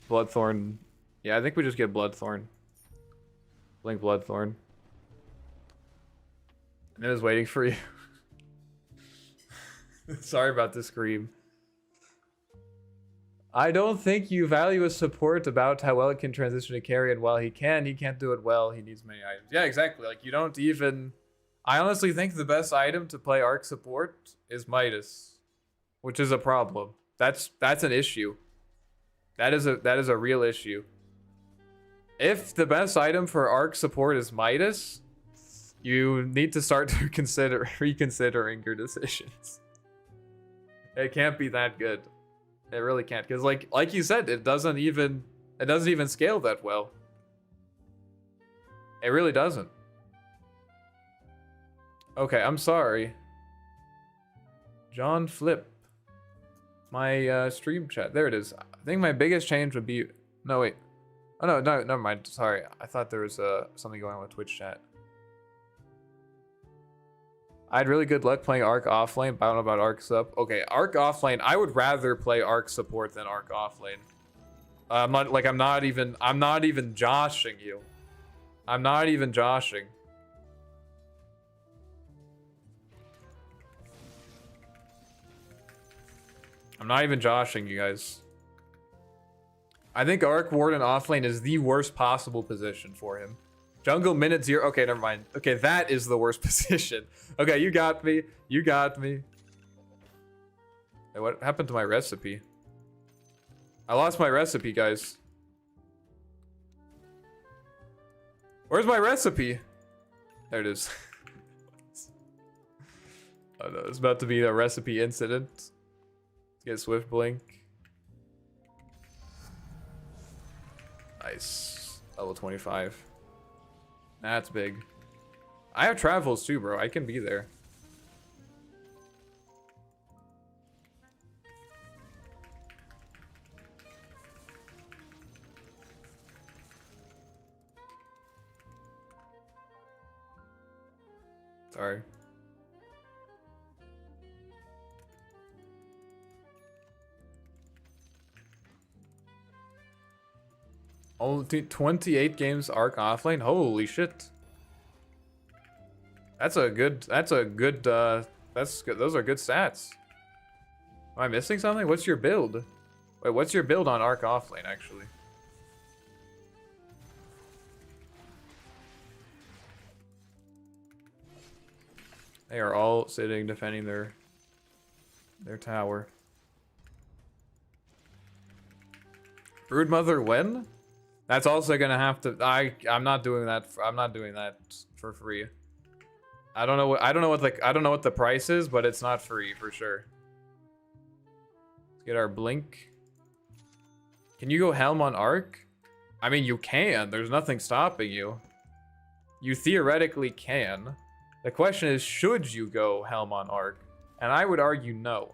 Bloodthorn. Yeah, I think we just get Bloodthorn. Blink Bloodthorn. And I was waiting for you. Sorry about the scream. I don't think you value a support about how well it can transition to carry, and while he can't do it well. He needs many items. Yeah, exactly. Like, you don't even... I honestly think the best item to play Arc support is Midas, which is a problem. That's an issue. That is a real issue. If the best item for Arc support is Midas, you need to start to reconsidering your decisions. It can't be that good. It really can't, because like you said, it doesn't even scale that well. It really doesn't. Okay, I'm sorry. John Flip. My stream chat. There it is. I think my biggest change would be... No, wait. Oh, no, never mind. Sorry. I thought there was something going on with Twitch chat. I had really good luck playing Arc offlane, but I don't know about Arc sub. Okay, Arc offlane. I would rather play Arc support than Arc offlane. I'm not even joshing you. I'm not even joshing. I'm not even joshing you guys. I think Arc Warden offlane is the worst possible position for him. Jungle minute 0. Okay, never mind. Okay, that is the worst position. Okay, you got me. You got me. Hey, what happened to my recipe? I lost my recipe, guys. Where's my recipe? There it is. Oh no, it's about to be a recipe incident. Let's get Swift Blink. Nice. Level 25. That's big. I have travels too, bro. I can be there. Sorry. Only 28 games Arc offlane? Holy shit. That's good, those are good stats. Am I missing something? What's your build? Wait, what's your build on Arc offlane, actually? They are all sitting defending their tower. Broodmother when? That's also gonna have to. I'm not doing that. I'm not doing that for free. I don't know what the price is, but it's not free for sure. Let's get our blink. Can you go Helm on Arc? I mean, you can. There's nothing stopping you. You theoretically can. The question is, should you go Helm on Arc? And I would argue no.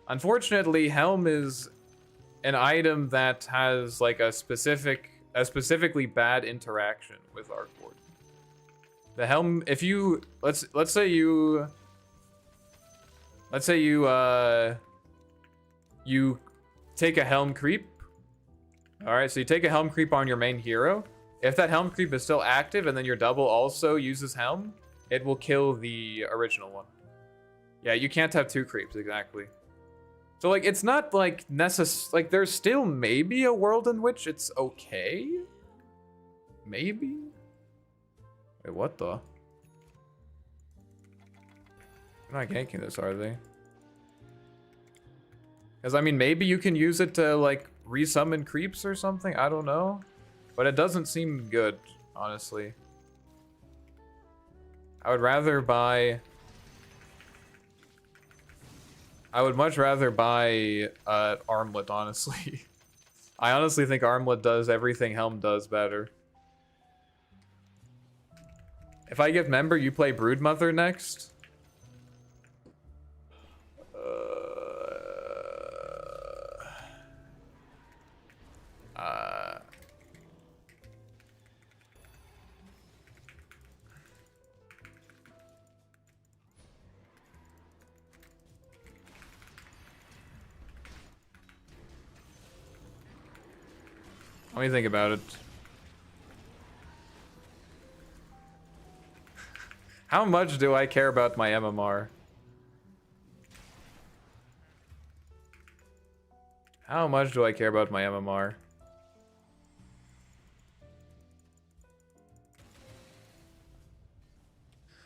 Unfortunately, Helm is an item that has like a specifically bad interaction with Arc Warden. The Helm, if you let's say you take a Helm creep. All right, so you take a Helm creep on your main hero. If that Helm creep is still active and then your double also uses Helm, it will kill the original one. Yeah, you can't have two creeps, exactly. So like, it's not like like there's still maybe a world in which it's okay. Maybe. Wait, what the? They're not ganking this, are they? Because I mean, maybe you can use it to like resummon creeps or something. I don't know, but it doesn't seem good, honestly. I would much rather buy Armlet, honestly. I honestly think Armlet does everything Helm does better. If I give member, you play Broodmother next. Let me think about it. How much do I care about my MMR? How much do I care about my MMR?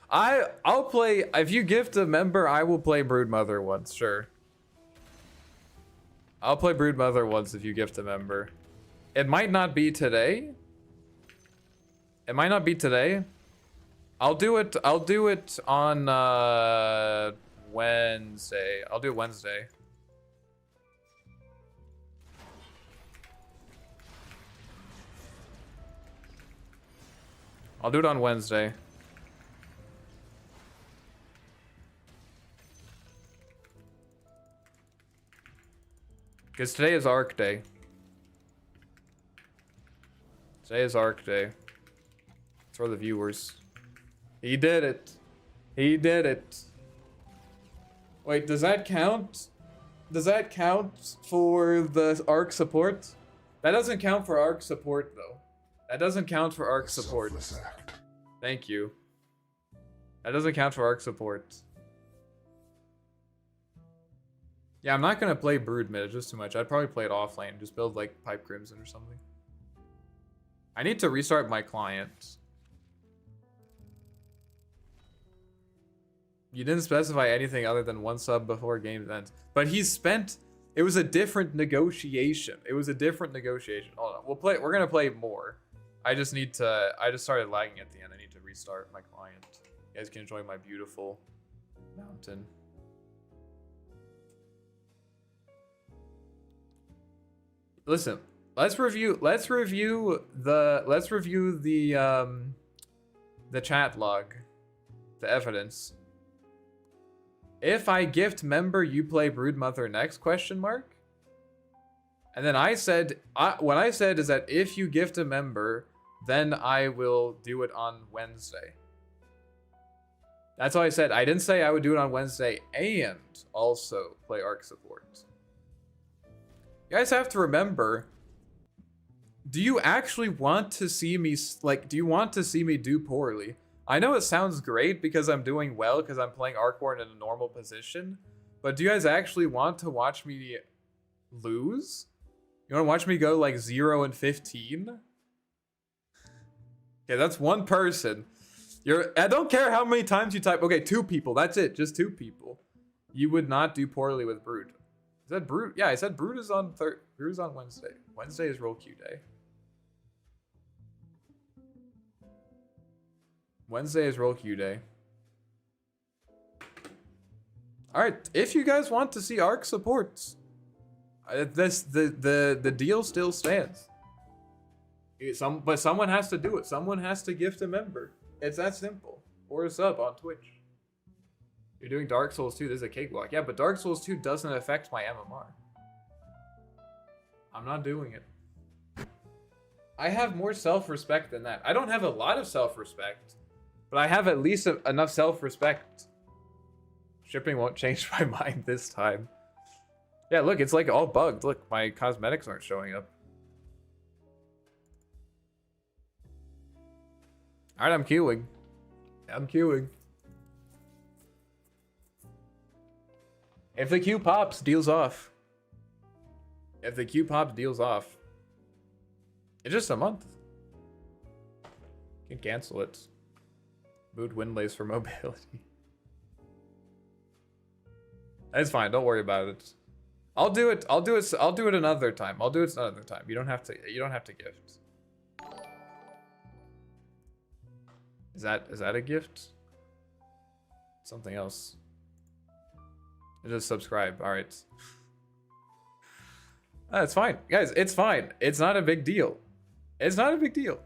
I'll play, if you gift a member, I will play Broodmother once, sure. I'll play Broodmother once if you gift a member. It might not be today. It might not be today. I'll do it on Wednesday. I'll do it Wednesday. I'll do it on Wednesday. Because today is Arc Day. Today is Arc Day. It's for the viewers. He did it. He did it. Wait, does that count? Does that count for the Arc support? That doesn't count for Arc support, though. That doesn't count for Arc support. Thank you. That doesn't count for Arc support. Yeah, I'm not gonna play Brood mid, it's just too much. I'd probably play it offlane, just build like Pipe Crimson or something. I need to restart my client. You didn't specify anything other than 1 sub before game ends. But he spent, it was a different negotiation. It was a different negotiation. Hold on, we're gonna play more. I just started lagging at the end. I need to restart my client. You guys can enjoy my beautiful mountain. Listen, let's review the chat log, the evidence. If I gift member, you play Broodmother next, question mark? And then I said, what I said is that if you gift a member, then I will do it on Wednesday. That's all I said. I didn't say I would do it on Wednesday and also play Arc support. You guys have to remember, do you actually want to see me, like, do you want to see me do poorly? I know it sounds great because I'm doing well because I'm playing Arcborn in a normal position, but do you guys actually want to watch me lose? You want to watch me go like 0-15? Okay, that's one person. I don't care how many times you type. Okay, 2 people. That's it. Just 2 people. You would not do poorly with Brood. Is that Brood? Yeah, I said Brood is on Brood is on Wednesday. Wednesday is roll queue day. Wednesday is roll queue day. All right, if you guys want to see Arc supports, the deal still stands. But someone has to do it. Someone has to gift a member. It's that simple. Or a sub on Twitch. You're doing Dark Souls 2. This is a cakewalk. Yeah, but Dark Souls 2 doesn't affect my MMR. I'm not doing it. I have more self-respect than that. I don't have a lot of self-respect, but I have at least enough self-respect. Shipping won't change my mind this time. Yeah, look, it's like all bugged. Look, my cosmetics aren't showing up. Alright, I'm queuing. I'm queuing. If the queue pops, deals off. If the queue pops, deals off. It's just a month. You can cancel it. Mood Windlays for mobility. It's fine, don't worry about it. I'll do it another time. I'll do it another time. You don't have to gift. Is that a gift? Something else. Just subscribe. All right. It's fine, guys. It's fine. It's not a big deal. It's not a big deal.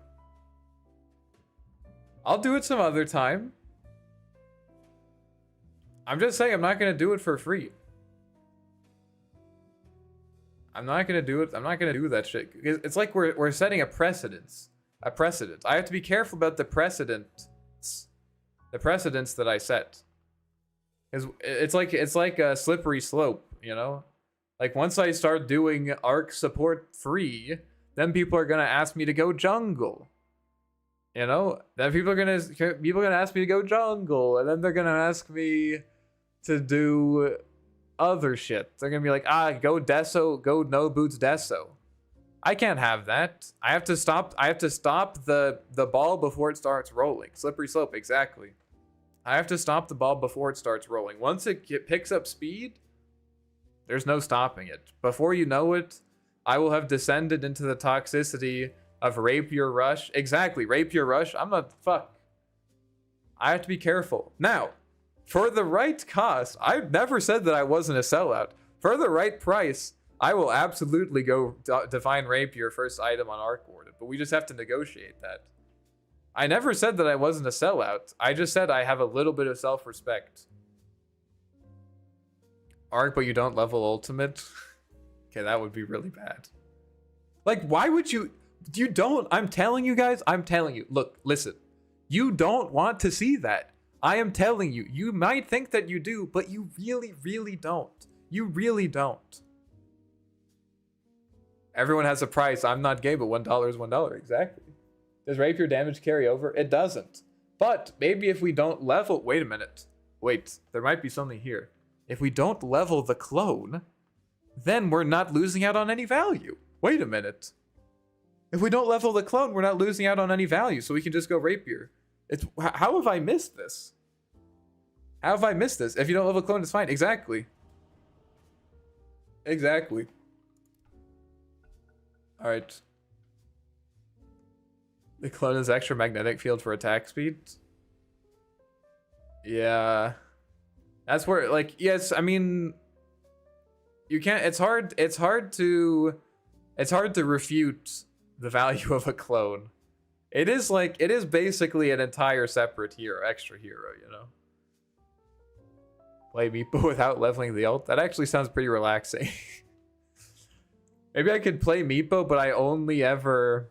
I'll do it some other time. I'm just saying I'm not gonna do it for free. I'm not gonna do it. I'm not gonna do that shit. It's like we're setting a precedence. A precedent. I have to be careful about the precedents. The precedents that I set. It's like a slippery slope, you know? Like once I start doing Arc support free, Then people are gonna ask me to go jungle. You know, then people are gonna ask me to go jungle, and then they're gonna ask me to do other shit. They're gonna be like, go Deso, go no boots Deso. I can't have that. I have to stop the ball before it starts rolling. Slippery slope, exactly. I have to stop the ball before it starts rolling. Once it picks up speed, there's no stopping it. Before you know it, I will have descended into the toxicity of Rapier Rush. Exactly, Rapier Rush. I'm not, fuck. I have to be careful. Now, for the right cost, I've never said that I wasn't a sellout. For the right price, I will absolutely go Divine Rapier first item on Arc Warden, but we just have to negotiate that. I never said that I wasn't a sellout. I just said I have a little bit of self-respect. Arc, but you don't level ultimate? Okay, that would be really bad. Like, why would you... You don't... I'm telling you guys, I'm telling you. Look, listen. You don't want to see that. I am telling you. You might think that you do, but you really, really don't. You really don't. Everyone has a price. I'm not gay, but $1 is $1. Exactly. Does Rapier damage carry over? It doesn't. But maybe if we don't level... Wait a minute. Wait, there might be something here. If we don't level the clone, then we're not losing out on any value. Wait a minute. If we don't level the clone, we're not losing out on any value, so we can just go Rapier. How have I missed this? How have I missed this? If you don't level clone, it's fine. Exactly. Exactly. Alright. The clone is extra magnetic field for attack speed. Yeah. That's where, like, yes, I mean, you can't, it's hard to refute the value of a clone. It is basically an entire separate hero, extra hero, you know? Play Meepo without leveling the ult? That actually sounds pretty relaxing. Maybe I could play Meepo, but I only ever...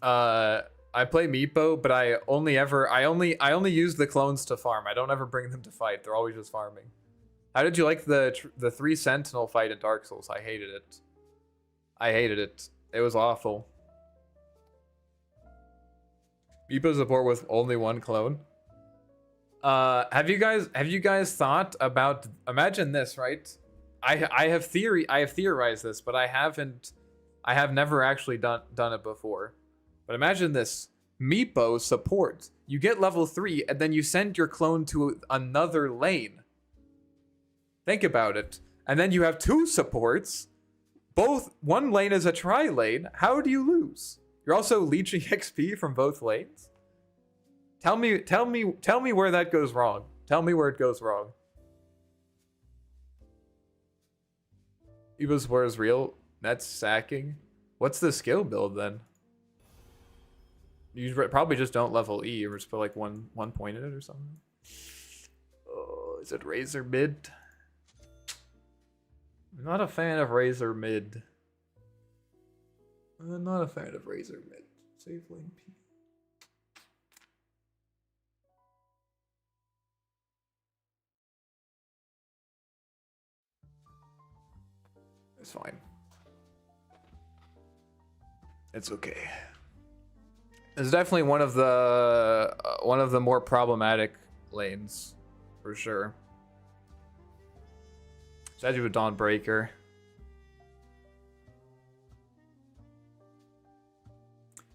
I play Meepo, but I only use the clones to farm. I don't ever bring them to fight. They're always just farming. How did you like the 3 Sentinel fight in Dark Souls? I hated it. I hated it. It was awful. Meepo support with only 1 clone. Have you guys thought about, imagine this, right? I have theorized this, but I have never actually done it before. But imagine this. Meepo support. You get level 3 and then you send your clone to another lane. Think about it. And then you have 2 supports. One lane is a tri-lane. How do you lose? You're also leeching XP from both lanes? Tell me where that goes wrong. Tell me where it goes wrong. Evo's war is real. That's sacking. What's the skill build then? You probably just don't level E, or just put like one point in it or something. Oh, is it Razor mid? I'm not a fan of Razor mid. I'm not a fan of Razor mid. Save lane P. It's fine. It's okay. It's definitely one of the more problematic lanes, for sure. Statue of Dawnbreaker.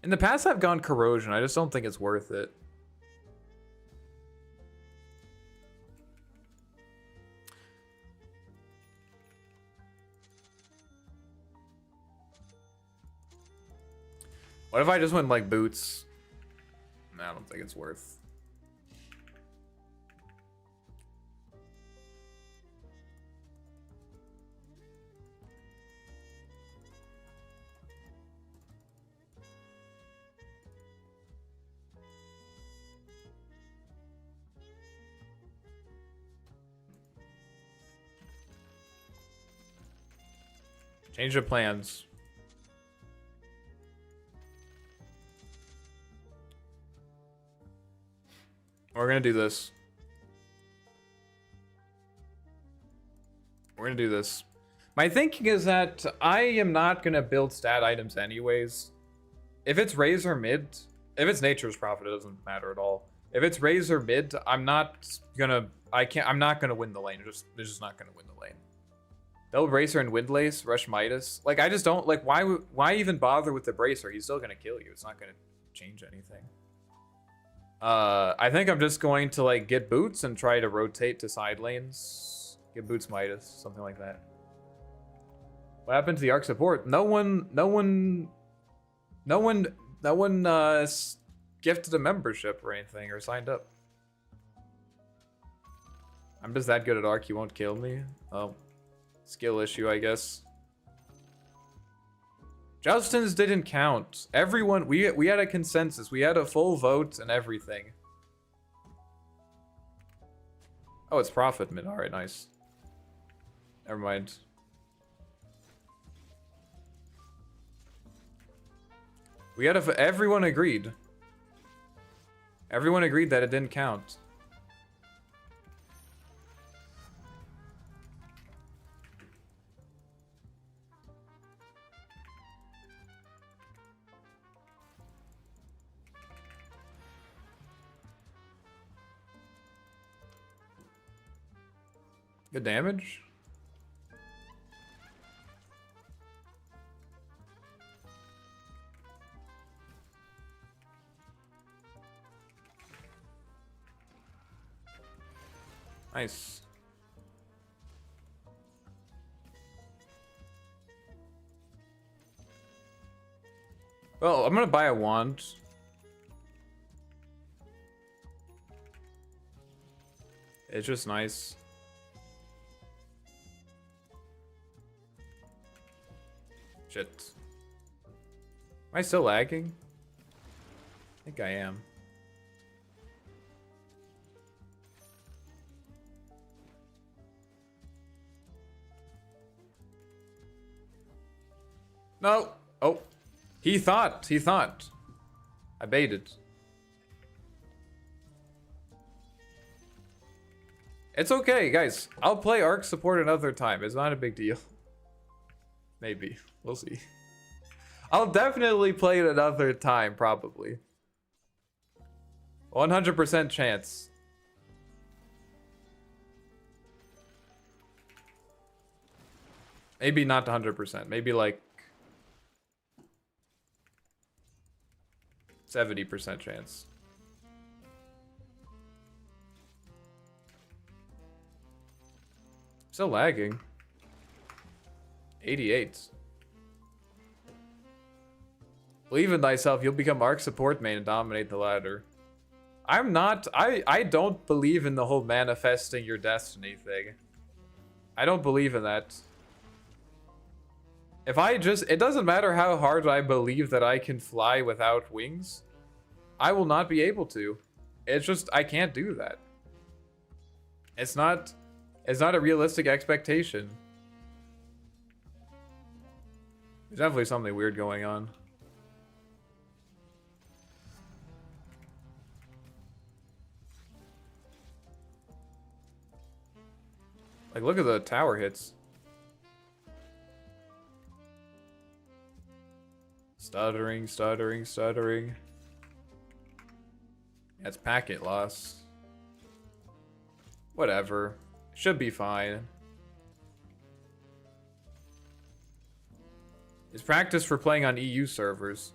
In the past, I've gone Corrosion. I just don't think it's worth it. What if I just went like boots? Nah, I don't think it's worth. Change of plans. We're gonna do this. We're gonna do this. My thinking is that I am not going to build stat items anyways. If it's Raise or mid, if it's Nature's Prophet, it doesn't matter at all. If it's Raise or mid, I'm not gonna win the lane. They're just not gonna win the lane. They'll Bracer and Windlace, Rush Midas. Like, I just don't, like, why even bother with the Bracer? He's still gonna kill you. It's not gonna change anything. I think I'm just going to, like, get Boots and try to rotate to side lanes. Get Boots Midas, something like that. What happened to the Arc support? No one gifted a membership or anything or signed up. I'm just that good at Arc, you won't kill me. Oh, skill issue, I guess. Justin's didn't count. Everyone, we had a consensus. We had a full vote and everything. Oh, it's Prophet mid. All right, nice. Never mind. We had everyone agreed. Everyone agreed that it didn't count. Good damage. Nice. Well, I'm gonna buy a wand. It's just nice. Shit. Am I still lagging? I think I am. No. Oh. He thought. I baited. It's okay, guys. I'll play Arc support another time. It's not a big deal. Maybe. We'll see. I'll definitely play it another time, probably. 100% chance. Maybe not 100%. Maybe like 70% chance. Still lagging. 88. Believe in thyself, you'll become Arc support main and dominate the ladder. I'm not, I don't believe in the whole manifesting your destiny thing. I don't believe in that. If I just, it doesn't matter how hard I believe that I can fly without wings, I will not be able to. It's just, I can't do that. It's not a realistic expectation. There's definitely something weird going on. Like, look at the tower hits. Stuttering. That's packet loss. Whatever. Should be fine. It's practice for playing on EU servers.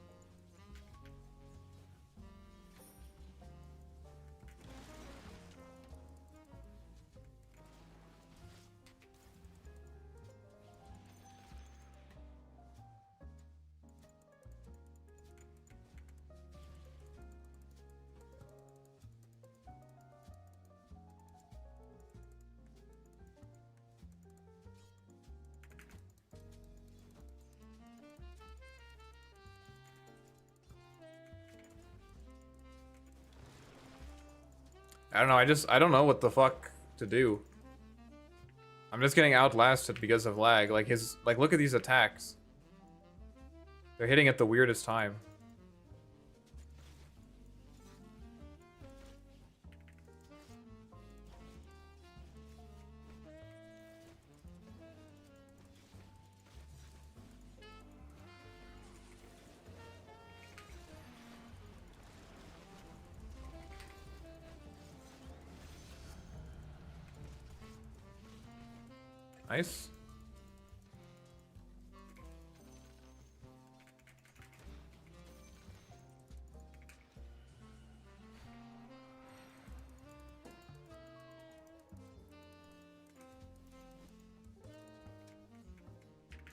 I don't know, I don't know what the fuck to do. I'm just getting outlasted because of lag. Like look at these attacks. They're hitting at the weirdest time. Nice.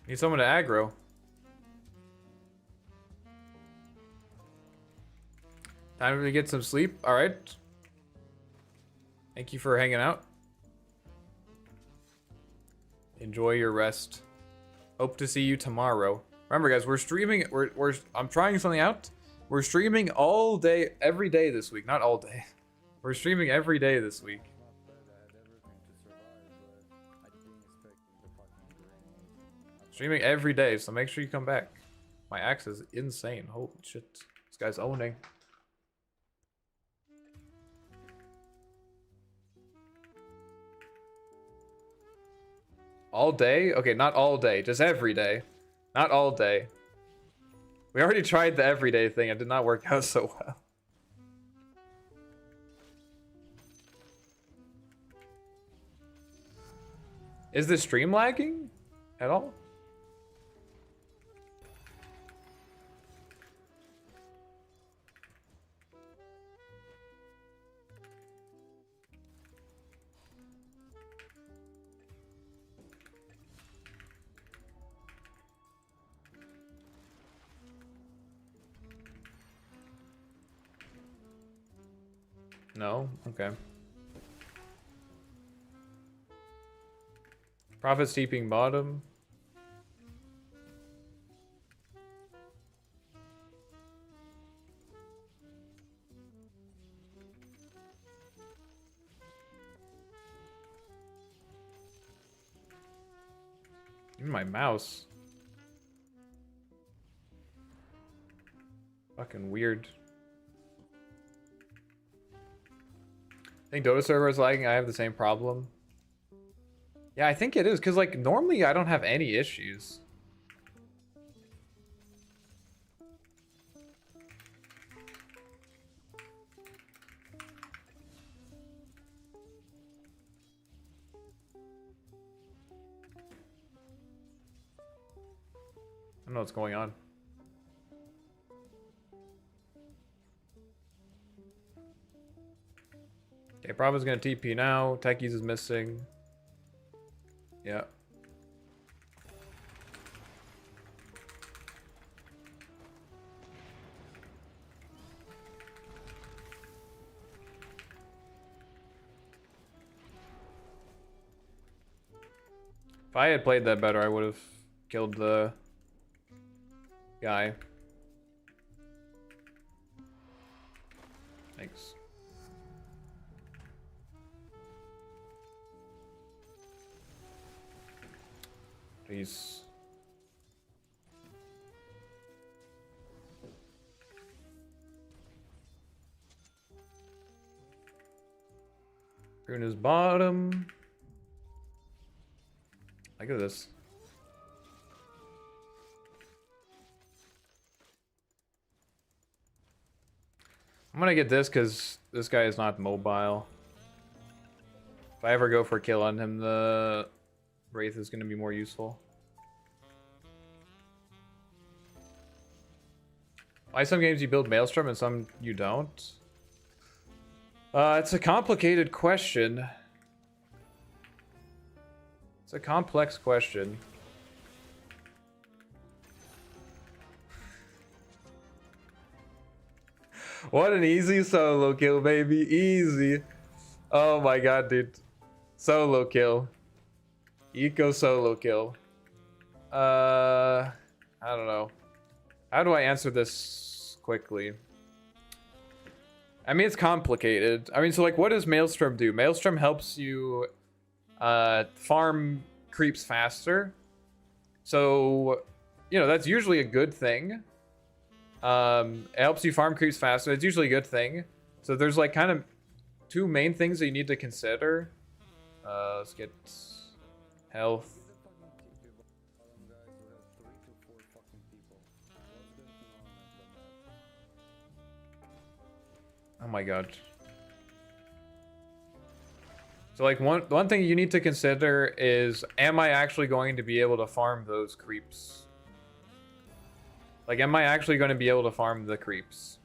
Need someone to aggro. Time to get some sleep. All right. Thank you for hanging out. Enjoy your rest. Hope to see you tomorrow. Remember, guys, we're streaming. I'm trying something out. We're streaming all day, every day this week. Not all day. We're streaming every day this week. Streaming every day, so make sure you come back. My axe is insane. Holy shit. This guy's owning. All day? Okay, not all day. Just every day. Not all day. We already tried the everyday thing. It did not work out so well. Is the stream lagging at all? No? Okay. Profit steeping bottom. Even my mouse. Fucking weird. I think Dota server is lagging. I have the same problem. Yeah, I think it is, because like normally I don't have any issues. I don't know what's going on. Okay, Bravo's gonna TP now. Techies is missing. Yeah. If I had played that better, I would have killed the guy. Thanks. Please. Rune is bottom. Look at this. I'm gonna get this because this guy is not mobile. If I ever go for a kill on him, the Wraith is going to be more useful. Why some games you build Maelstrom and some you don't? It's a complicated question. It's a complex question. What an easy solo kill, baby. Easy. Oh my god, dude. Solo kill. Eco solo kill. I don't know. How do I answer this quickly? I mean, it's complicated. I mean, so like, what does Maelstrom do? Maelstrom helps you farm creeps faster. So, you know, that's usually a good thing. It helps you farm creeps faster. It's usually a good thing. So there's like kind of two main things that you need to consider. Let's get health. Oh my god. So like one thing you need to consider is, am I actually going to be able to farm those creeps? Like, am I actually going to be able to farm the creeps?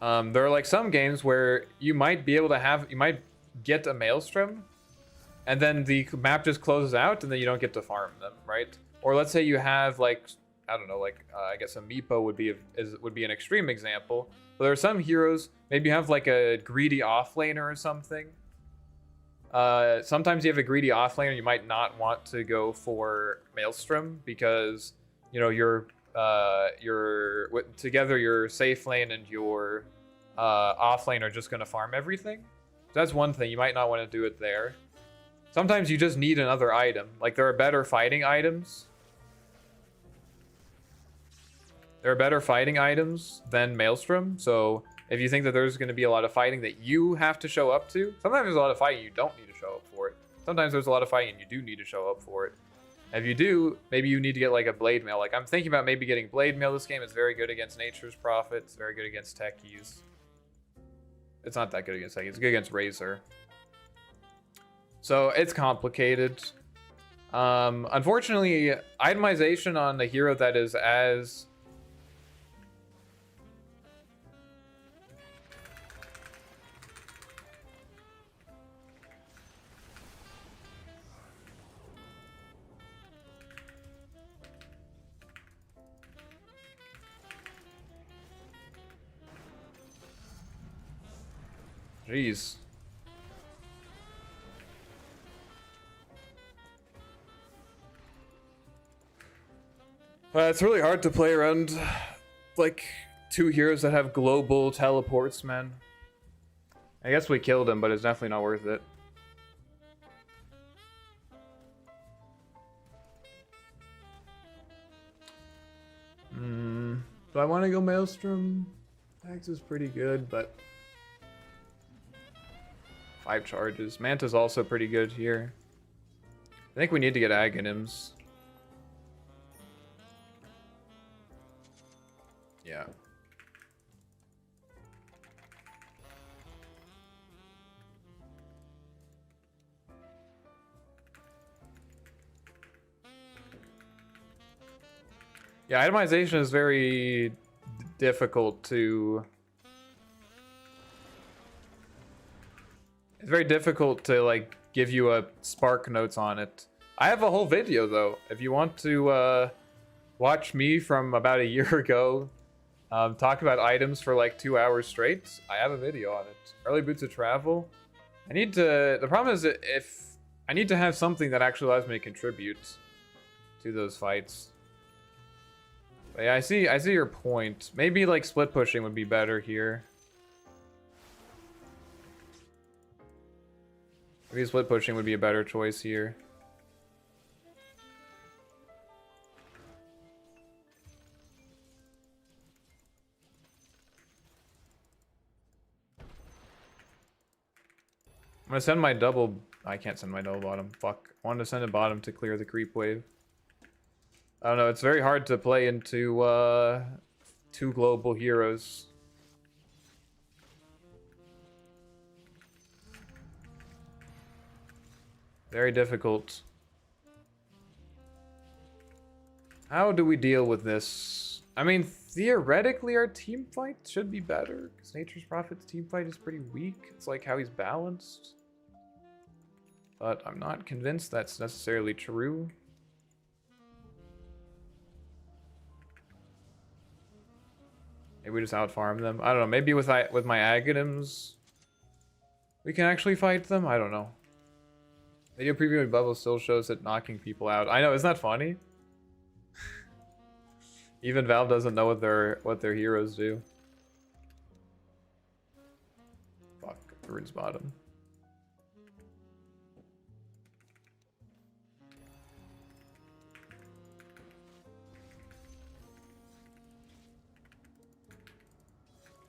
There are like some games where you might be able to have, you might get a Maelstrom, and then the map just closes out, and then you don't get to farm them, right? Or let's say you have like, I don't know, like I guess a Meepo would be an extreme example. But there are some heroes, maybe you have like a greedy offlaner or something. Sometimes you have a greedy offlaner, you might not want to go for Maelstrom because, you know, together your safe lane and your off lane are just going to farm everything. So that's one thing, you might not want to do it there. Sometimes you just need another item. Like, there are better fighting items. There are better fighting items than Maelstrom. So if you think that there's going to be a lot of fighting that you have to show up to, sometimes there's a lot of fighting you don't need to show up for it. Sometimes there's a lot of fighting you do need to show up for it. And if you do, maybe you need to get like a Blade Mail. Like, I'm thinking about maybe getting Blade Mail this game. It's very good against Nature's Prophet. It's very good against Techies. It's not that good against Techies. It's good against Razor. So it's complicated. Unfortunately, itemization on a hero that is as... Jeez. It's really hard to play around like two heroes that have global teleports, man. I guess we killed him, but it's definitely not worth it. Do I want to go Maelstrom? Axe is pretty good, but 5 charges. Manta's also pretty good here. I think we need to get Aghanims. Yeah. Yeah, itemization is very difficult to... It's very difficult to, like, give you a Spark Notes on it. I have a whole video, though. If you want to watch me from about a year ago talk about items for, like, 2 hours straight, I have a video on it. Early Boots of Travel. I need to... The problem is that if... I need to have something that actually allows me to contribute to those fights. But yeah, I see your point. Maybe, like, split pushing would be better here. Maybe split pushing would be a better choice here. I'm gonna send my double... I can't send my double bottom. Fuck. I wanted to send a bottom to clear the creep wave. I don't know, it's very hard to play into 2 global heroes. Very difficult. How do we deal with this? I mean, theoretically our team fight should be better, because Nature's Prophet's team fight is pretty weak. It's like how he's balanced. But I'm not convinced that's necessarily true. Maybe we just outfarm them. I don't know. Maybe with my Aghanims, we can actually fight them. I don't know. Video preview of Bubble still shows it knocking people out. I know, isn't that funny? Even Valve doesn't know what their heroes do. Fuck, Rune's bottom.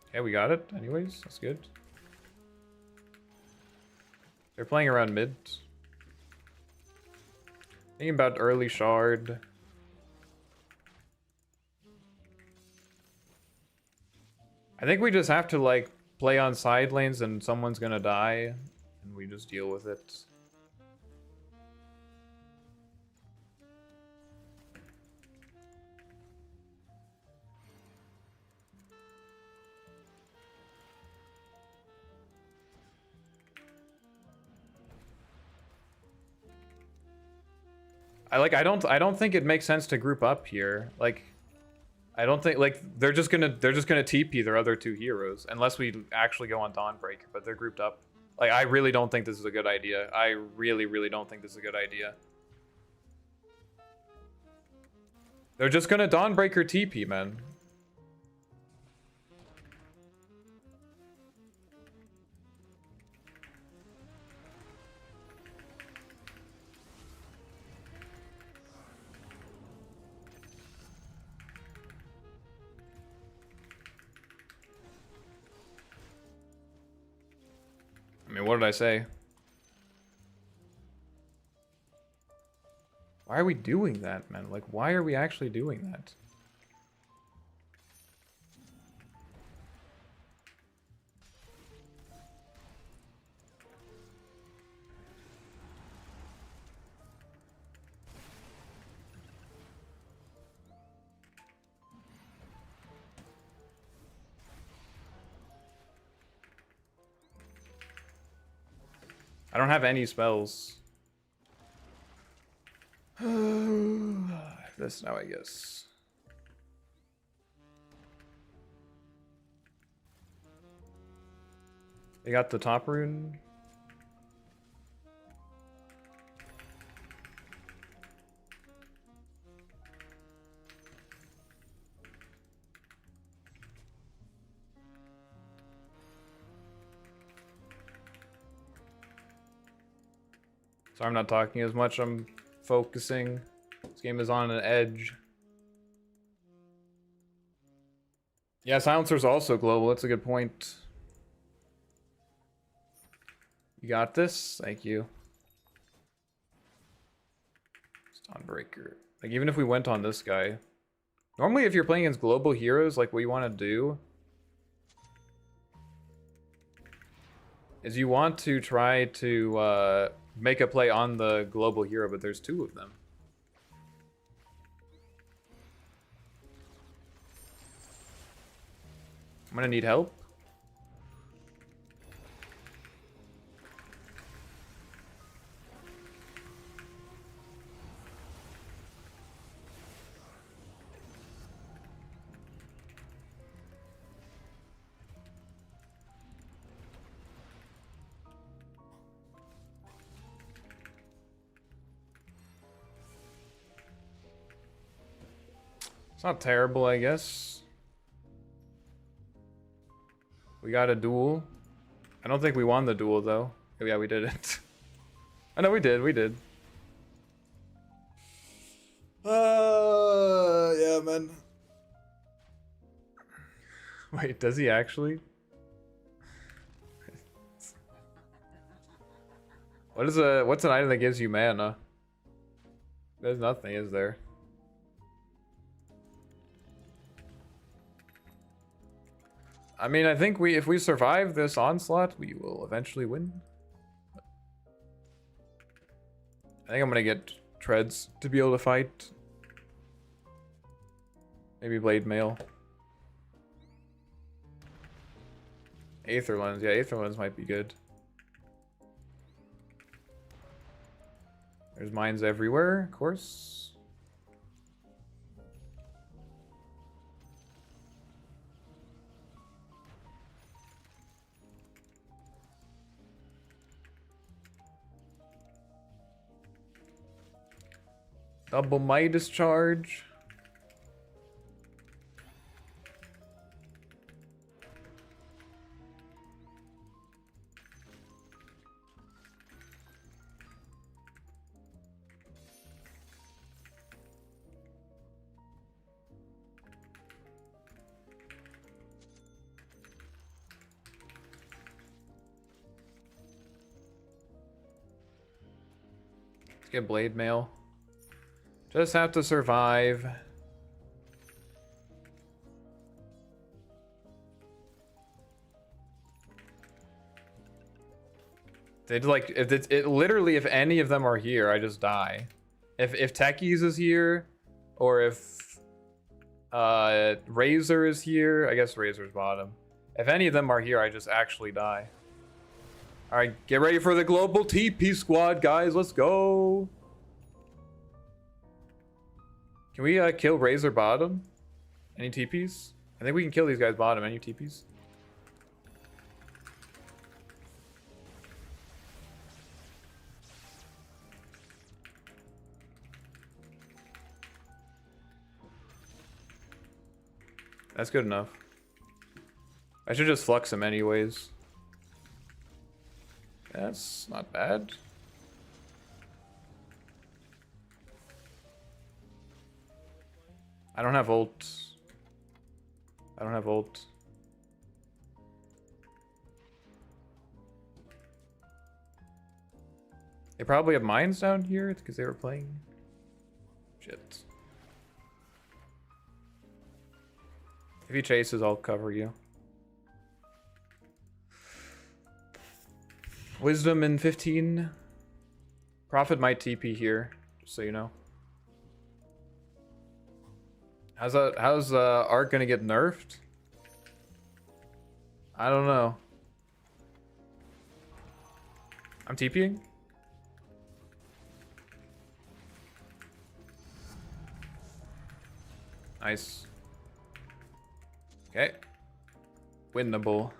Okay, we got it. Anyways, that's good. They're playing around mid. Thinking about early shard. I think we just have to, like, play on side lanes and someone's gonna die, and we just deal with it. I don't think it makes sense to group up here. Like, I don't think, like, they're just gonna TP their other two heroes unless we actually go on Dawnbreaker, but they're grouped up. Like, I really don't think this is a good idea. I really, really don't think this is a good idea. They're just gonna Dawnbreaker TP, man. I mean, what did I say? Why are we doing that, man? Like, why are we actually doing that? I don't have any spells. This now, I guess. They got the top rune. Sorry, I'm not talking as much. I'm focusing. This game is on an edge. Yeah, Silencer's also global. That's a good point. You got this? Thank you. Dawnbreaker. Like, even if we went on this guy. Normally, if you're playing against global heroes, like, what you want to do is you want to try to make a play on the global hero, but there's two of them. I'm gonna need help. It's not terrible, I guess. We got a duel. I don't think we won the duel, though. Oh, yeah, we didn't. I know we did, we did. Yeah, man. Wait, does he actually? What's an item that gives you mana? There's nothing, is there? I mean, I think if we survive this onslaught, we will eventually win. I think I'm gonna get treads to be able to fight. Maybe blade mail. Aether lens, yeah, Aether lens might be good. There's mines everywhere, of course. Double Midas charge. Let's get blade mail. Just have to survive. It's like if it literally if any of them are here, I just die. If Techies is here, or if Razor is here, I guess Razor's bottom. If any of them are here, I just actually die. All right, get ready for the global TP squad, guys. Let's go. Can we kill Razor bottom? Any TPs? I think we can kill these guys bottom. Any TPs? That's good enough. I should just flux him anyways. That's not bad. I don't have ult. I don't have ult. They probably have mines down here because they were playing. Shit. If he chases, I'll cover you. Wisdom in 15. Prophet might TP here, just so you know. How's Arc gonna get nerfed? I don't know. I'm TPing. Nice. Okay. Winnable.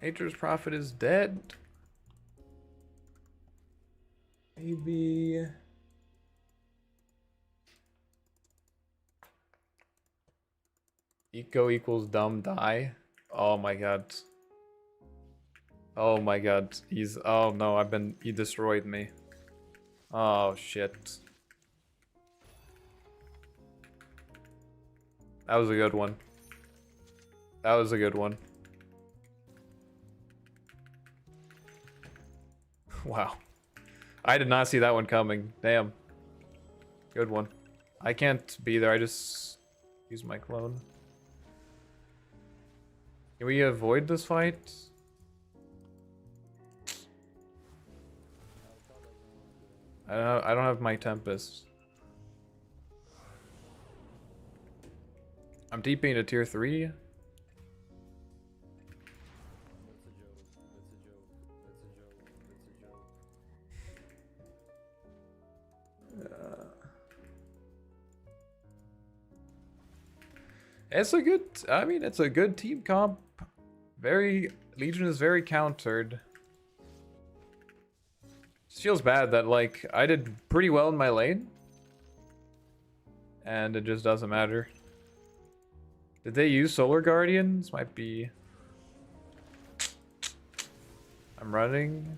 Nature's Prophet is dead. Maybe. Eco equals dumb die. Oh my god. Oh my god. Oh no, he destroyed me. Oh shit. That was a good one. That was a good one. Wow. I did not see that one coming. Damn. Good one. I can't be there. I just use my clone. Can we avoid this fight? I don't have my Tempest. I'm TPing to tier 3. It's a good, I mean, it's a good team comp. Legion is very countered. It feels bad that, like, I did pretty well in my lane. And it just doesn't matter. Did they use Solar Guardians? Might be. I'm running.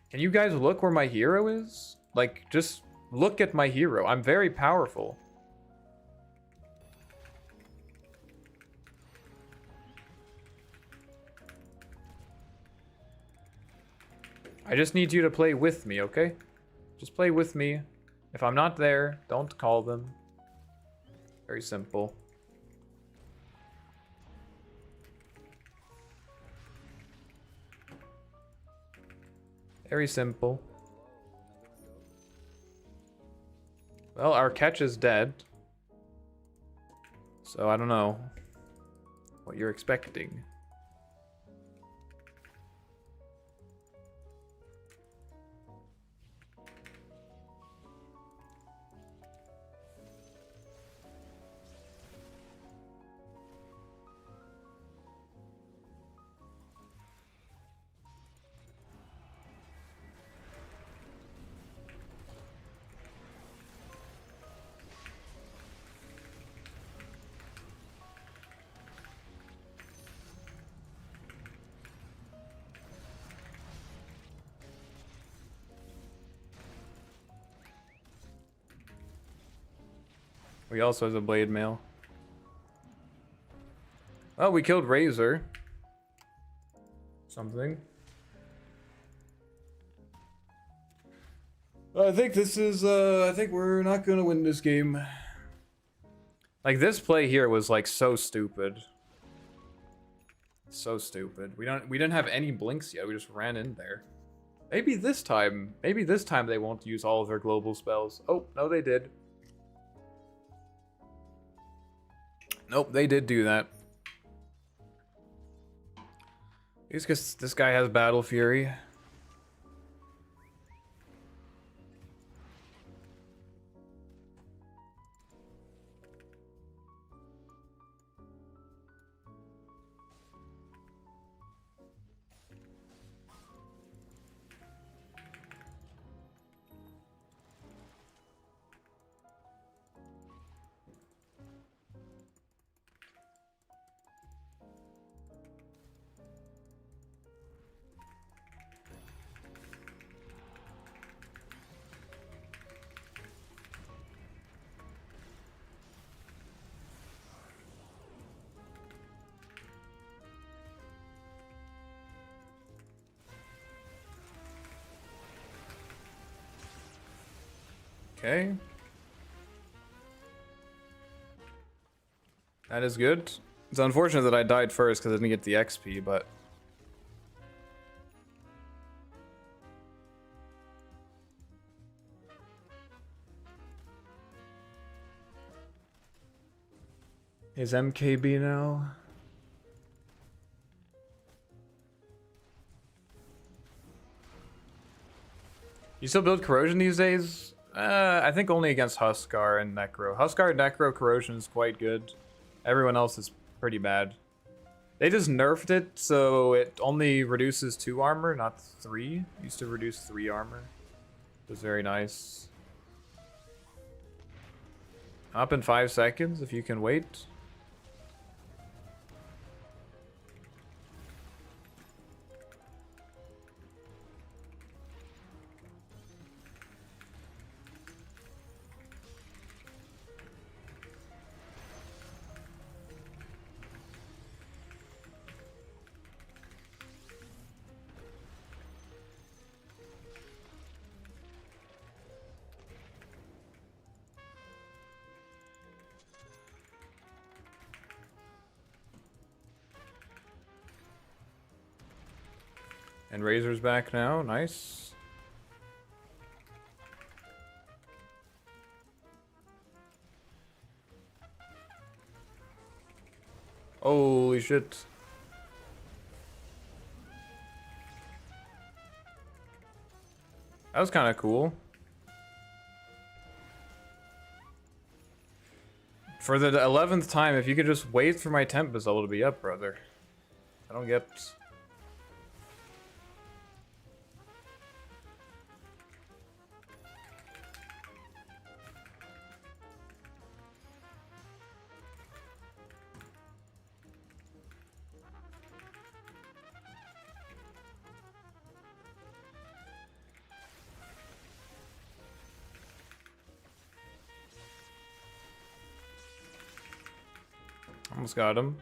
Can you guys look where my hero is? Like, just look at my hero. I'm very powerful. I just need you to play with me, okay? Just play with me. If I'm not there, don't call them. Very simple. Very simple. Well, our catch is dead. So I don't know what you're expecting. He also has a blade mail. Oh, we killed Razor. Something. I think this is, I think we're not gonna win this game. Like, this play here was, like, so stupid. So stupid. We didn't have any blinks yet, we just ran in there. Maybe this time they won't use all of their global spells. Oh, no, they did. Nope, they did do that. It's because this guy has Battle Fury. Okay. That is good. It's unfortunate that I died first because I didn't get the XP, but... Is MKB now? You still build Corrosion these days? I think only against Huskar and Necro. Huskar, Necro, Corrosion is quite good. Everyone else is pretty bad. They just nerfed it, so it only reduces 2 armor, not 3. It used to reduce 3 armor. It was very nice. Up in 5 seconds, if you can wait. And Razor's back now, nice. Holy shit. That was kind of cool. For the 11th time, if you could just wait for my temp result to be up, brother. I don't get... Almost got him.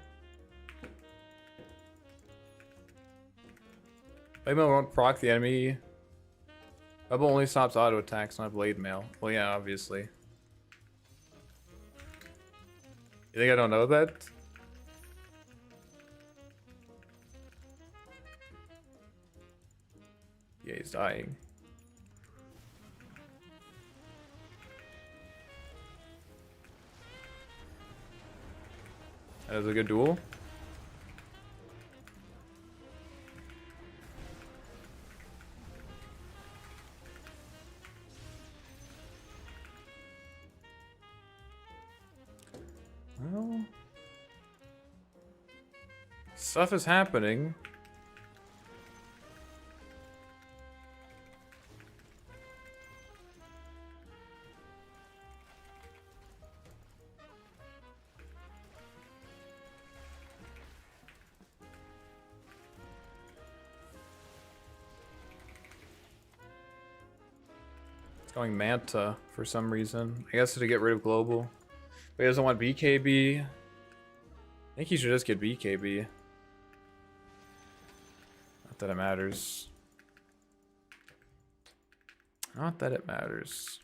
Blade mail won't proc the enemy. Bubble only stops auto attacks, not blade mail. Well, yeah, obviously. You think I don't know that? Yeah, he's dying. That was a good duel. Well, stuff is happening. It's going Manta for some reason. I guess to get rid of global. But he doesn't want BKB. I think he should just get BKB. Not that it matters. Not that it matters.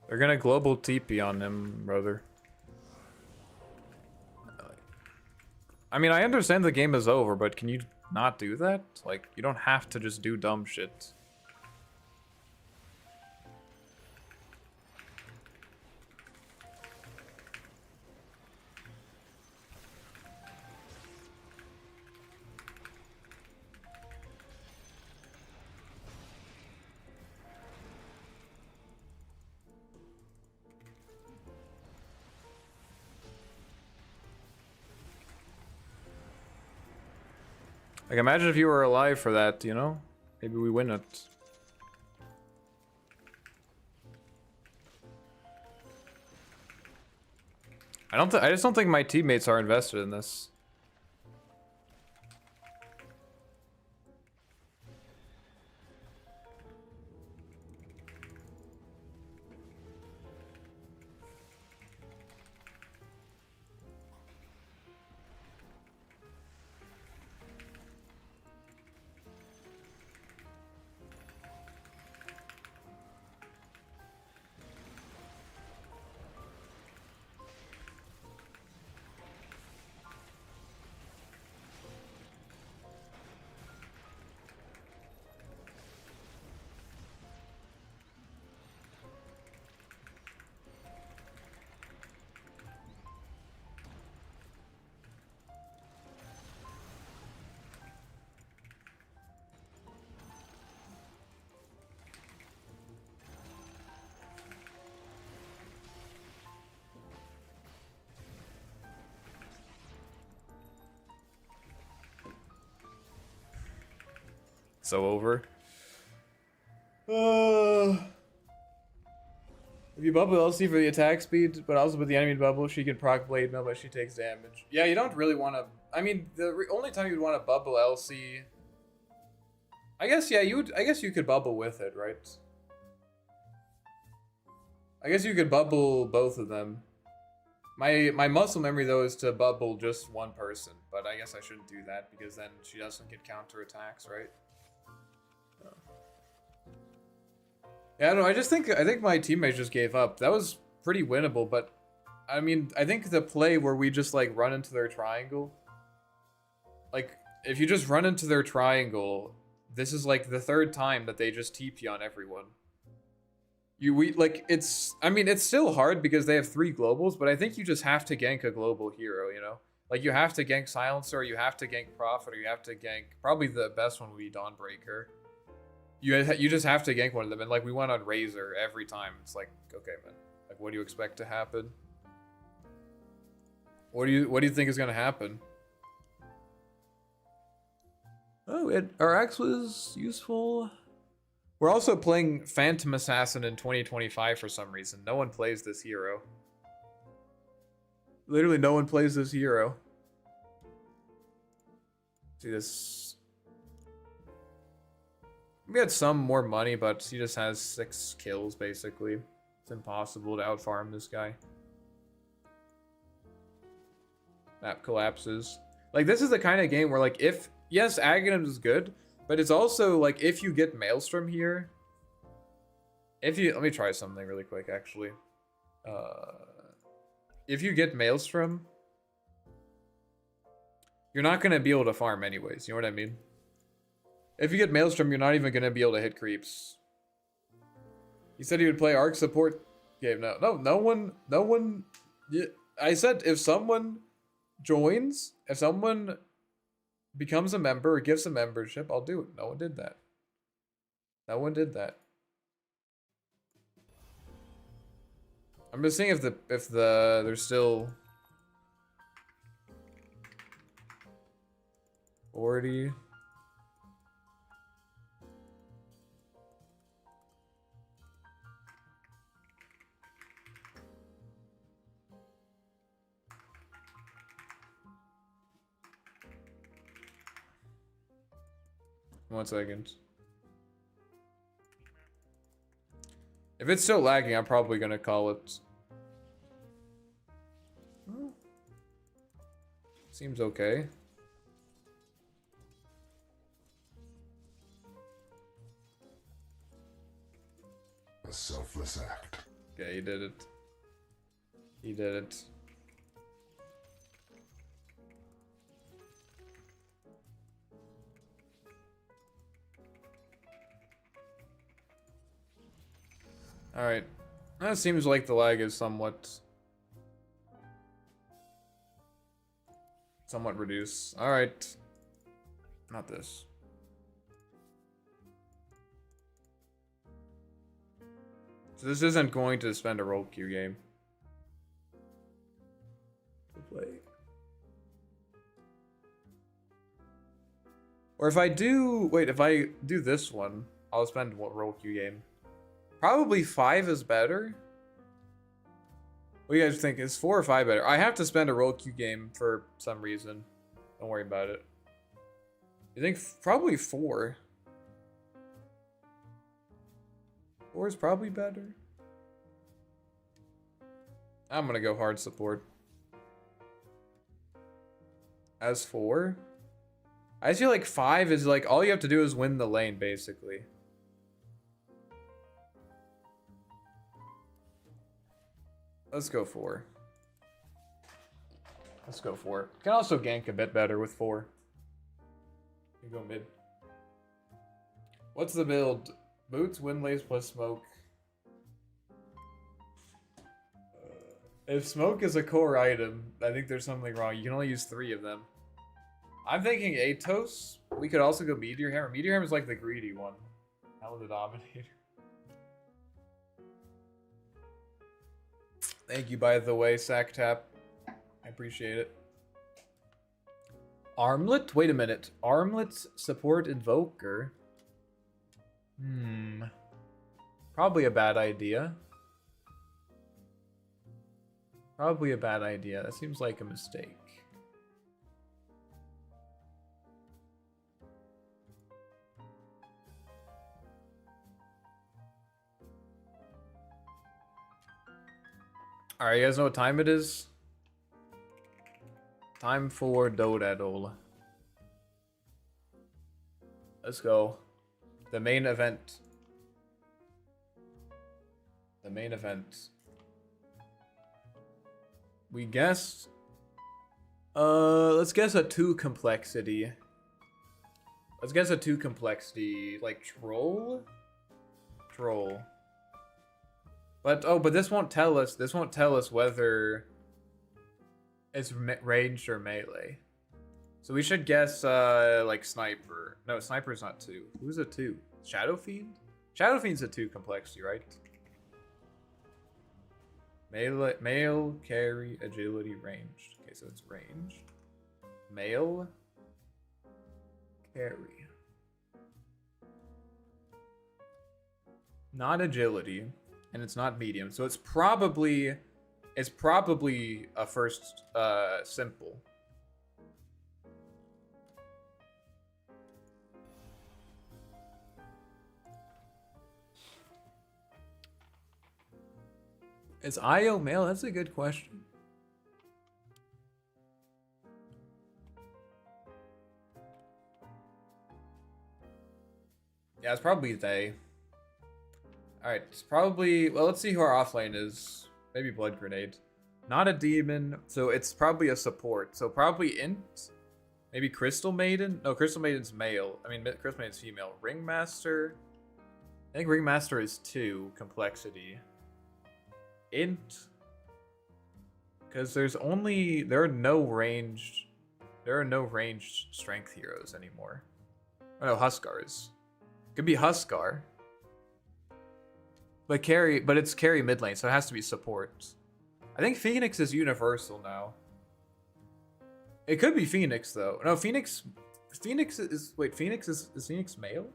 They're gonna global TP on him, brother. I mean, I understand the game is over, but can you not do that? Like, you don't have to just do dumb shit. Like, imagine if you were alive for that, you know? Maybe we win it. I just don't think my teammates are invested in this. So over. If you bubble LC for the attack speed, but also with the enemy bubble, she can proc blade mail, but she takes damage. Yeah, you don't really want to. I mean, the only time you'd want to bubble LC. I guess yeah, you would. I guess you could bubble with it, right? I guess you could bubble both of them. My muscle memory though is to bubble just one person, but I guess I shouldn't do that because then she doesn't get counter attacks, right? Yeah, no, I think my teammates just gave up. That was pretty winnable, but I mean, I think the play where we just like run into their triangle, like if you just run into their triangle, this is like the third time that they just TP on everyone. I mean, it's still hard because they have 3 globals, but I think you just have to gank a global hero, you know? Like you have to gank Silencer, you have to gank Prophet, or you have to gank, probably the best one would be Dawnbreaker. You just have to gank one of them, and like we went on Razor every time. It's like, okay, man, like what do you expect to happen? What do you think is gonna happen? Oh, our axe was useful. We're also playing Phantom Assassin in 2025 for some reason. No one plays this hero. Literally, no one plays this hero. See this. We had some more money, but he just has 6 kills, basically. It's impossible to outfarm this guy. Map collapses. Like, this is the kind of game where, like, if... Yes, Aghanim is good, but it's also, like, if you get Maelstrom here... Let me try something really quick, actually. If you get Maelstrom... You're not going to be able to farm anyways, you know what I mean? If you get Maelstrom, you're not even going to be able to hit creeps. He said he would play Arc support game. No one... Yeah, I said if someone joins, if someone becomes a member or gives a membership, I'll do it. No one did that. No one did that. I'm just seeing if there's still 40. One second. If it's still lagging, I'm probably gonna call it. Seems okay. A selfless act. Okay, he did it. He did it. Alright. That seems like the lag is somewhat reduced. Alright. Not this. So this isn't going to spend a roll queue game. Play. Or if I do... Wait, if I do this one, I'll spend what roll queue game? Probably 5 is better. What do you guys think? Is 4 or 5 better? I have to spend a roll queue game for some reason. Don't worry about it. You think probably 4? 4 is probably better. I'm gonna go hard support. As 4? I feel like 5 is like all you have to do is win the lane basically. Let's go 4. Let's go 4. Can also gank a bit better with 4. You go mid. What's the build? Boots, windlays plus smoke. If smoke is a core item, I think there's something wrong. You can only use 3 of them. I'm thinking Atos. We could also go Meteor Hammer. Meteor Hammer is like the greedy one. Hell, the Dominator. Thank you, by the way, Sacktap. I appreciate it. Armlet? Wait a minute. Armlet's support Invoker? Probably a bad idea. Probably a bad idea. That seems like a mistake. Alright, you guys know what time it is? Time for Dodaddle. Let's go. The main event. The main event. We guessed... let's guess a 2 complexity. Let's guess a 2 complexity. Like, troll? Troll. But, oh, but this won't tell us whether it's ranged or melee. So we should guess, like, sniper. No, sniper's not 2. Who's a 2? Shadow Fiend? Shadow Fiend's a 2 complexity, right? Male, carry, agility, ranged. Okay, so it's ranged. Male, carry. Not agility. And it's not medium, so it's probably a first simple. Is IO male? That's a good question. Yeah, it's probably they. Alright, it's probably... Well, let's see who our offlane is. Maybe Blood Grenade. Not a demon, so it's probably a support. So probably Int. Maybe Crystal Maiden. No, Crystal Maiden's male. I mean, Crystal Maiden's female. Ringmaster. I think Ringmaster is 2 complexity. Int. Because there are no ranged strength heroes anymore. Oh no, Huskars. Could be Huskar. But it's carry mid lane, so it has to be support. I think Phoenix is universal now. It could be Phoenix though. No, Phoenix is Phoenix male?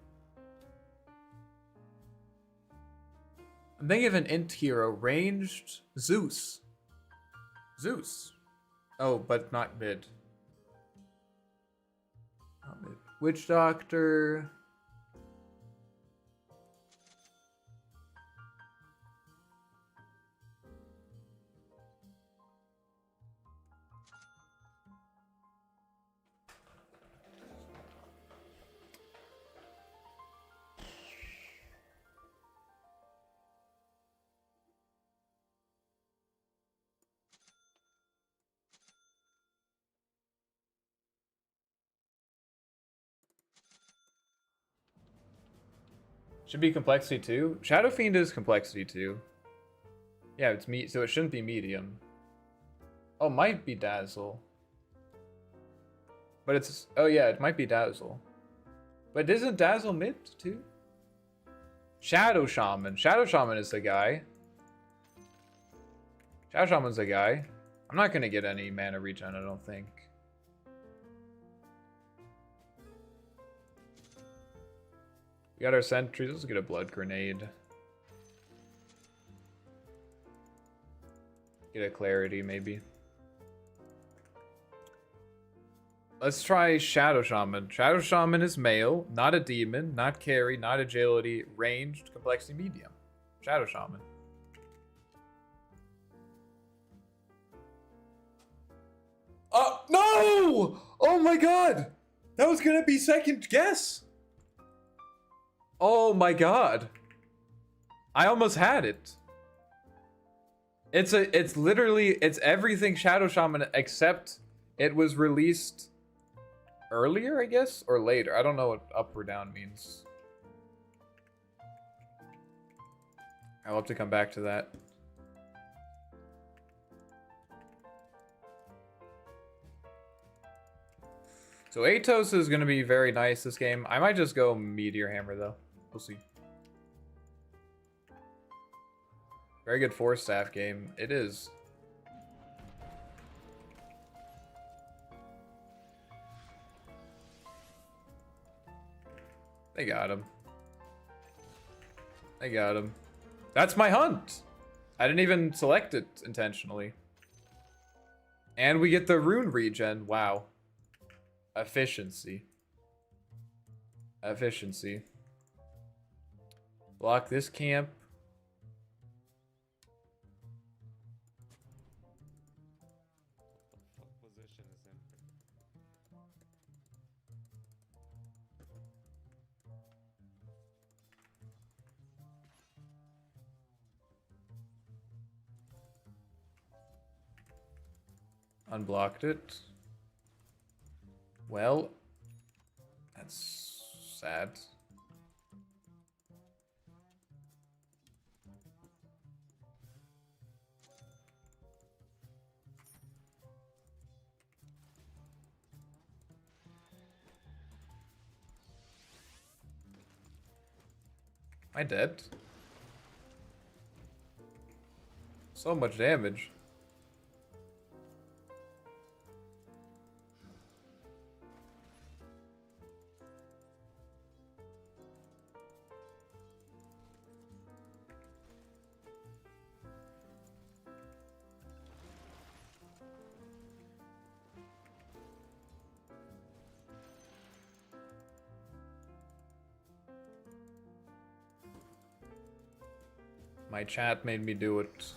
I'm thinking of an int hero, ranged Zeus. Zeus. Oh, but not mid. Not mid. Witch Doctor. Should be complexity 2. Shadow Fiend is complexity 2. Yeah, it's so it shouldn't be medium. Oh, might be Dazzle. But it's, oh yeah, it might be Dazzle. But isn't Dazzle mid too? Shadow Shaman. Shadow Shaman is the guy. Shadow Shaman's the guy. I'm not gonna get any mana regen, I don't think. We got our sentries. Let's get a blood grenade. Get a clarity, maybe. Let's try Shadow Shaman. Shadow Shaman is male, not a demon, not carry, not agility, ranged, complexity medium. Shadow Shaman. Oh, no! Oh my god! That was gonna be second guess! Oh my god. I almost had it. It's literally, it's everything Shadow Shaman except it was released earlier, I guess, or later. I don't know what up or down means. I'll have to come back to that. So Atos is going to be very nice this game. I might just go Meteor Hammer, though. We'll see. Very good Force Staff game. It is. They got him. They got him. That's my hunt! I didn't even select it intentionally. And we get the rune regen. Wow. Efficiency. Efficiency. Block this camp. What position is in? Unblocked it. Well, that's sad. Am I dead? So much damage. My chat made me do it.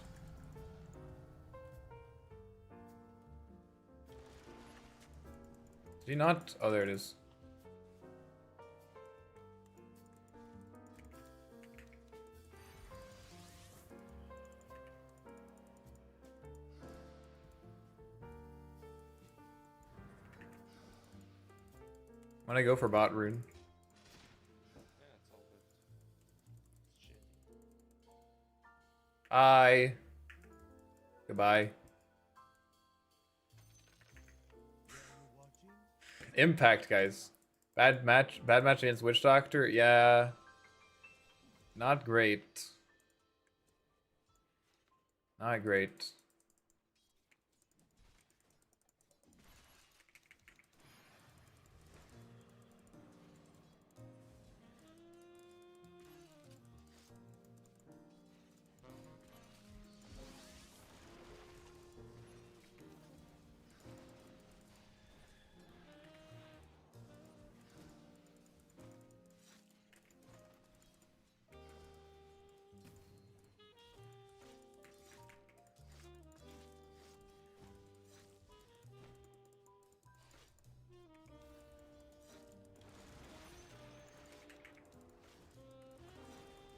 Did he not? Oh, there it is. I'm gonna go for bot rune. Yeah, it's all good. Shit. Hi. Goodbye. Impact, guys. Bad match against Witch Doctor. Yeah. Not great. Not great.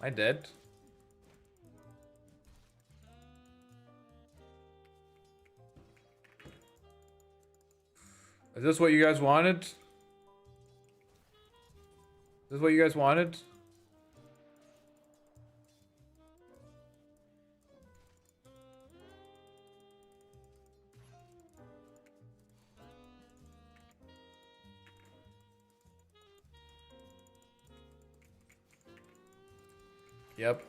Am I dead? Is this what you guys wanted? Is this what you guys wanted? Yep.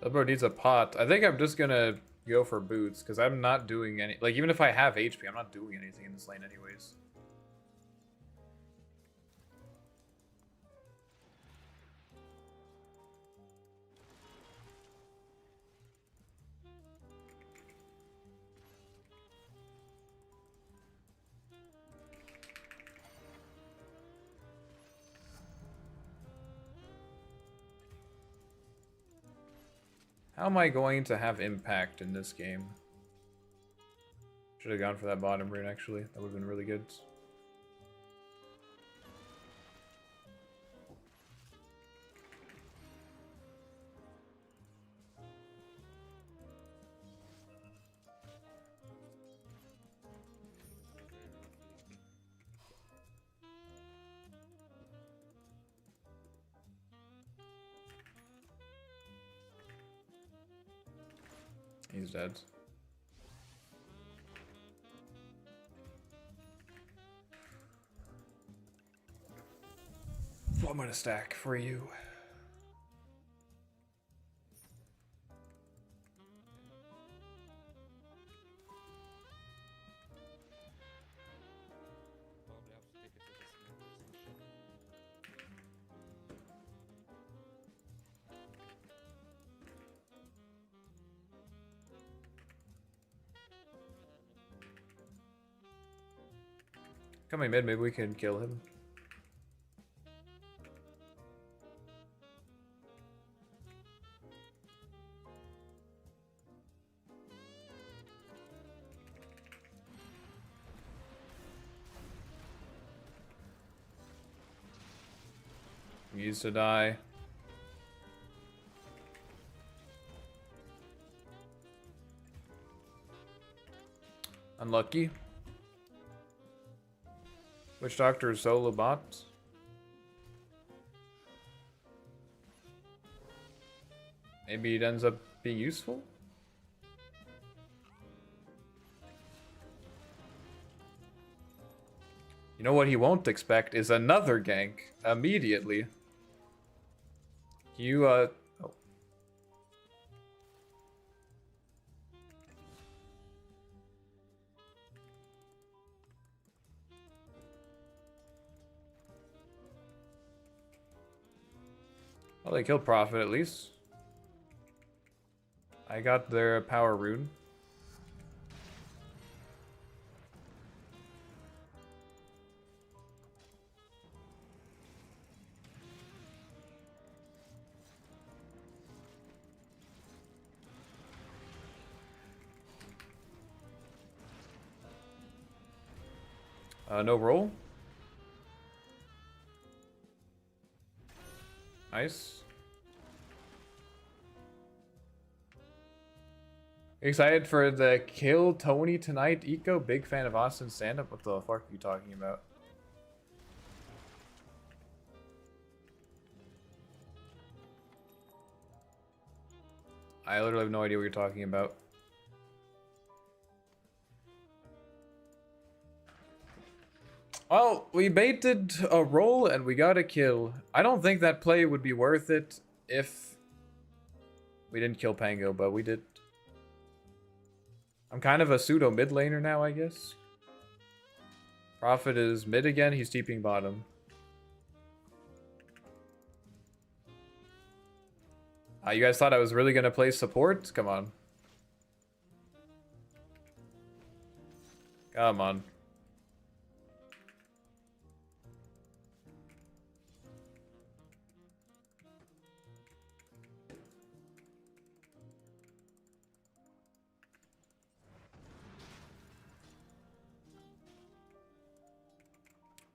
Elbow needs a pot. I think I'm just gonna go for boots, because I'm not doing any... Like, even if I have HP, I'm not doing anything in this lane anyways. How am I going to have impact in this game? Should have gone for that bottom rune, actually. That would have been really good. He's dead. So I'm gonna stack for you. Probably have to take it to this mid or some shit. Coming mid, maybe we can kill him. He needs to die. Unlucky. Witch Doctor is solo bot. Maybe it ends up being useful? You know what he won't expect is another gank immediately. You, oh. Well, they killed Prophet at least. I got their power rune. No roll. Nice. Excited for the Kill Tony tonight, Eco. Big fan of Austin stand-up. What the fuck are you talking about? I literally have no idea what you're talking about. Well, we baited a roll and we got a kill. I don't think that play would be worth it if we didn't kill Pango, but we did. I'm kind of a pseudo mid laner now, I guess. Prophet is mid again, he's TPing bottom. You guys thought I was really gonna play support? Come on. Come on.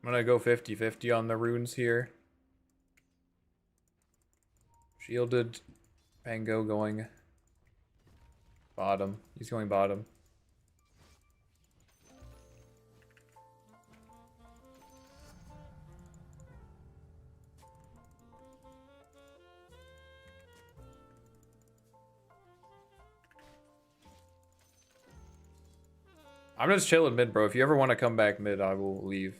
I'm gonna go 50-50 on the runes here. Shielded. Pango going bottom. He's going bottom. I'm just chilling mid, bro. If you ever want to come back mid, I will leave.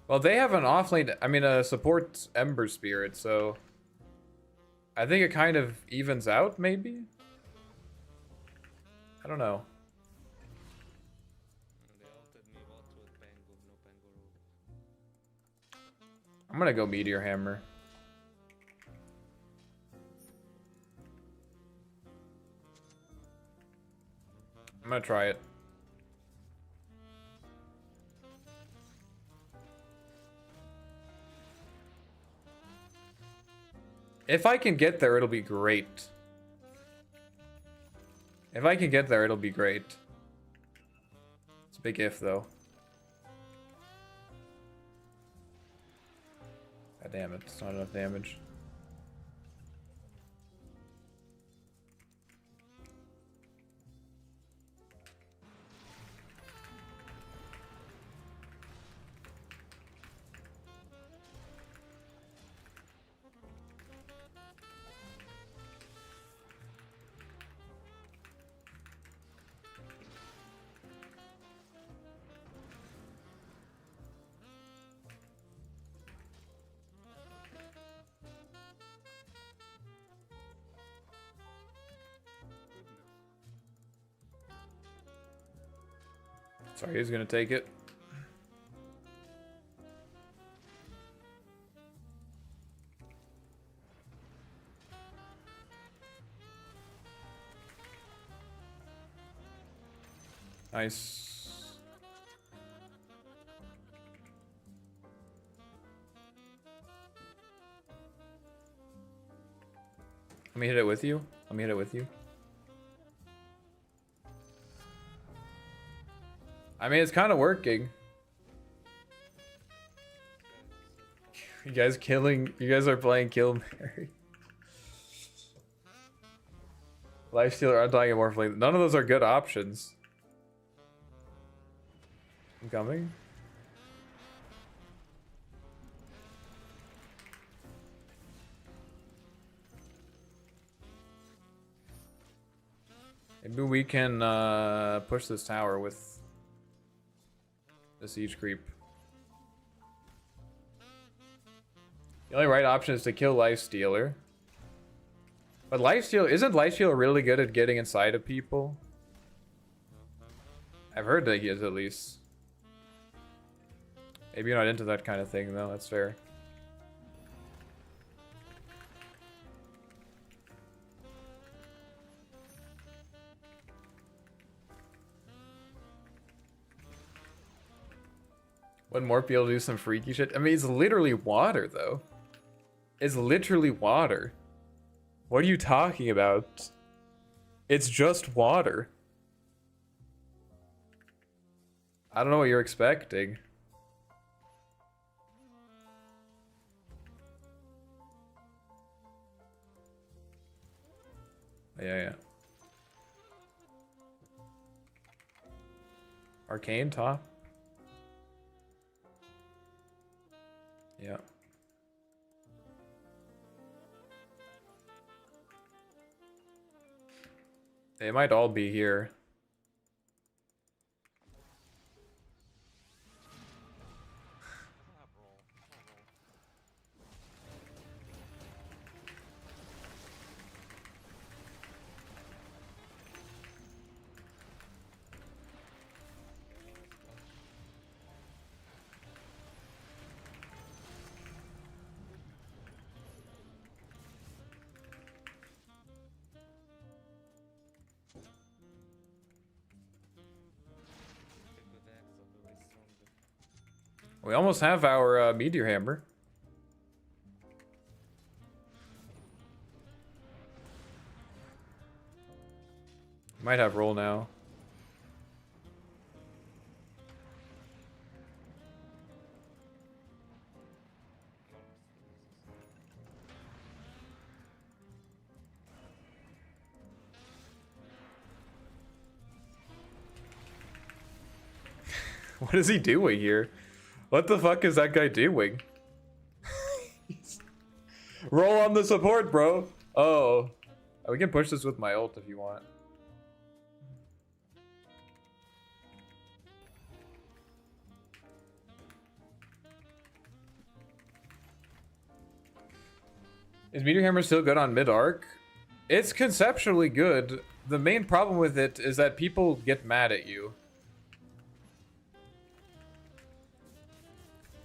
Well, they have an offlane, I mean, a support Ember Spirit, so I think it kind of evens out, maybe? I don't know. They altered me what with Pango, no Pango rule. I'm gonna go Meteor Hammer. I'm gonna try it. If I can get there, it'll be great. If I can get there, it'll be great. It's a big if, though. God damn it, it's not enough damage. Sorry, he's gonna take it. Nice. Let me hit it with you. Let me hit it with you. I mean, it's kind of working. You guys are playing Kill Mary. Lifestealer, Undying, and Morphling. None of those are good options. I'm coming. Maybe we can push this tower with the siege creep. The only right option is to kill Lifestealer. But isn't Lifestealer really good at getting inside of people? I've heard that he is, at least. Maybe you're not into that kind of thing, though. That's fair. Would Morph be able to do some freaky shit? I mean, it's literally water, though. It's literally water. What are you talking about? It's just water. I don't know what you're expecting. Yeah. Arcane top. Yeah. They might all be here. We almost have our Meteor Hammer. Might have roll now. What is he doing here? What the fuck is that guy doing? Roll on the support, bro. Oh. We can push this with my ult if you want. Is Meteor Hammer still good on mid-arc? It's conceptually good. The main problem with it is that people get mad at you.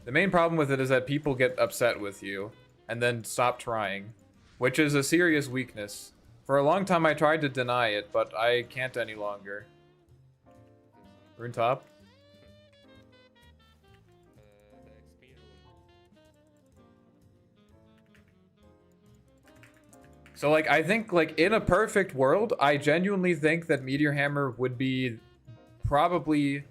The main problem with it is that people get upset with you and then stop trying, which is a serious weakness. For a long time I tried to deny it, but I can't any longer. Rune top? The XP So like I think like in a perfect world, I genuinely think that Meteor Hammer would be probably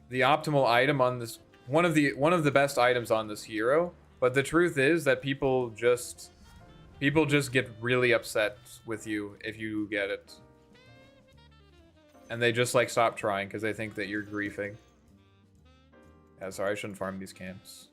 the optimal item on this, one of the best items on this hero. But the truth is that people just get really upset with you if you get it. And they just like stop trying because they think that you're griefing. Yeah, sorry, I shouldn't farm these camps.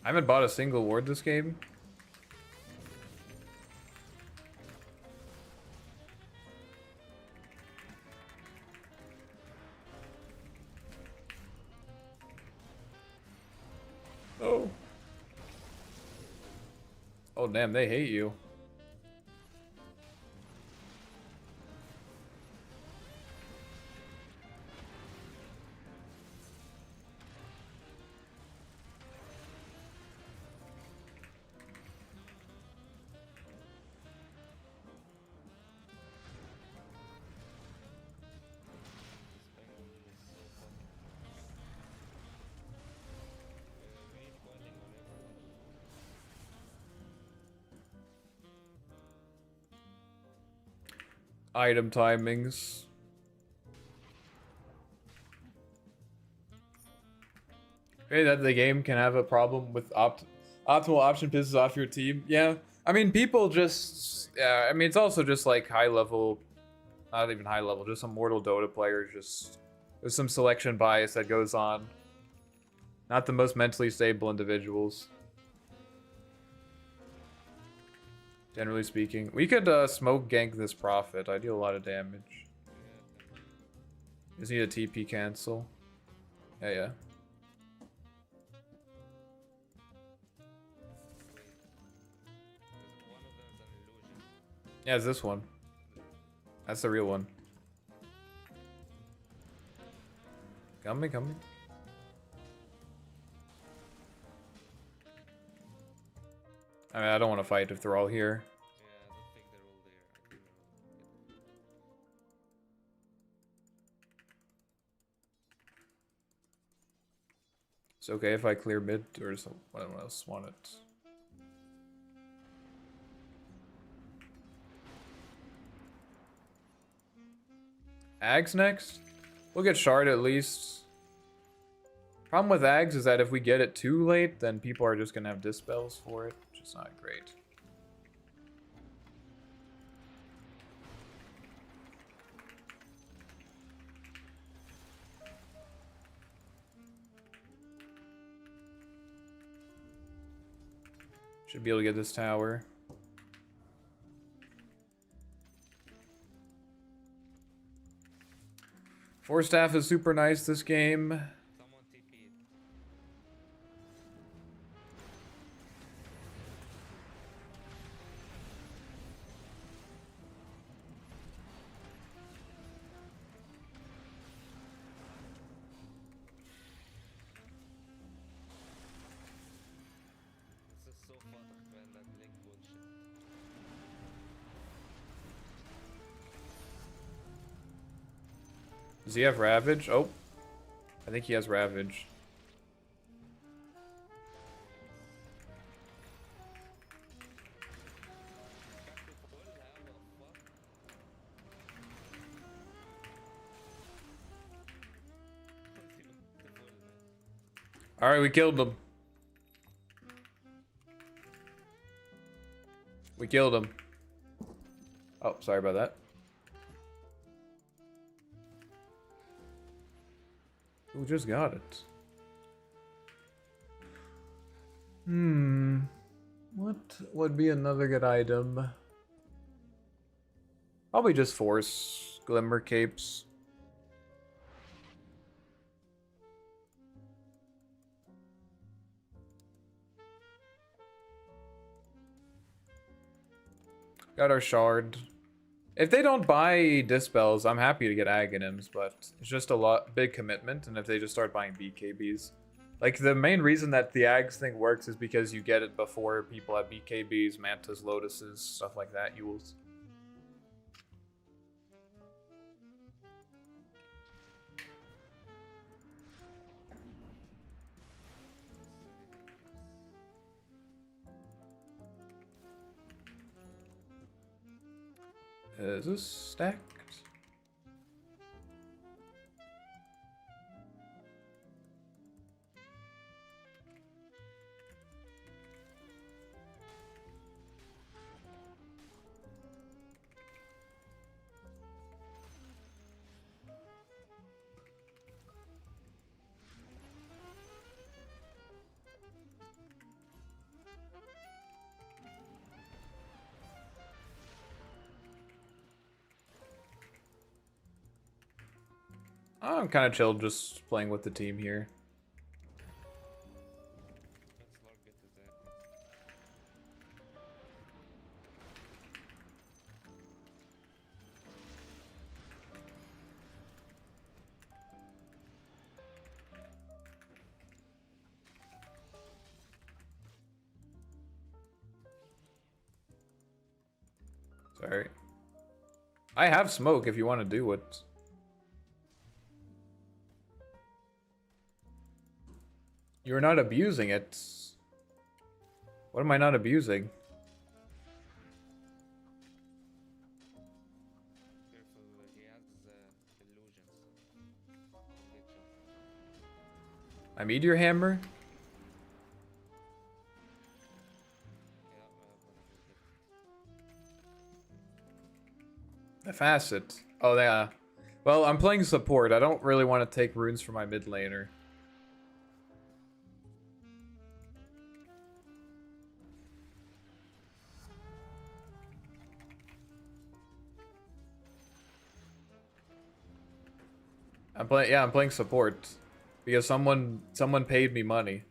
I haven't bought a single ward this game. Oh. Oh damn, they hate you. Item timings. Okay, that the game can have a problem with optimal option pisses off your team. Yeah, I mean people just. Yeah, I mean it's also just like high level, not even high level, just some mortal Dota players. Just there's some selection bias that goes on. Not the most mentally stable individuals. Generally speaking. We could smoke gank this Prophet. I deal a lot of damage. Just need a TP cancel. Yeah, yeah. Yeah, it's this one. That's the real one. Coming, coming. I mean, I don't want to fight if they're all here. Yeah, I don't think they're all there. I think they're all It's okay if I clear mid, or does someone else want it? Ags next? We'll get Shard at least. Problem with Ags is that if we get it too late, then people are just gonna have dispels for it, which is not great. Should be able to get this tower. Force staff is super nice this game. Someone TP'd. This is so fun, man, that link bullshit. Does he have Ravage? Oh. I think he has Ravage. Alright, we killed him. We killed him. Oh, sorry about that. Who just got it? What would be another good item? Probably just Force Glimmer Capes. Got our Shard. If they don't buy Dispels, I'm happy to get Aghanims, but it's just a big commitment, and if they just start buying BKBs. Like, the main reason that the Ags thing works is because you get it before people have BKBs, Mantas, Lotuses, stuff like that, Yules. Is this stacked? I'm kind of chilled just playing with the team here. Let's log get to that. Sorry. I have smoke if you want to do it. You're not abusing it. What am I not abusing? Careful, he has illusions. He'll get you. My Meteor Hammer? Yeah, whatever. The Facet. Oh, yeah. Well, I'm playing support. I don't really want to take runes for my mid laner. I'm playing support because someone paid me money.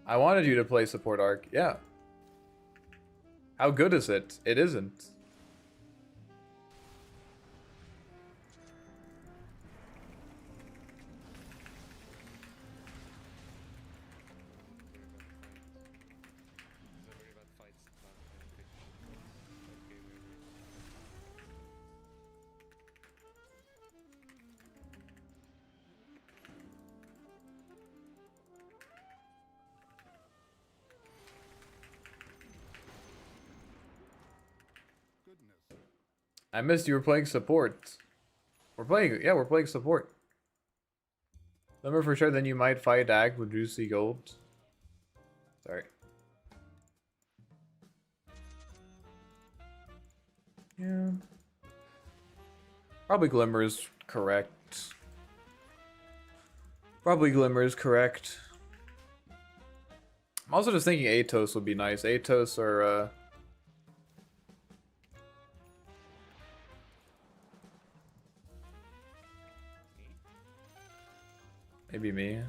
I wanted you to play support arc. Yeah. How good is it? It isn't. Very bad fights. Okay, wait. I missed you were playing support. We're playing support. Remember for sure, then you might fight Ag with Juicy Gold. Sorry. Yeah. Probably Glimmer is correct. Probably Glimmer is correct. I'm also just thinking Atos would be nice. Atos or, maybe me. Cause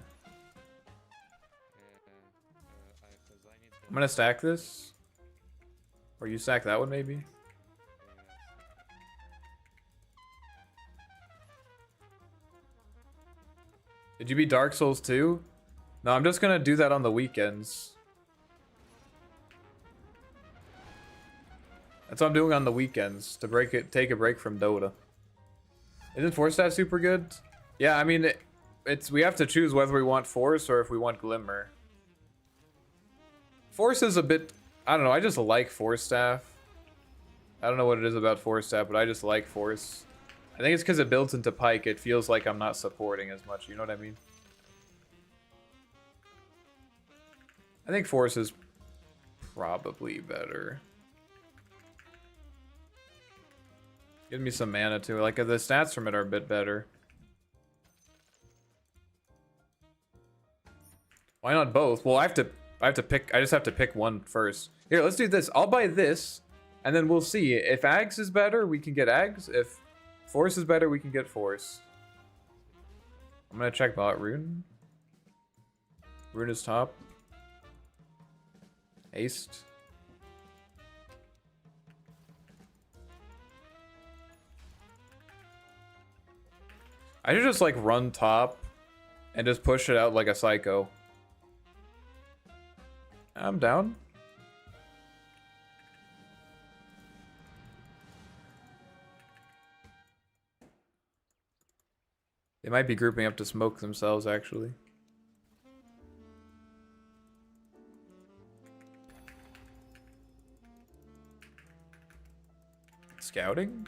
I need I'm gonna stack this. Or you stack that one, maybe? Did you beat Dark Souls 2? No, I'm just gonna do that on the weekends. That's what I'm doing on the weekends, to take a break from Dota. Isn't Force Stat super good? Yeah, I mean, we have to choose whether we want Force or if we want Glimmer. Force is a bit, I don't know, I just like Force Staff. I don't know what it is about Force Staff, but I just like Force. I think it's because it builds into Pike, it feels like I'm not supporting as much, you know what I mean? I think Force is probably better. Give me some mana too, like the stats from it are a bit better. Why not both? Well, I have to pick. I just have to pick one first. Here, let's do this. I'll buy this, and then we'll see. If Ags is better, we can get Ags. If Force is better, we can get Force. I'm gonna check bot Rune. Rune is top. Haste. I should just like run top and just push it out like a psycho. I'm down. They might be grouping up to smoke themselves, actually. Scouting?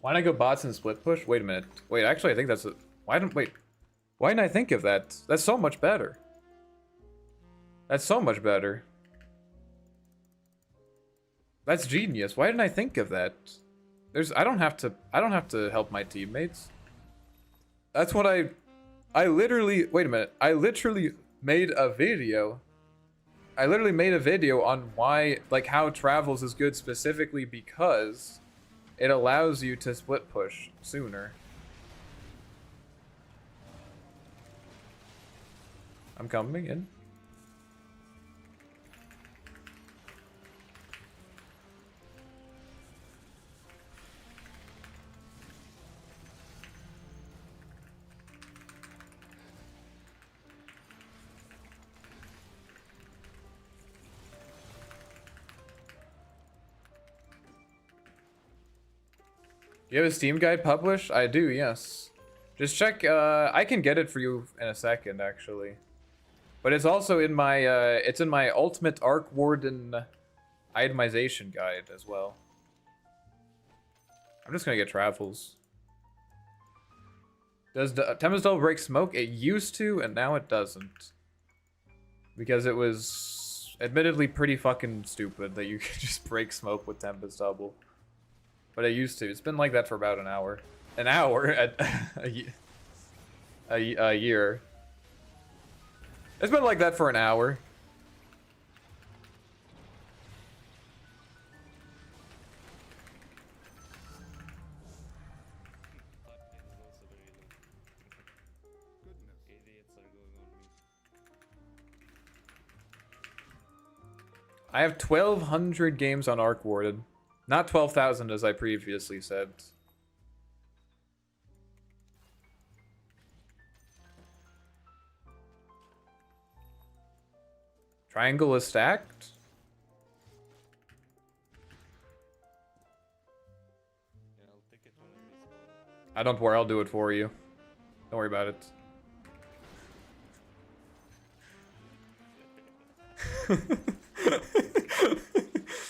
Why not go bots and split push? Wait a minute. Wait, actually, I think that's a... Why didn't I think of that? That's so much better. That's so much better. That's genius. Why didn't I think of that? I don't have to help my teammates. That's what I literally... Wait a minute. I literally made a video. I literally made a video on why, like, how Travels is good specifically because it allows you to split push sooner. I'm coming in. You have a Steam guide published? I do, yes. Just check, I can get it for you in a second, actually. But it's also in my, it's in my Ultimate Arc Warden itemization guide as well. I'm just gonna get Travels. Does the Tempest Double break smoke? It used to, and now it doesn't. Because it was admittedly pretty fucking stupid that you could just break smoke with Tempest Double. But it used to. It's been like that for about an hour. An hour at a year. It's been like that for an hour. I have 1,200 games on Arc Warden. Not 12,000 as I previously said. Triangle is stacked. Yeah, I'll take it when I respawn. I don't worry, I'll do it for you. Don't worry about it. I'll take that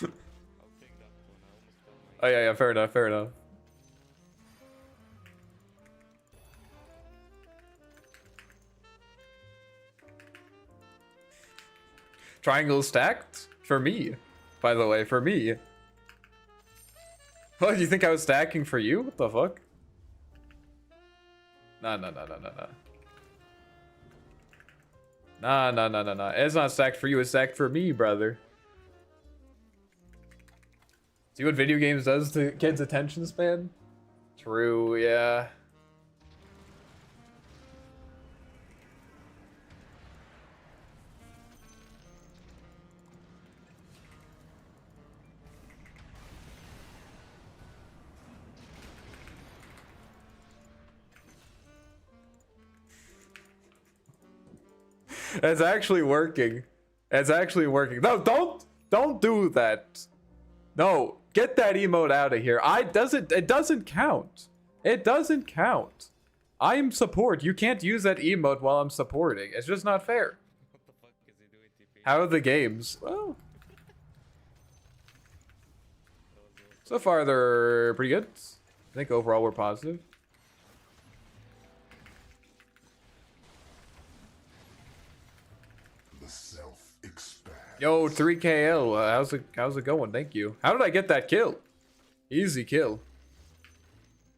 one. I almost fell my... Oh yeah, fair enough, fair enough. Triangle stacked? For me. By the way, for me. What, you think I was stacking for you? What the fuck? Nah. Nah. It's not stacked for you, it's stacked for me, brother. See what video games does to kids' attention span? True, yeah. It's actually working. It's actually working. No, don't do that. No, get that emote out of here. It doesn't count. It doesn't count. I'm support. You can't use that emote while I'm supporting. It's just not fair. What the fuck is he doing, TP? How are the games? Well, so far they're pretty good. I think overall we're positive. The self expands. Yo, 3KL, how's it going? Thank you. How did I get that kill? Easy kill.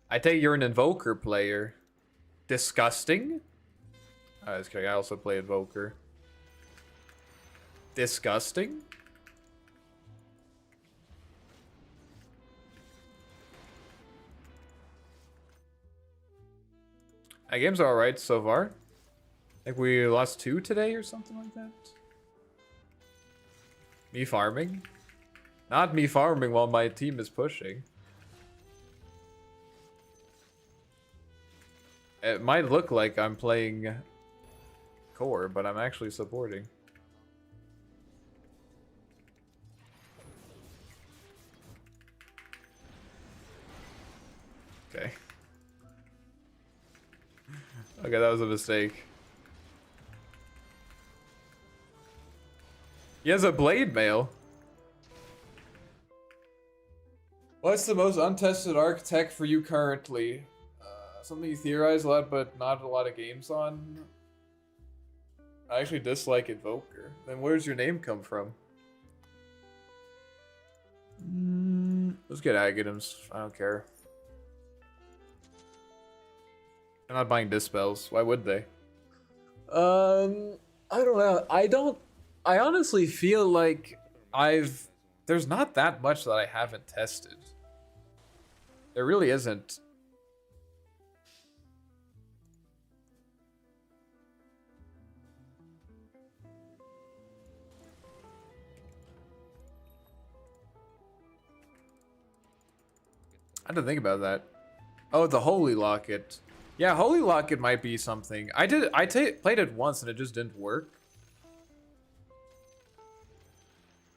I take you're an Invoker player. Disgusting? Just kidding, I also play Invoker. Disgusting? That game's alright so far. I think we lost 2 today or something like that. Me farming? Not me farming while my team is pushing. It might look like I'm playing core, but I'm actually supporting. Okay. Okay, that was a mistake. He has a blade mail. What's the most untested architect for you currently? Something you theorize a lot, but not a lot of games on. I actually dislike Invoker. Then where's your name come from? Let's get Aghanim's. I don't care. They're not buying Dispels. Why would they? I don't know. I honestly feel like there's not that much that I haven't tested. There really isn't. I had to think about that. Oh, the Holy Locket. Yeah, Holy Locket might be something. I played it once and it just didn't work.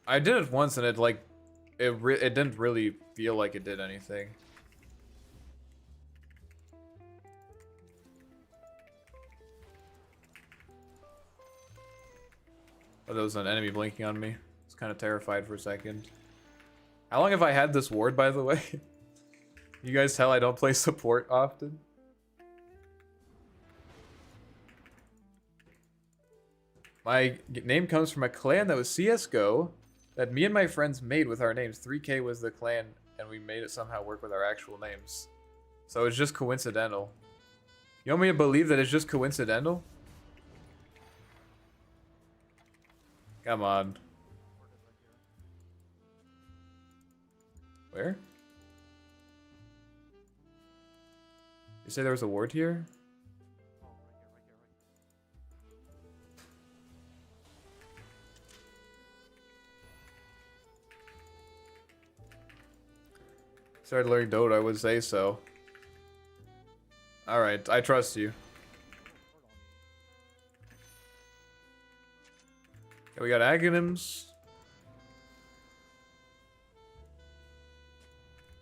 I did it once and it didn't really feel like it did anything. Oh, there was an enemy blinking on me. I was kind of terrified for a second. How long have I had this ward, by the way? You guys tell I don't play support often? My name comes from a clan that was CSGO that me and my friends made with our names. 3K was the clan, and we made it somehow work with our actual names. So it's just coincidental. You want me to believe that it's just coincidental? Come on. Where? You say there was a ward here? Started learning Dota, I would say so. Alright, I trust you. Okay, we got Aghanims.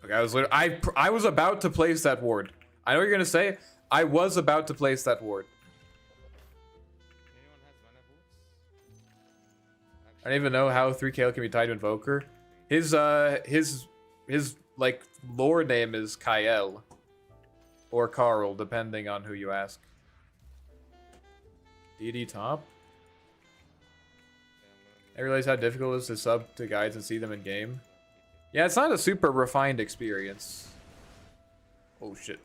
Okay, I was about to place that ward. I know what you're gonna say. I was about to place that ward. I don't even know how 3KL can be tied to Invoker. His like lore name is Kael or Carl, depending on who you ask. DD top. I realize how difficult it is to sub to guides and see them in game. Yeah, it's not a super refined experience. Oh shit.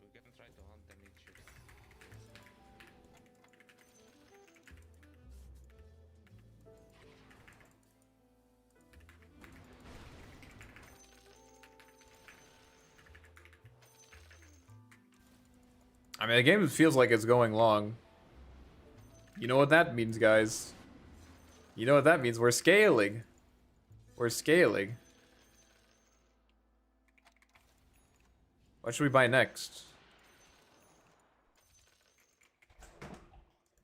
We can try to hunt them each other. I mean, the game feels like it's going long. You know what that means, guys. You know what that means. We're scaling. We're scaling. What should we buy next?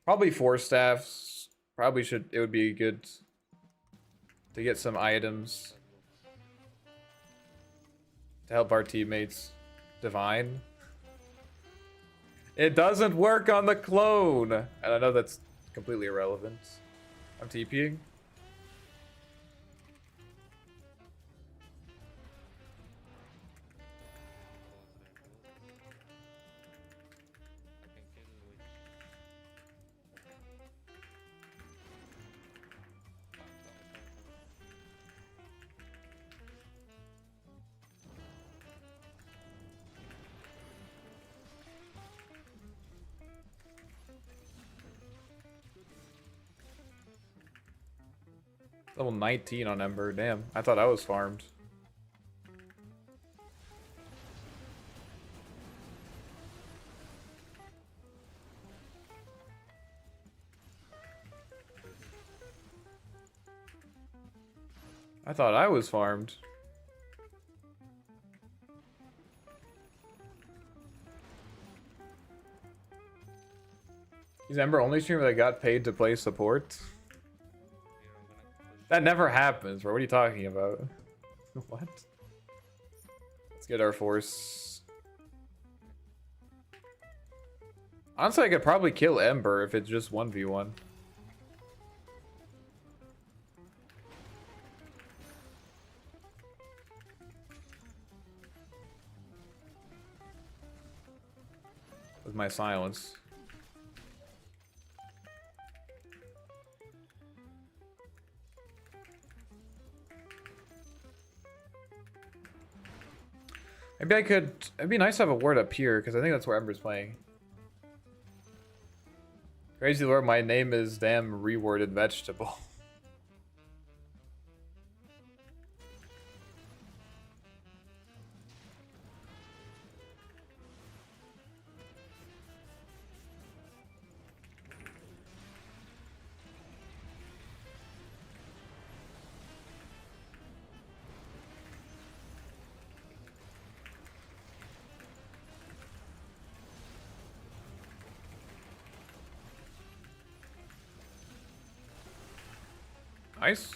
Probably 4 staffs. Probably should. It would be good to get some items to help our teammates. Divine. It doesn't work on the clone. And I know that's completely irrelevant. I'm TPing. I can kill witch. Level 19 on Ember. Damn, I thought I was farmed. I thought I was farmed. Is Ember only streamer that got paid to play support? That never happens, bro. What are you talking about? What? Let's get our force. Honestly, I could probably kill Ember if it's just 1v1. With my silence. Maybe I could... It'd be nice to have a ward up here, because I think that's where Ember's playing. Crazy Lord, my name is damn rewarded vegetable. Nice.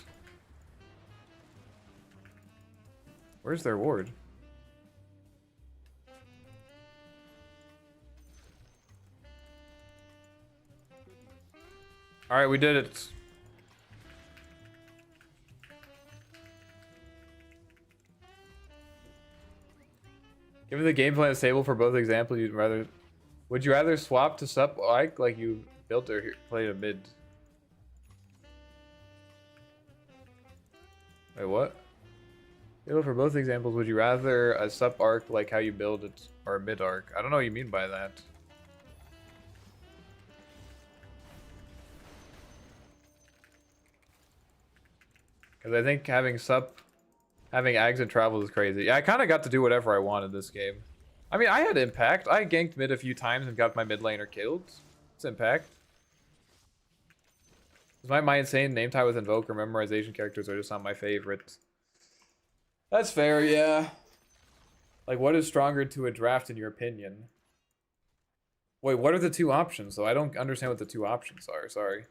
Where's their ward? Alright, we did it. Given the game plan is stable for both examples, would you rather swap to sup like you built or played a mid? Wait, what? For both examples, would you rather a sup arc like how you build it or a mid arc? I don't know what you mean by that. Because I think having Ags and travel is crazy. Yeah, I kind of got to do whatever I wanted this game. I mean, I had impact. I ganked mid a few times and got my mid laner killed. It's impact. My insane name tag with Invoke or memorization characters are just not my favorite. That's fair, yeah. Like, what is stronger to a draft in your opinion? Wait, what are the two options, though? I don't understand what the two options are, sorry.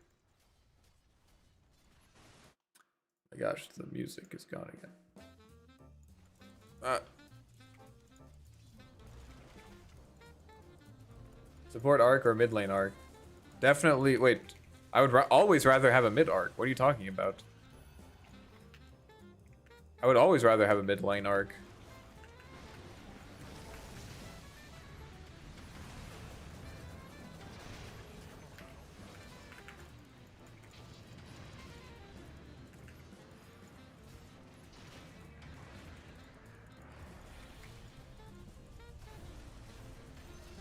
Oh my gosh, the music is gone again. Support arc or mid lane arc? Definitely, wait. I would always rather have a mid arc. What are you talking about? I would always rather have a mid lane arc.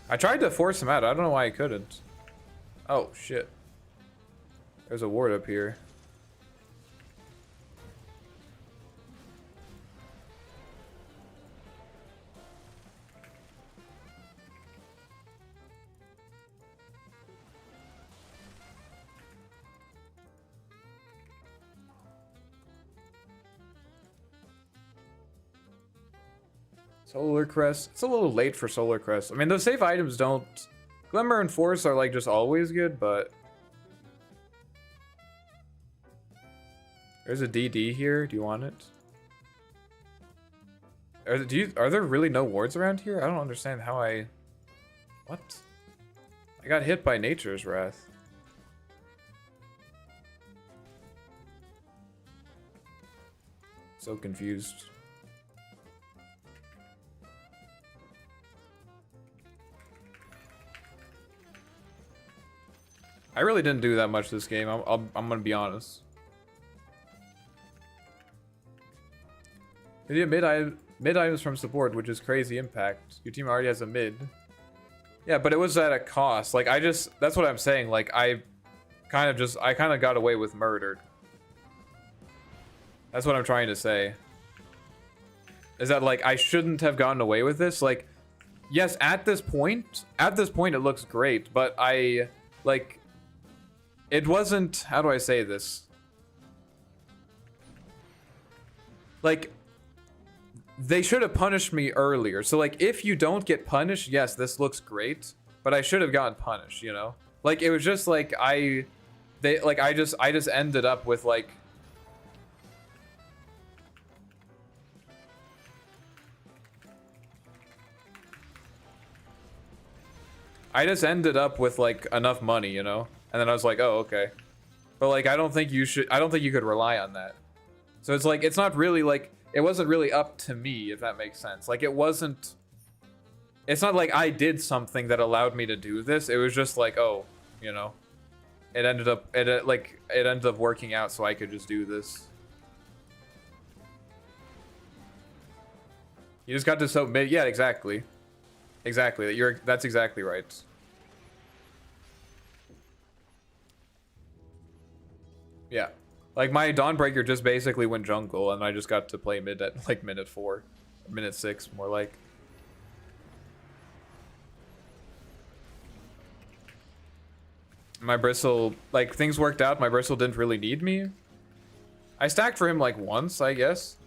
I tried to force him out. I don't know why I couldn't. Oh, shit. There's a ward up here. Solar Crest. It's a little late for Solar Crest. I mean, those safe items don't... Glimmer and Force are like just always good, but... There's a DD here. Do you want it? Are there really no wards around here? I don't understand how I... What? I got hit by Nature's Wrath. So confused. I really didn't do that much this game. I'm gonna be honest. You get mid items from support, which is crazy impact. Your team already has a mid. Yeah, but it was at a cost. Like, that's what I'm saying. Like, I kind of got away with murdered. That's what I'm trying to say. Is that, like, I shouldn't have gotten away with this? Like, yes, at this point it looks great, but I, like, it wasn't, how do I say this? Like, they should have punished me earlier. So, like, if you don't get punished, yes, this looks great, but I should have gotten punished, you know? Like, it was just like, I just ended up with, like, enough money, you know? And then I was like, oh, okay. But, like, I don't think you could rely on that. So it's like, it's not really, like, it wasn't really up to me, if that makes sense. Like, it's not like I did something that allowed me to do this. It was just like, oh, you know, it ended up working out so I could just do this. You just got to submit. Yeah, exactly. Exactly. That's exactly right. Yeah. Like, my Dawnbreaker just basically went jungle, and I just got to play mid at, like, minute 4. Minute 6, more like. My Bristle, like, things worked out. My Bristle didn't really need me. I stacked for him, like, once, I guess.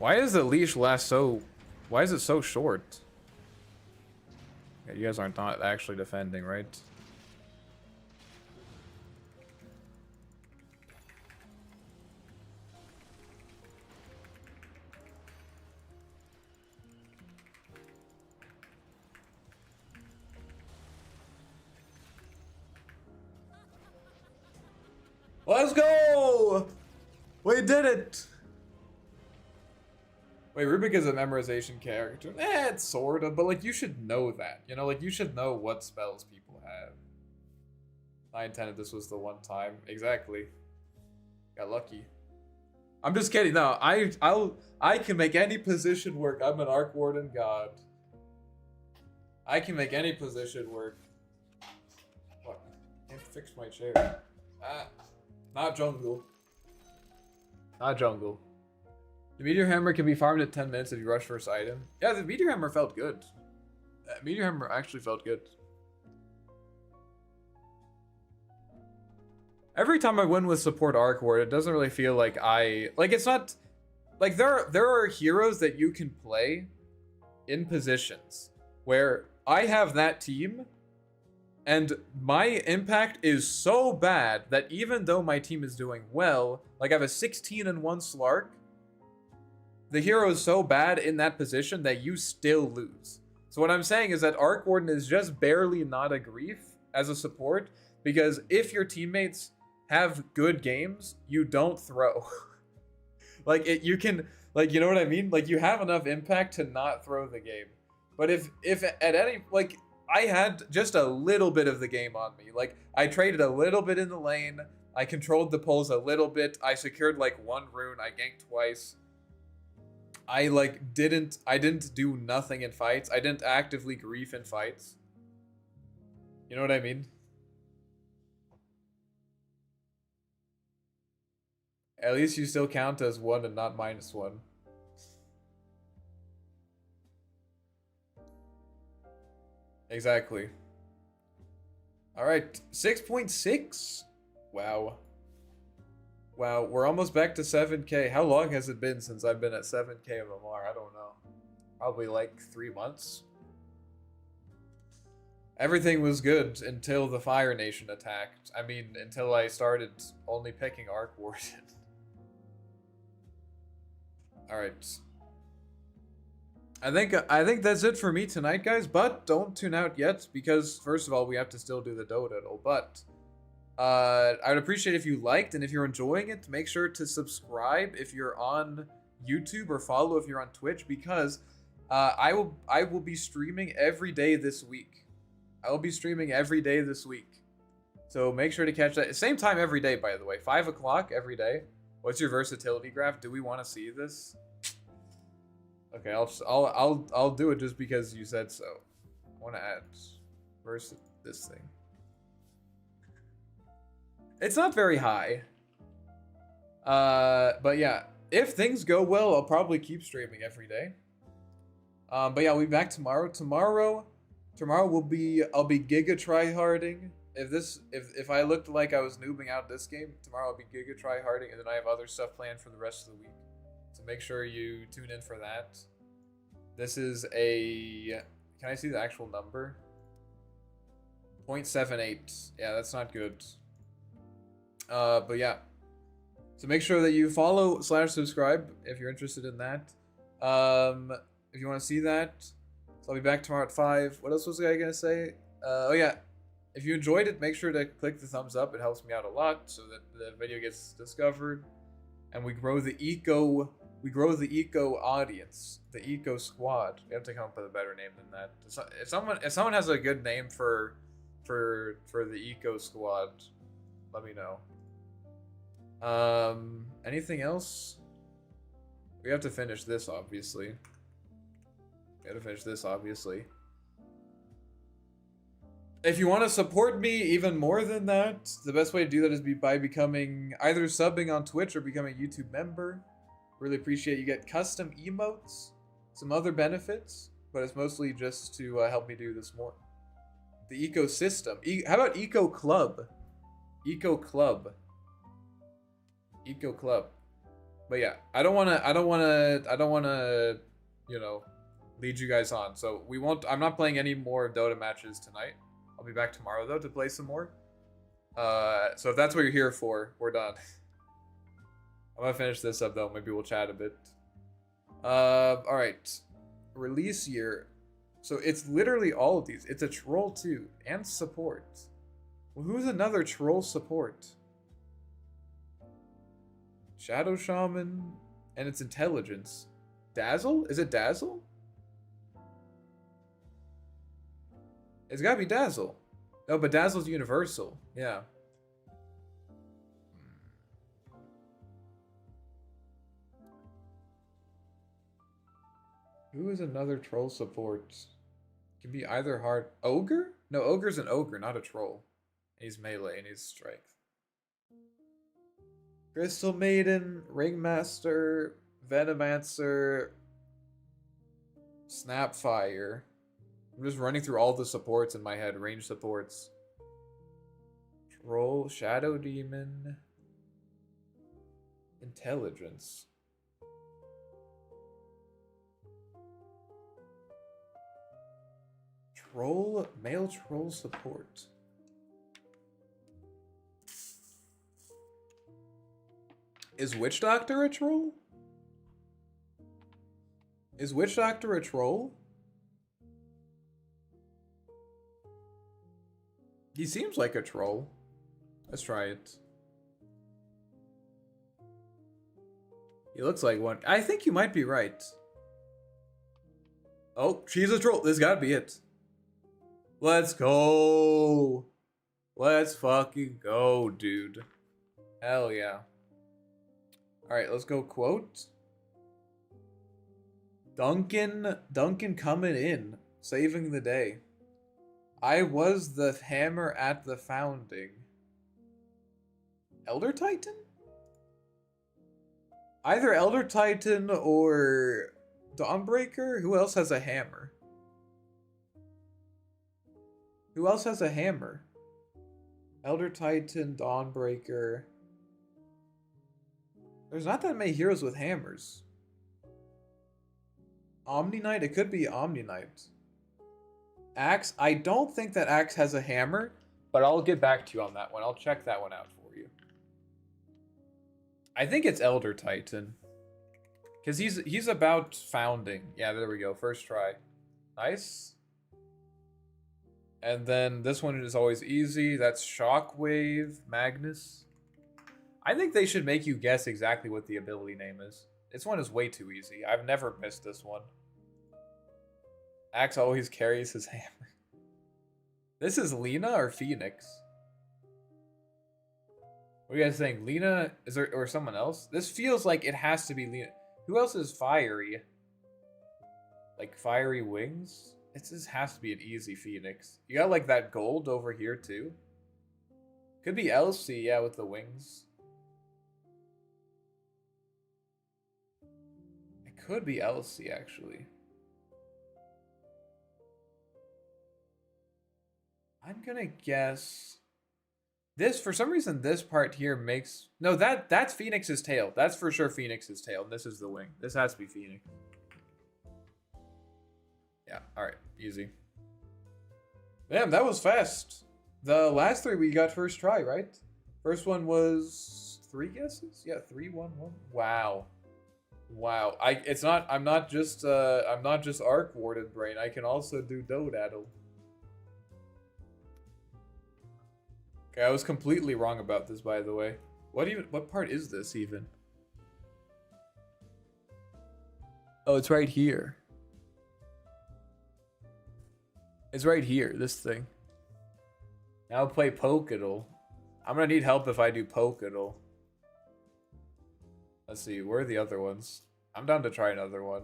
Why is the leash last so... Why is it so short? Yeah, you guys aren't not actually defending, right? Let's go! We did it! Wait, Rubik is a memorization character. It's sort of, but, like, you should know that. You know, like, you should know what spells people have. I intended this was the one time. Exactly. Got lucky. I'm just kidding. No, I can make any position work. I'm an Arc Warden god. I can make any position work. What? Can't fix my chair. Ah. Not jungle. Not jungle. The Meteor Hammer can be farmed at 10 minutes if you rush first item. Yeah, the Meteor Hammer felt good. Meteor Hammer actually felt good. Every time I win with support Arc Ward, it doesn't really feel like it's not... Like, there are heroes that you can play in positions where I have that team, and my impact is so bad that even though my team is doing well, like I have a 16-1 Slark, the hero is so bad in that position that you still lose. So what I'm saying is that Arc Warden is just barely not a grief as a support, because if your teammates have good games, you don't throw. Like, you can, like, you know what I mean? Like, you have enough impact to not throw the game. But if at any, like, I had just a little bit of the game on me. Like, I traded a little bit in the lane, I controlled the pulls a little bit, I secured, like, 1 rune, I ganked twice. I didn't do nothing in fights. I didn't actively grief in fights. You know what I mean? At least you still count as 1 and not -1. Exactly. Alright, 6.6? Wow. Wow, we're almost back to 7k. How long has it been since I've been at 7k of MR? I don't know. Probably like 3 months. Everything was good until the Fire Nation attacked. I mean, until I started only picking Arc Warden. Alright. I think that's it for me tonight, guys, but don't tune out yet, because first of all, we have to still do the doodle, but I would appreciate if you liked, and if you're enjoying it, make sure to subscribe if you're on YouTube or follow if you're on Twitch, because I will be streaming every day this week. I will be streaming every day this week. So make sure to catch that. Same time every day, by the way. 5 o'clock every day. What's your versatility graph? Do we want to see this? Okay, I'll do it just because you said so. I want to add this thing. It's not very high. But yeah, if things go well, I'll probably keep streaming every day. But yeah, I'll be back tomorrow. Tomorrow I'll be giga tryharding. If I looked like I was noobing out this game, tomorrow I'll be giga tryharding, and then I have other stuff planned for the rest of the week. So make sure you tune in for that. This is a... Can I see the actual number? 0.78. Yeah, that's not good. But yeah. So make sure that you follow / subscribe if you're interested in that. If you want to see that. So I'll be back tomorrow at 5. What else was I going to say? Oh yeah. If you enjoyed it, make sure to click the thumbs up. It helps me out a lot so that the video gets discovered. And we grow the eco audience, the eco squad. We have to come up with a better name than that. If someone has a good name for the eco squad, let me know. Anything else? We have to finish this, obviously. If you want to support me even more than that, the best way to do that is by becoming either subbing on Twitch or becoming a YouTube member. Really appreciate you get custom emotes, some other benefits, but it's mostly just to help me do this more. The ecosystem. How about Eco Club? Eco Club. But yeah, I don't wanna, you know, lead you guys on. So I'm not playing any more Dota matches tonight. I'll be back tomorrow though to play some more. So if that's what you're here for, we're done. I'm gonna finish this up though. Maybe we'll chat a bit. All right. Release year. So it's literally all of these. It's a troll too and support. Well, who's another troll support? Shadow Shaman and its intelligence. Dazzle? Is it Dazzle? It's gotta be Dazzle. No, but Dazzle's universal. Yeah. Who is another troll support? Can be either hard. Ogre? No, Ogre's an ogre, not a troll. He's melee and he's strength. Crystal Maiden, Ringmaster, Venomancer, Snapfire. I'm just running through all the supports in my head. Range supports. Troll, Shadow Demon, Intelligence. Troll, male troll support. Is Witch Doctor a troll? Is Witch Doctor a troll? He seems like a troll. Let's try it. He looks like one. I think you might be right. Oh, she's a troll. This gotta be it. Let's go. Let's fucking go, dude. Hell yeah. Alright, let's go quote. Duncan coming in, saving the day. I was the hammer at the founding. Elder Titan? Either Elder Titan or Dawnbreaker? Who else has a hammer? Who else has a hammer? Elder Titan, Dawnbreaker. There's not that many heroes with hammers. Omni Knight? It could be Omni Knight. Axe? I don't think that Axe has a hammer, but I'll get back to you on that one. I'll check that one out for you. I think it's Elder Titan. Because he's about founding. Yeah, there we go. First try. Nice. And then this one is always easy. That's Shockwave, Magnus. I think they should make you guess exactly what the ability name is. This one is way too easy. I've never missed this one. Axe always carries his hammer. This is Lena or Phoenix? What are you guys think? Lena, is there, or someone else? This feels like it has to be Lena. Who else is fiery? Like fiery wings? This has to be an easy Phoenix. You got like that gold over here too. Could be Elsie, yeah, with the wings. It could be Elsie, actually. I'm gonna guess this. For some reason, this part here makes no. That's Phoenix's tail. That's for sure Phoenix's tail. And this is the wing. This has to be Phoenix. Yeah. All right. Easy. Damn, that was fast. The last three we got first try, right? First one was 3 guesses. Yeah, 3, 1, 1. Wow. Wow. I'm not just Arc Warden brain. I can also do Dodaddle. Okay, I was completely wrong about this, by the way. What part is this even? Oh, it's right here. It's right here, this thing. Now play Pokédol. I'm gonna need help if I do Pokédol. Let's see, where are the other ones? I'm down to try another one.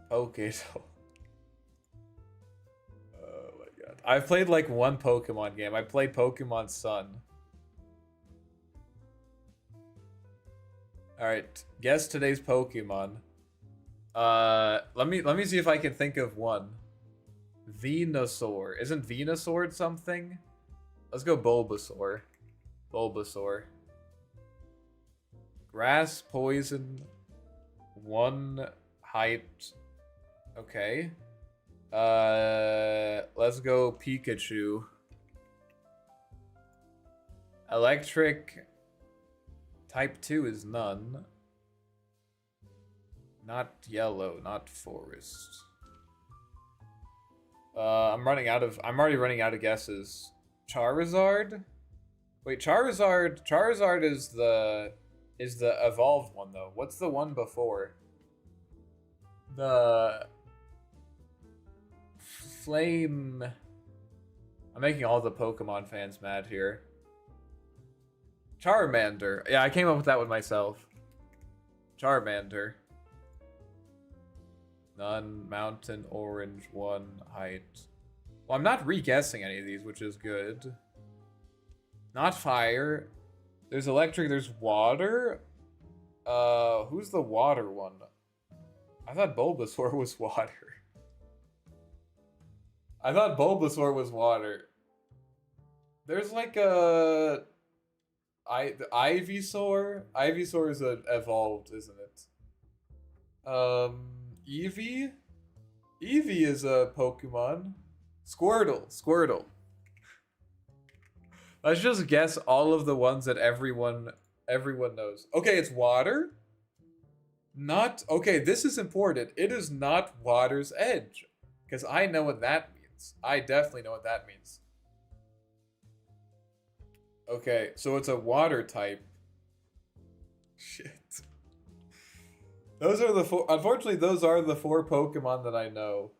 Pokédol. Oh my god. I've played like one Pokemon game. I played Pokemon Sun. Alright, guess today's Pokemon. Let me see if I can think of one. Venusaur. Isn't Venusaur something? Let's go Bulbasaur. Bulbasaur. Grass, poison, 1 height. Okay. Let's go Pikachu. Electric. Type 2 is none. Not yellow, not forest. I'm already running out of guesses. Charizard? Wait, Charizard is the evolved one though. What's the one before? The Flame. I'm making all the Pokemon fans mad here. Charmander. Yeah, I came up with that one myself. Charmander. None, mountain, orange, 1 height. Well, I'm not re-guessing any of these, which is good. Not fire. There's electric, there's water. Who's the water one? I thought Bulbasaur was water. I thought Bulbasaur was water. There's like a... the Ivysaur? Ivysaur is evolved, isn't it? Eevee? Eevee is a Pokemon. Squirtle. Let's just guess all of the ones that everyone knows. Okay, it's water. Not okay. This is important. It is not Water's Edge, because I know what that means. I definitely know what that means. Okay, so it's a water type. Shit. Those are the 4. Unfortunately, those are the 4 Pokemon that I know.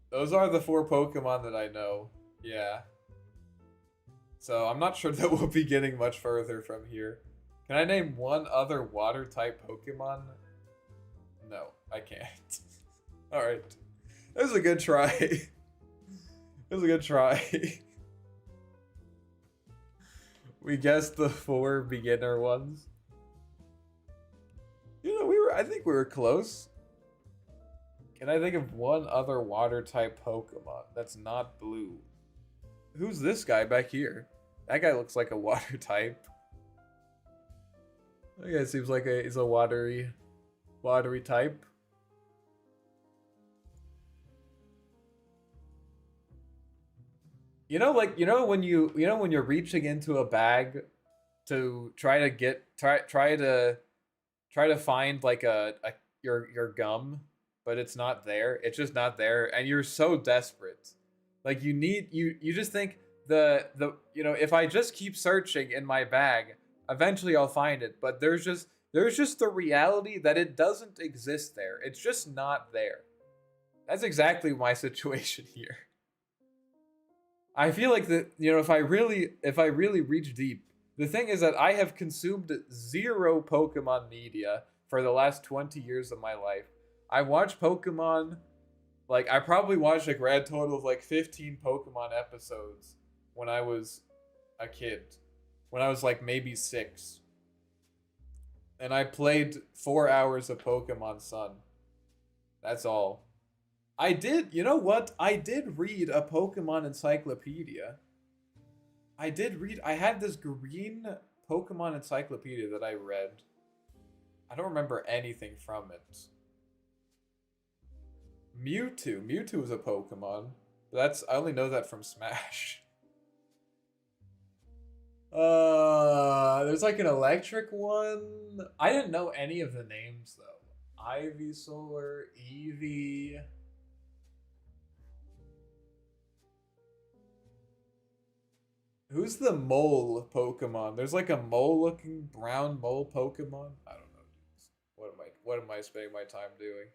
Those are the 4 Pokemon that I know. Yeah. So I'm not sure that we'll be getting much further from here. Can I name one other water type Pokemon? No, I can't. Alright. That was a good try. It was a good try. We guessed the 4 beginner ones. You know, I think we were close. Can I think of one other water type Pokemon that's not blue? Who's this guy back here? That guy looks like a water type. That guy seems like he's a watery type. You know, like when you're reaching into a bag to try to find like your gum, but it's not there. It's just not there, and you're so desperate. Like you just think if I just keep searching in my bag, Eventually I'll find it, but there's just the reality that it doesn't exist there. It's just not there. That's exactly my situation here. I feel like that, you know, if I really reach deep, the thing is that I have consumed zero Pokemon media for the last 20 years of my life. I watch Pokemon, like I probably watched a grand total of like 15 Pokemon episodes when I was a kid. When I was like maybe 6. And I played 4 hours of Pokemon Sun. That's all. I did, you know what? I did read a Pokemon encyclopedia. I had this green Pokemon encyclopedia that I read. I don't remember anything from it. Mewtwo was a Pokemon. I only know that from Smash. There's like an electric one. I didn't know any of the names though. Ivysaur, Eevee. Who's the mole Pokemon? There's like a mole-looking brown mole Pokemon. I don't know, dudes. What am I spending my time doing?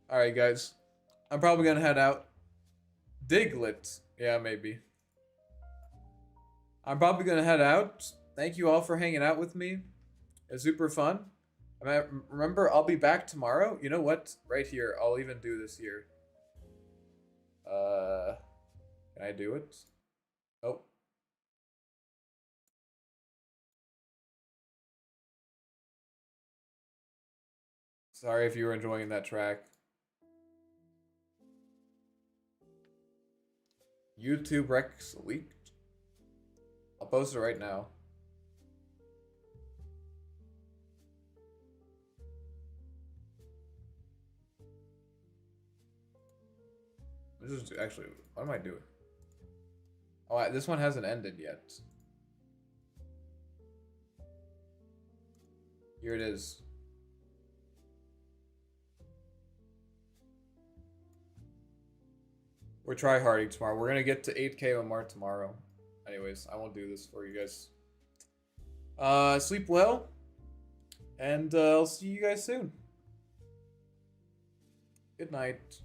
All right, guys. I'm probably gonna head out. Diglett. Yeah, maybe. I'm probably gonna head out. Thank you all for hanging out with me. It's super fun. Remember, I'll be back tomorrow. You know what? Right here. I'll even do this here. Can I do it? Oh. Sorry if you were enjoying that track. YouTube Rex leaked. I'll post it right now. This is actually, what am I doing? Oh, this one hasn't ended yet. Here it is. We're tryharding tomorrow. We're gonna get to 8K MMR tomorrow. Anyways, I won't do this for you guys. Sleep well, and I'll see you guys soon. Good night.